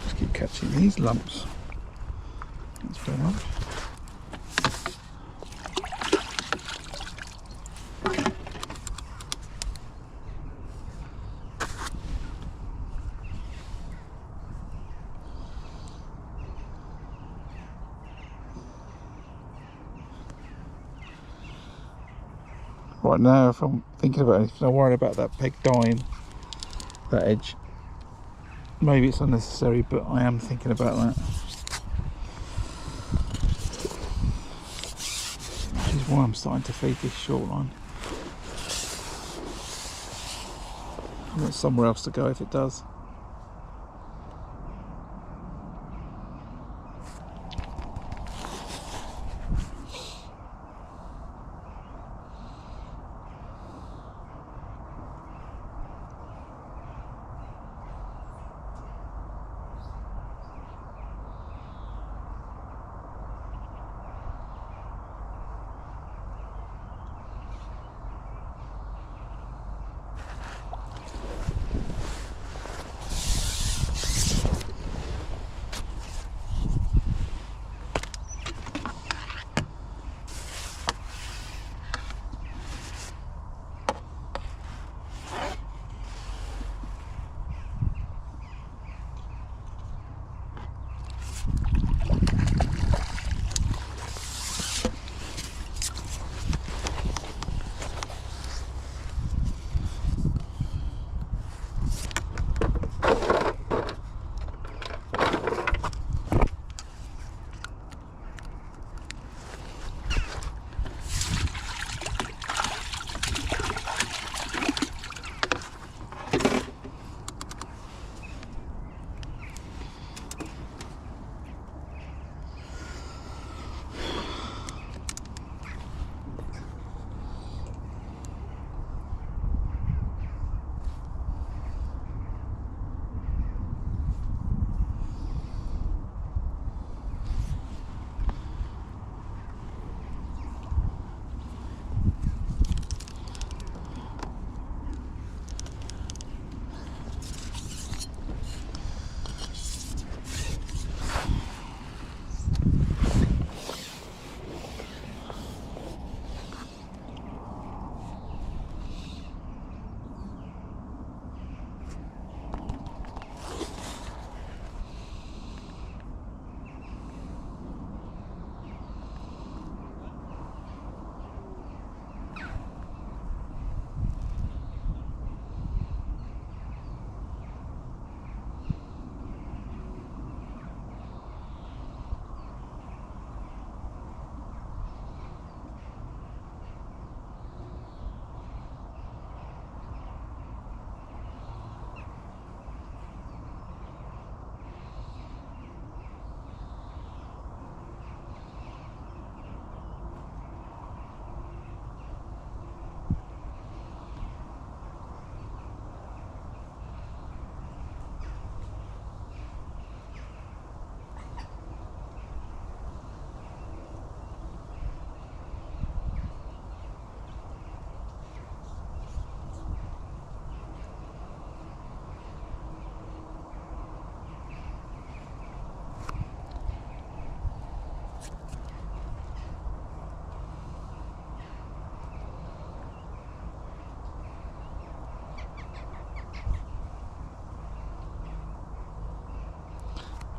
Just keep catching these lumps. Thanks very much. Right now, if I'm thinking about anything, I'm worried about that peg dying, that edge. Maybe it's unnecessary, but I am thinking about that. Which is why I'm starting to feed this short line. I want somewhere else to go if it does.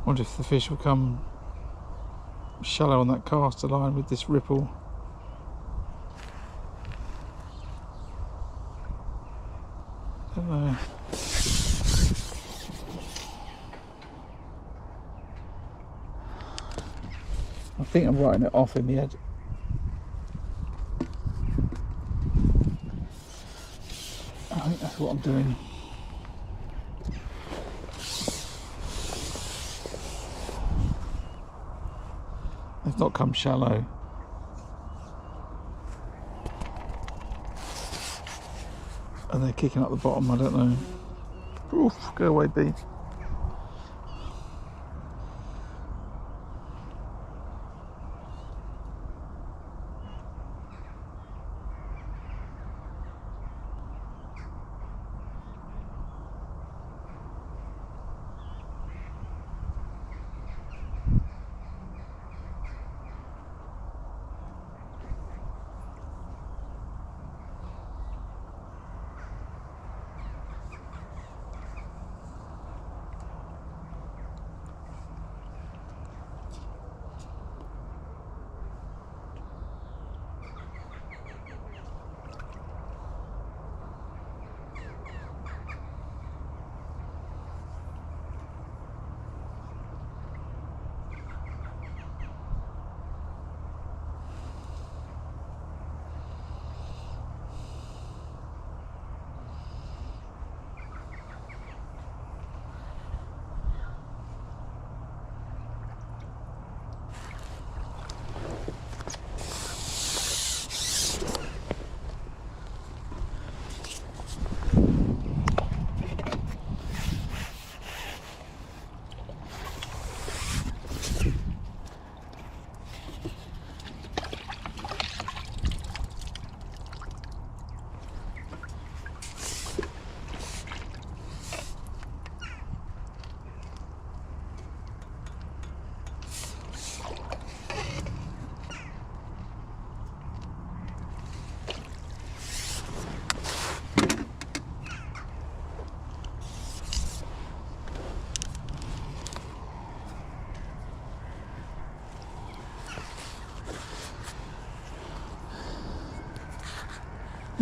I wonder if the fish will come shallow on that caster line with this ripple. think I'm writing it off in my head. I think that's what I'm doing. They've not come shallow. And they're kicking up the bottom, I don't know. Oof, go away, bee.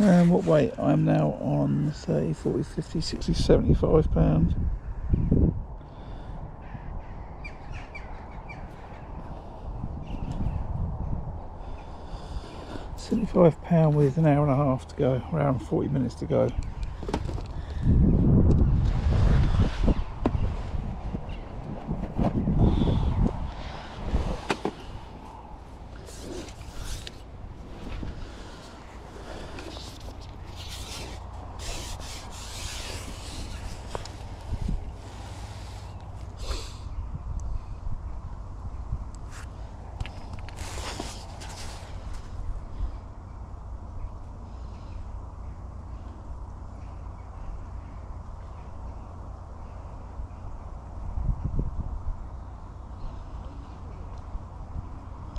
And what weight? I'm now on 30, 40, 50, 60, 75 pounds. £75 with an hour and a half to go, around 40 minutes to go.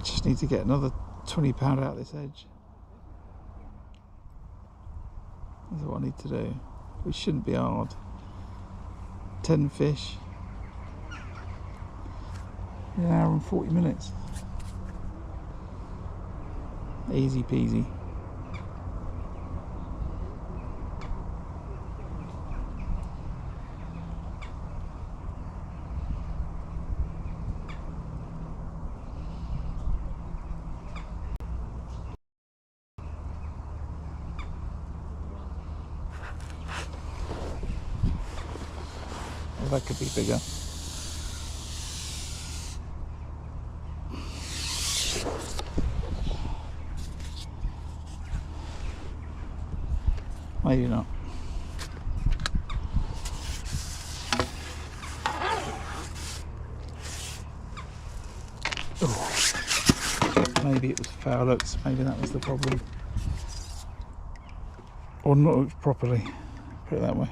Just need to get another £20 out of this edge. That's what I need to do, which shouldn't be hard. 10 fish in an hour and 40 minutes. Easy peasy. That could be bigger. Maybe not. Oh. Maybe it was foul hooks. Maybe that was the problem. Or not hooked properly. Put it that way.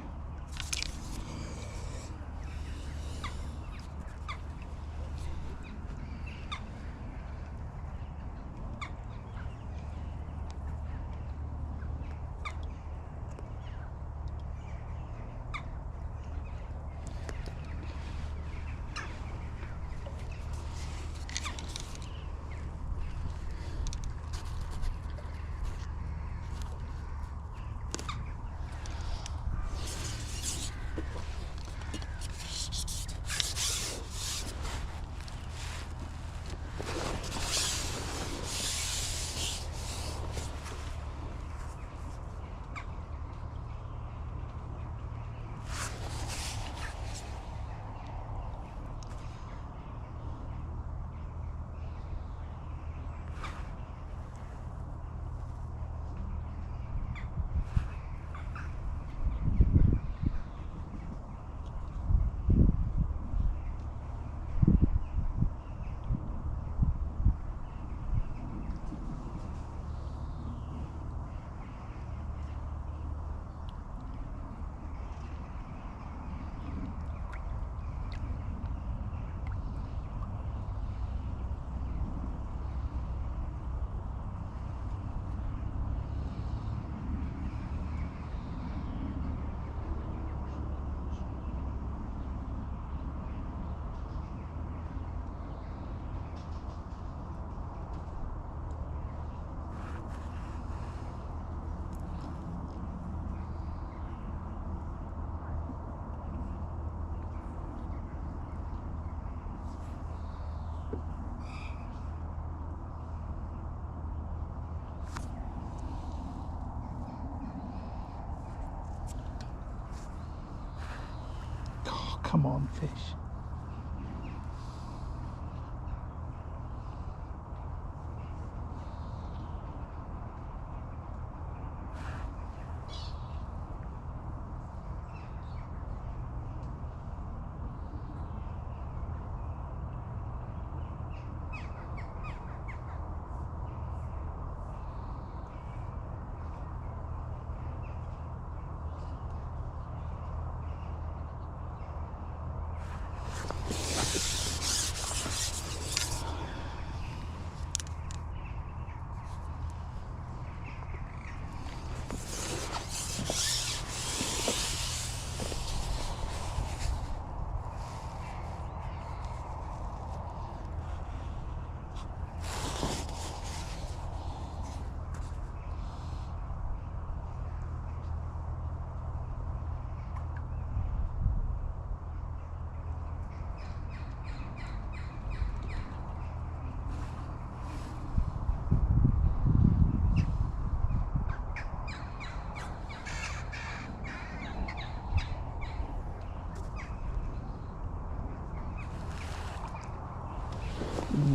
come on, fish.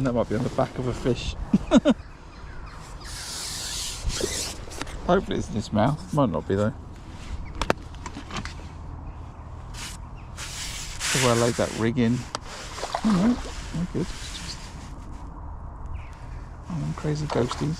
That might be on the back of a fish. Hopefully it's in his mouth. Might not be though. So where I laid that rig in. Alright, very good. It's just them crazy ghosties.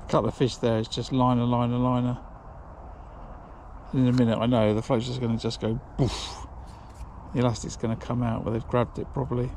Couple of fish there, it's just liner, liner, liner. And in a minute I know the float's just going to just go boof. The elastic's going to come out where they've grabbed it properly.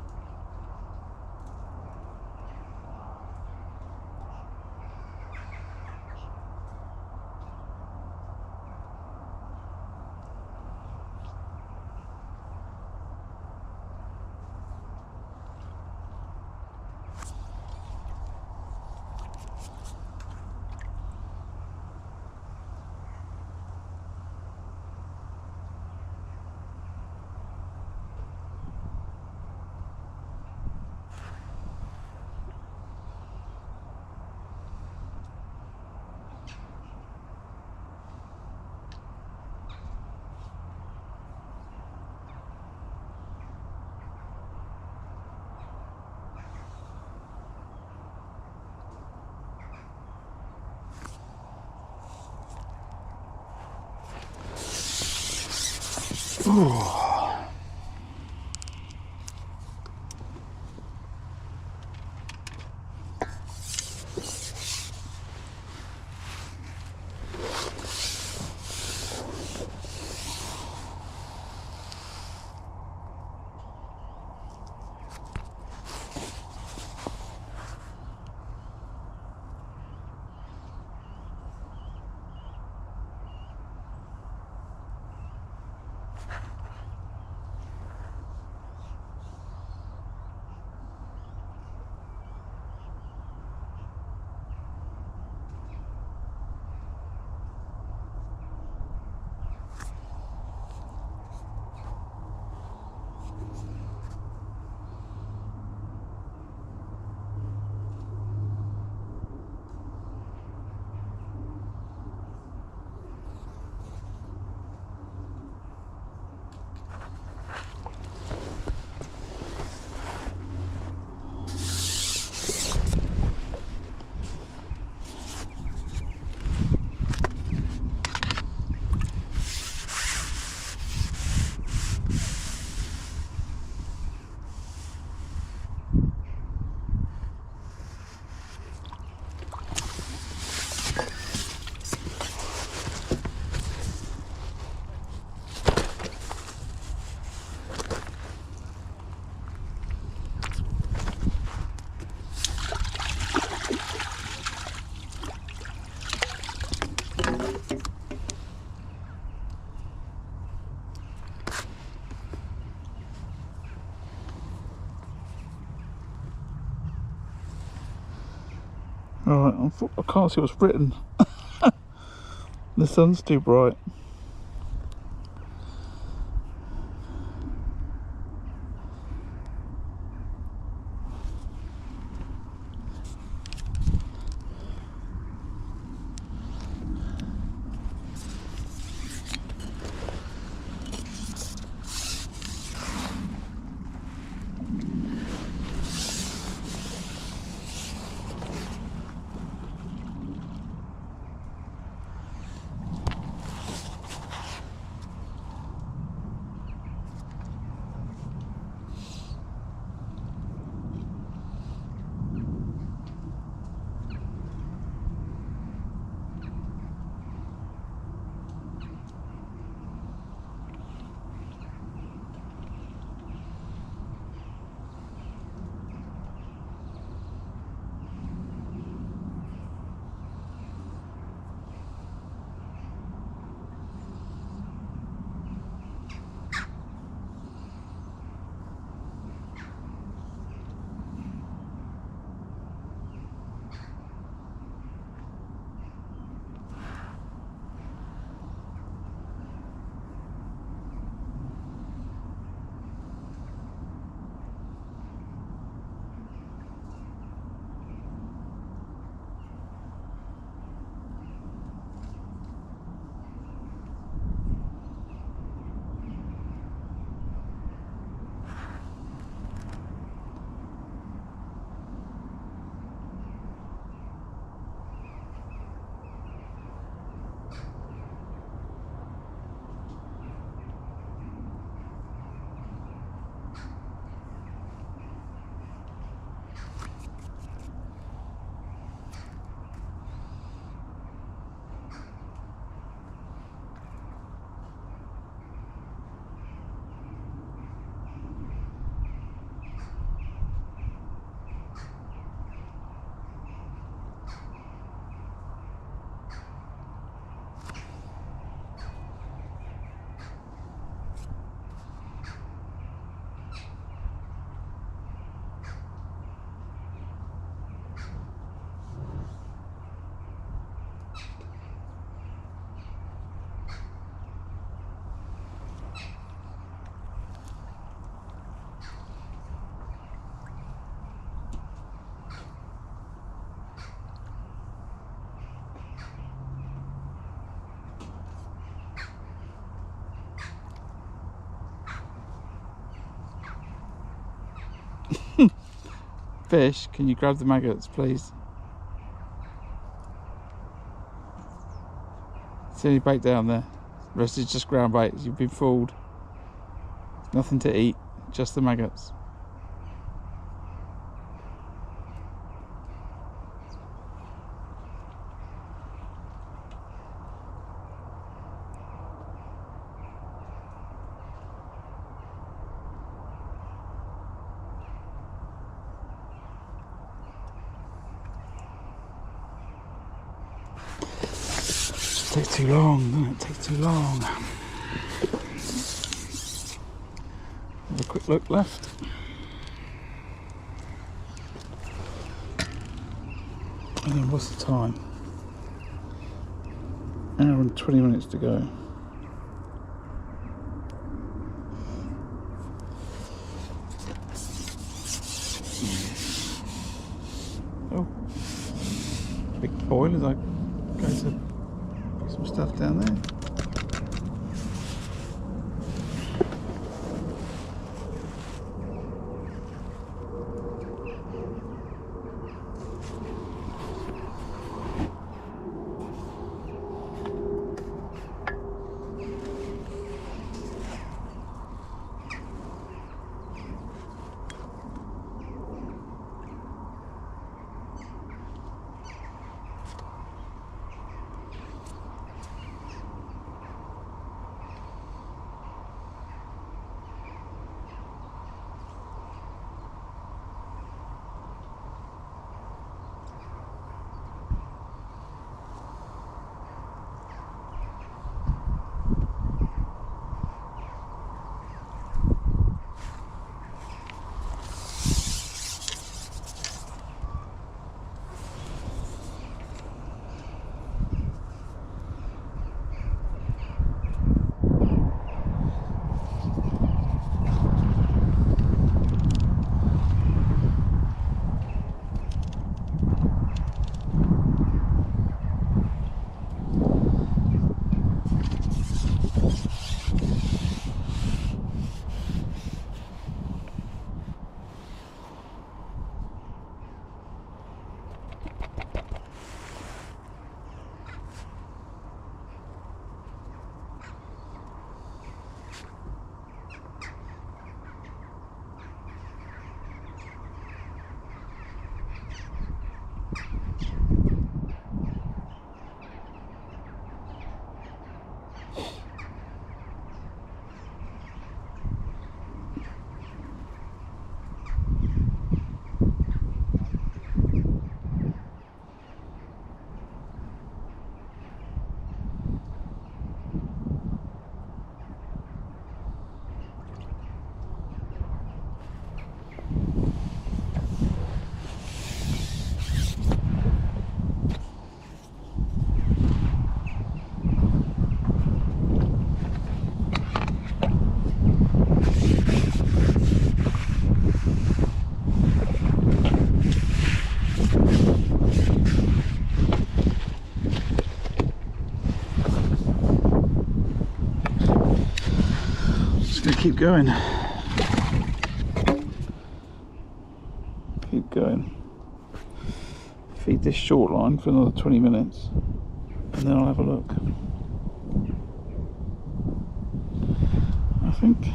Alright, I can't see what's written. The sun's too bright. Fish, can you grab the maggots, please? See any bait down there? The rest is just ground bait. You've been fooled. Nothing to eat, just the maggots. Takes too long, doesn't it? Takes too long. Have a quick look left. And then what's the time? Hour and 20 minutes to go. Oh, big boil as I go to put some stuff down there. Keep going. Keep going. Feed this short line for another 20 minutes and then I'll have a look. I think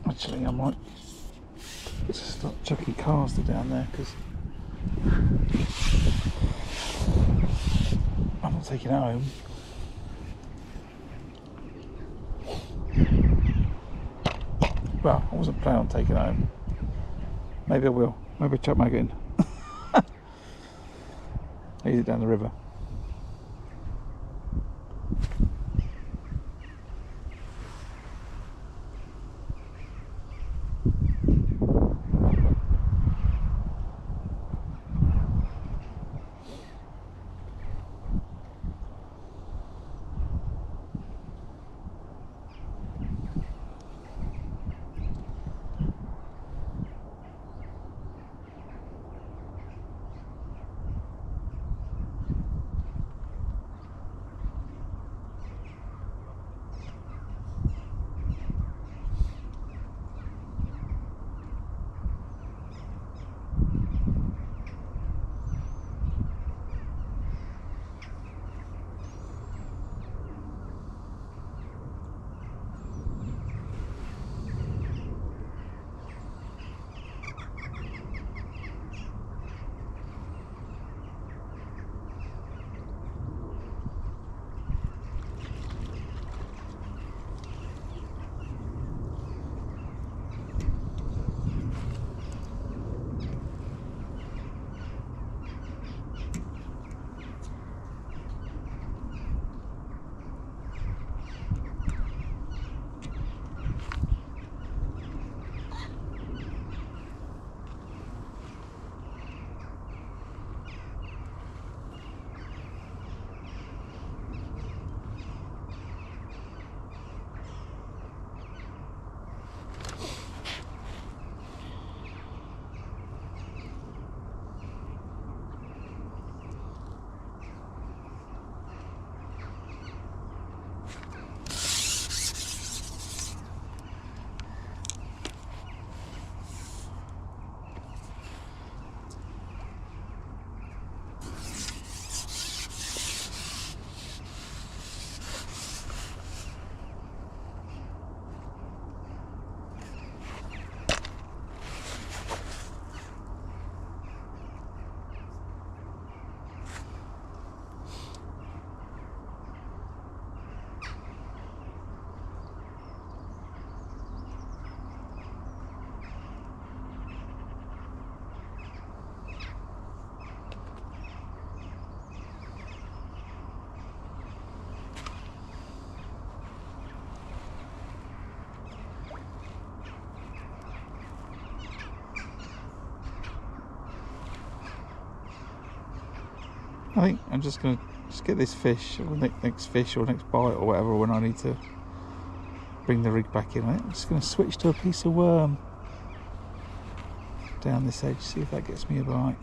actually I might just start chucking cars down there because I'm not taking it home. Well, I wasn't planning on taking it home. Maybe I will. Maybe I'll chuck maggot in. Use it down the river. I think I'm just going to get this fish, or next fish, or next bite, or whatever, when I need to bring the rig back in. I'm just going to switch to a piece of worm down this edge, see if that gets me a bite.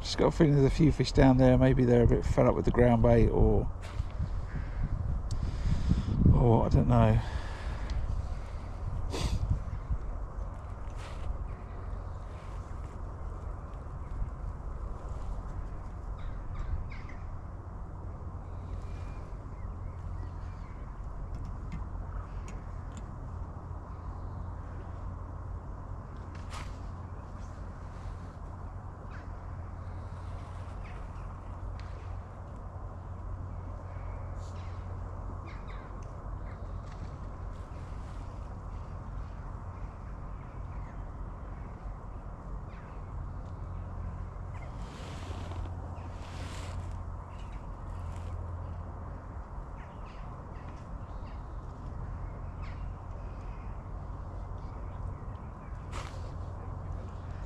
Just got a feeling there's a few fish down there. Maybe they're a bit fed up with the ground bait, or I don't know.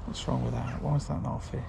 What's wrong with that? Why is that not a fish?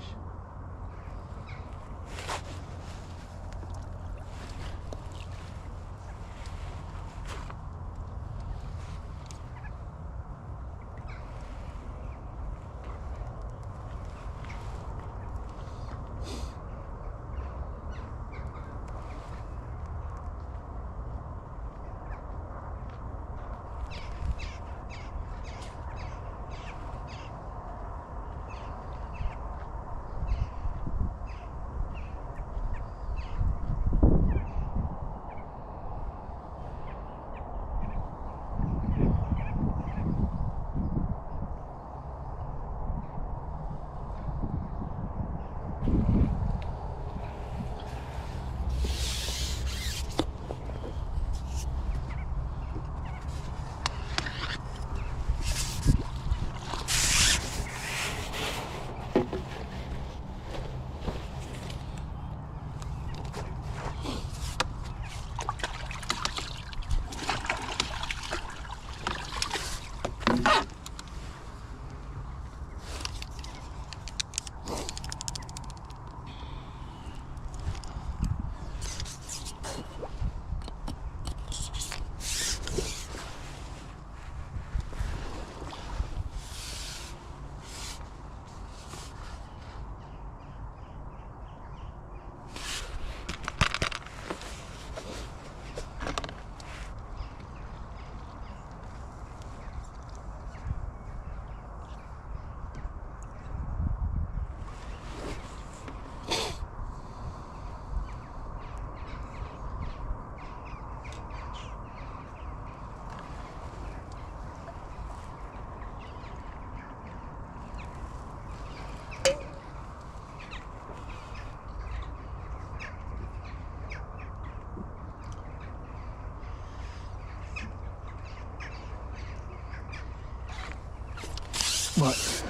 Right,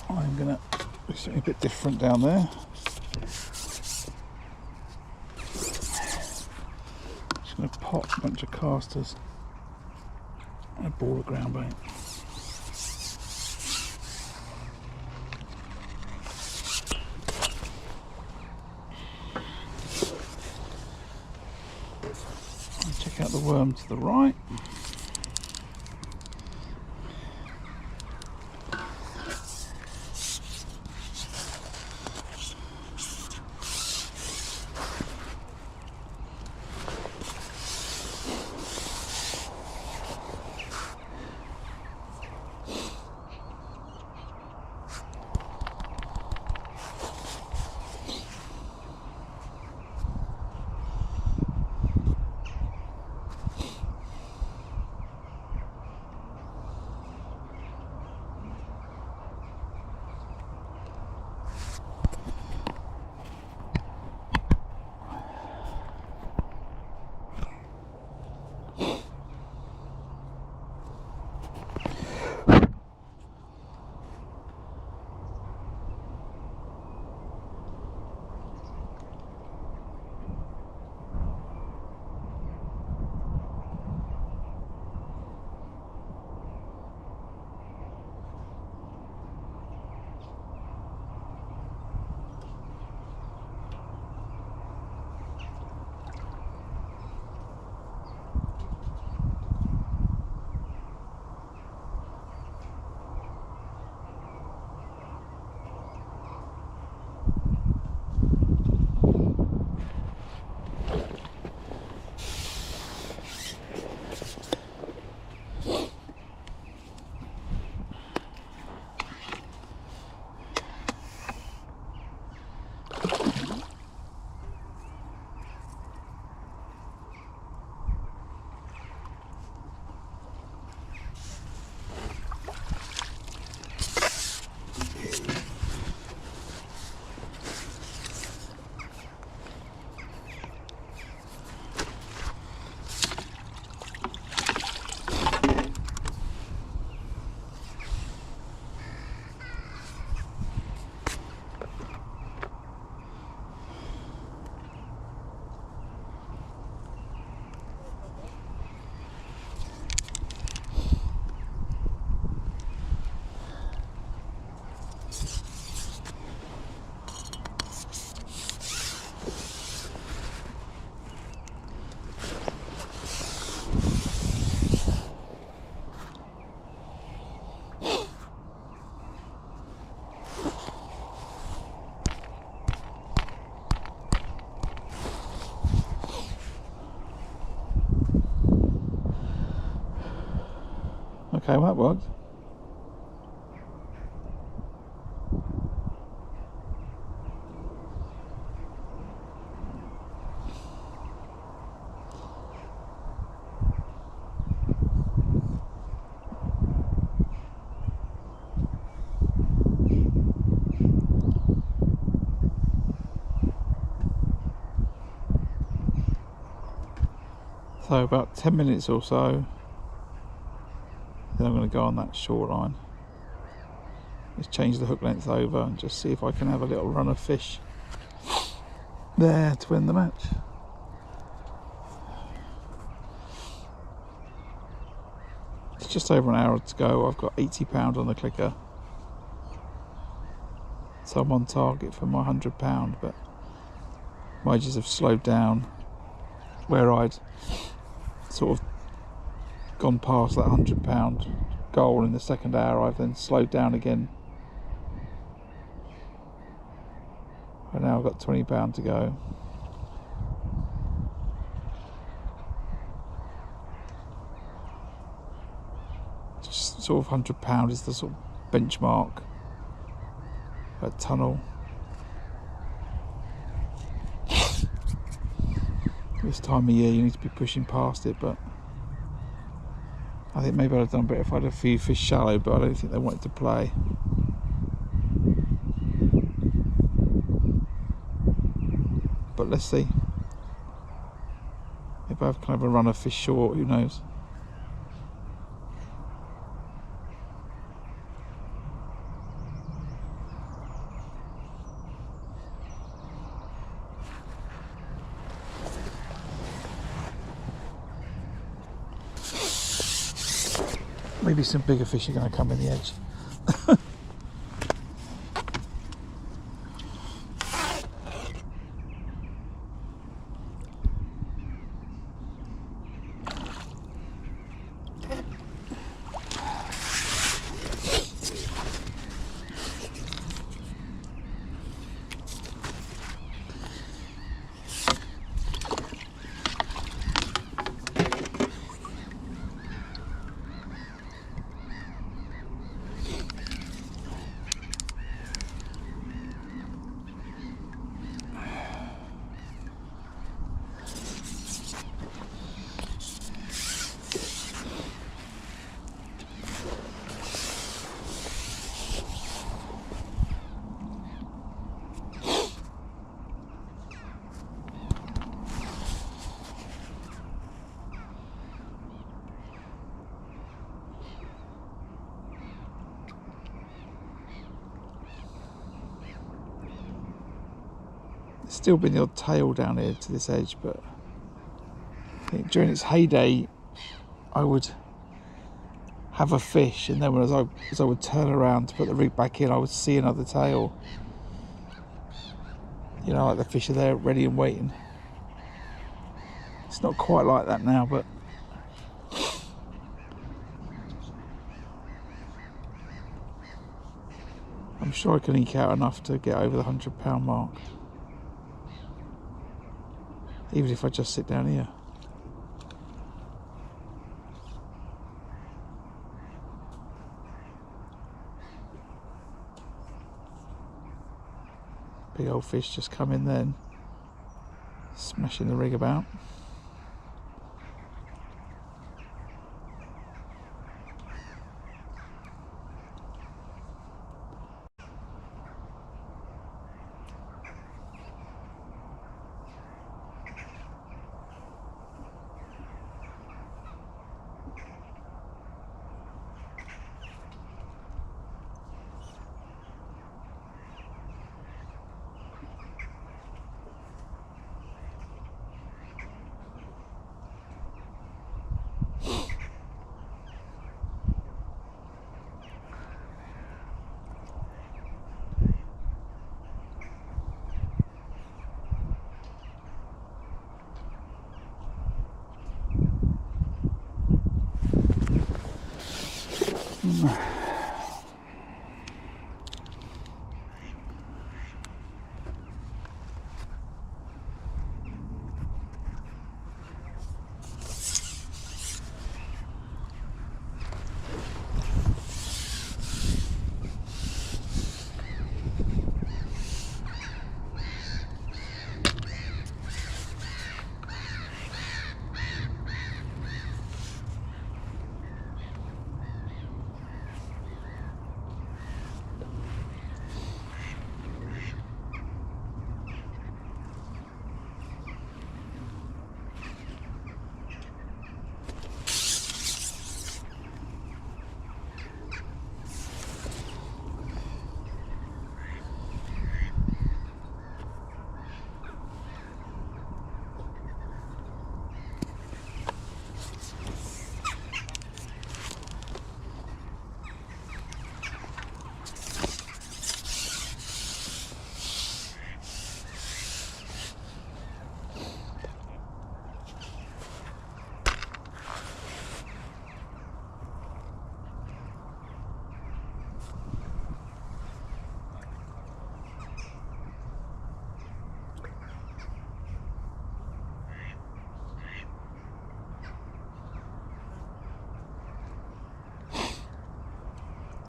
I'm gonna do something a bit different down there. Just gonna pop a bunch of casters and a ball of ground bait. And check out the worm to the right. Okay, well that worked. So about 10 minutes or so, then I'm going to go on that short line. Just change the hook length over and just see if I can have a little run of fish there to win the match. It's just over an hour to go. I've got £80 on the clicker, so I'm on target for my £100, but wages have slowed down where I'd sort of gone past that £100 goal in the second hour. I've then slowed down again, and now I've got £20 to go. Just sort of £100 is the sort of benchmark at tunnel. This time of year you need to be pushing past it, but I think maybe I'd have done better if I had a few fish shallow, but I don't think they wanted to play. But let's see. If I have kind of a run of fish short, who knows? Maybe some bigger fish are going to come in the edge. Still been the odd tail down here to this edge, but I think during its heyday I would have a fish, and then as I would turn around to put the rig back in, I would see another tail. You know, like the fish are there ready and waiting. It's not quite like that now, but I'm sure I can eke out enough to get over the £100 mark. Even if I just sit down here. Big old fish just come in then, smashing the rig about.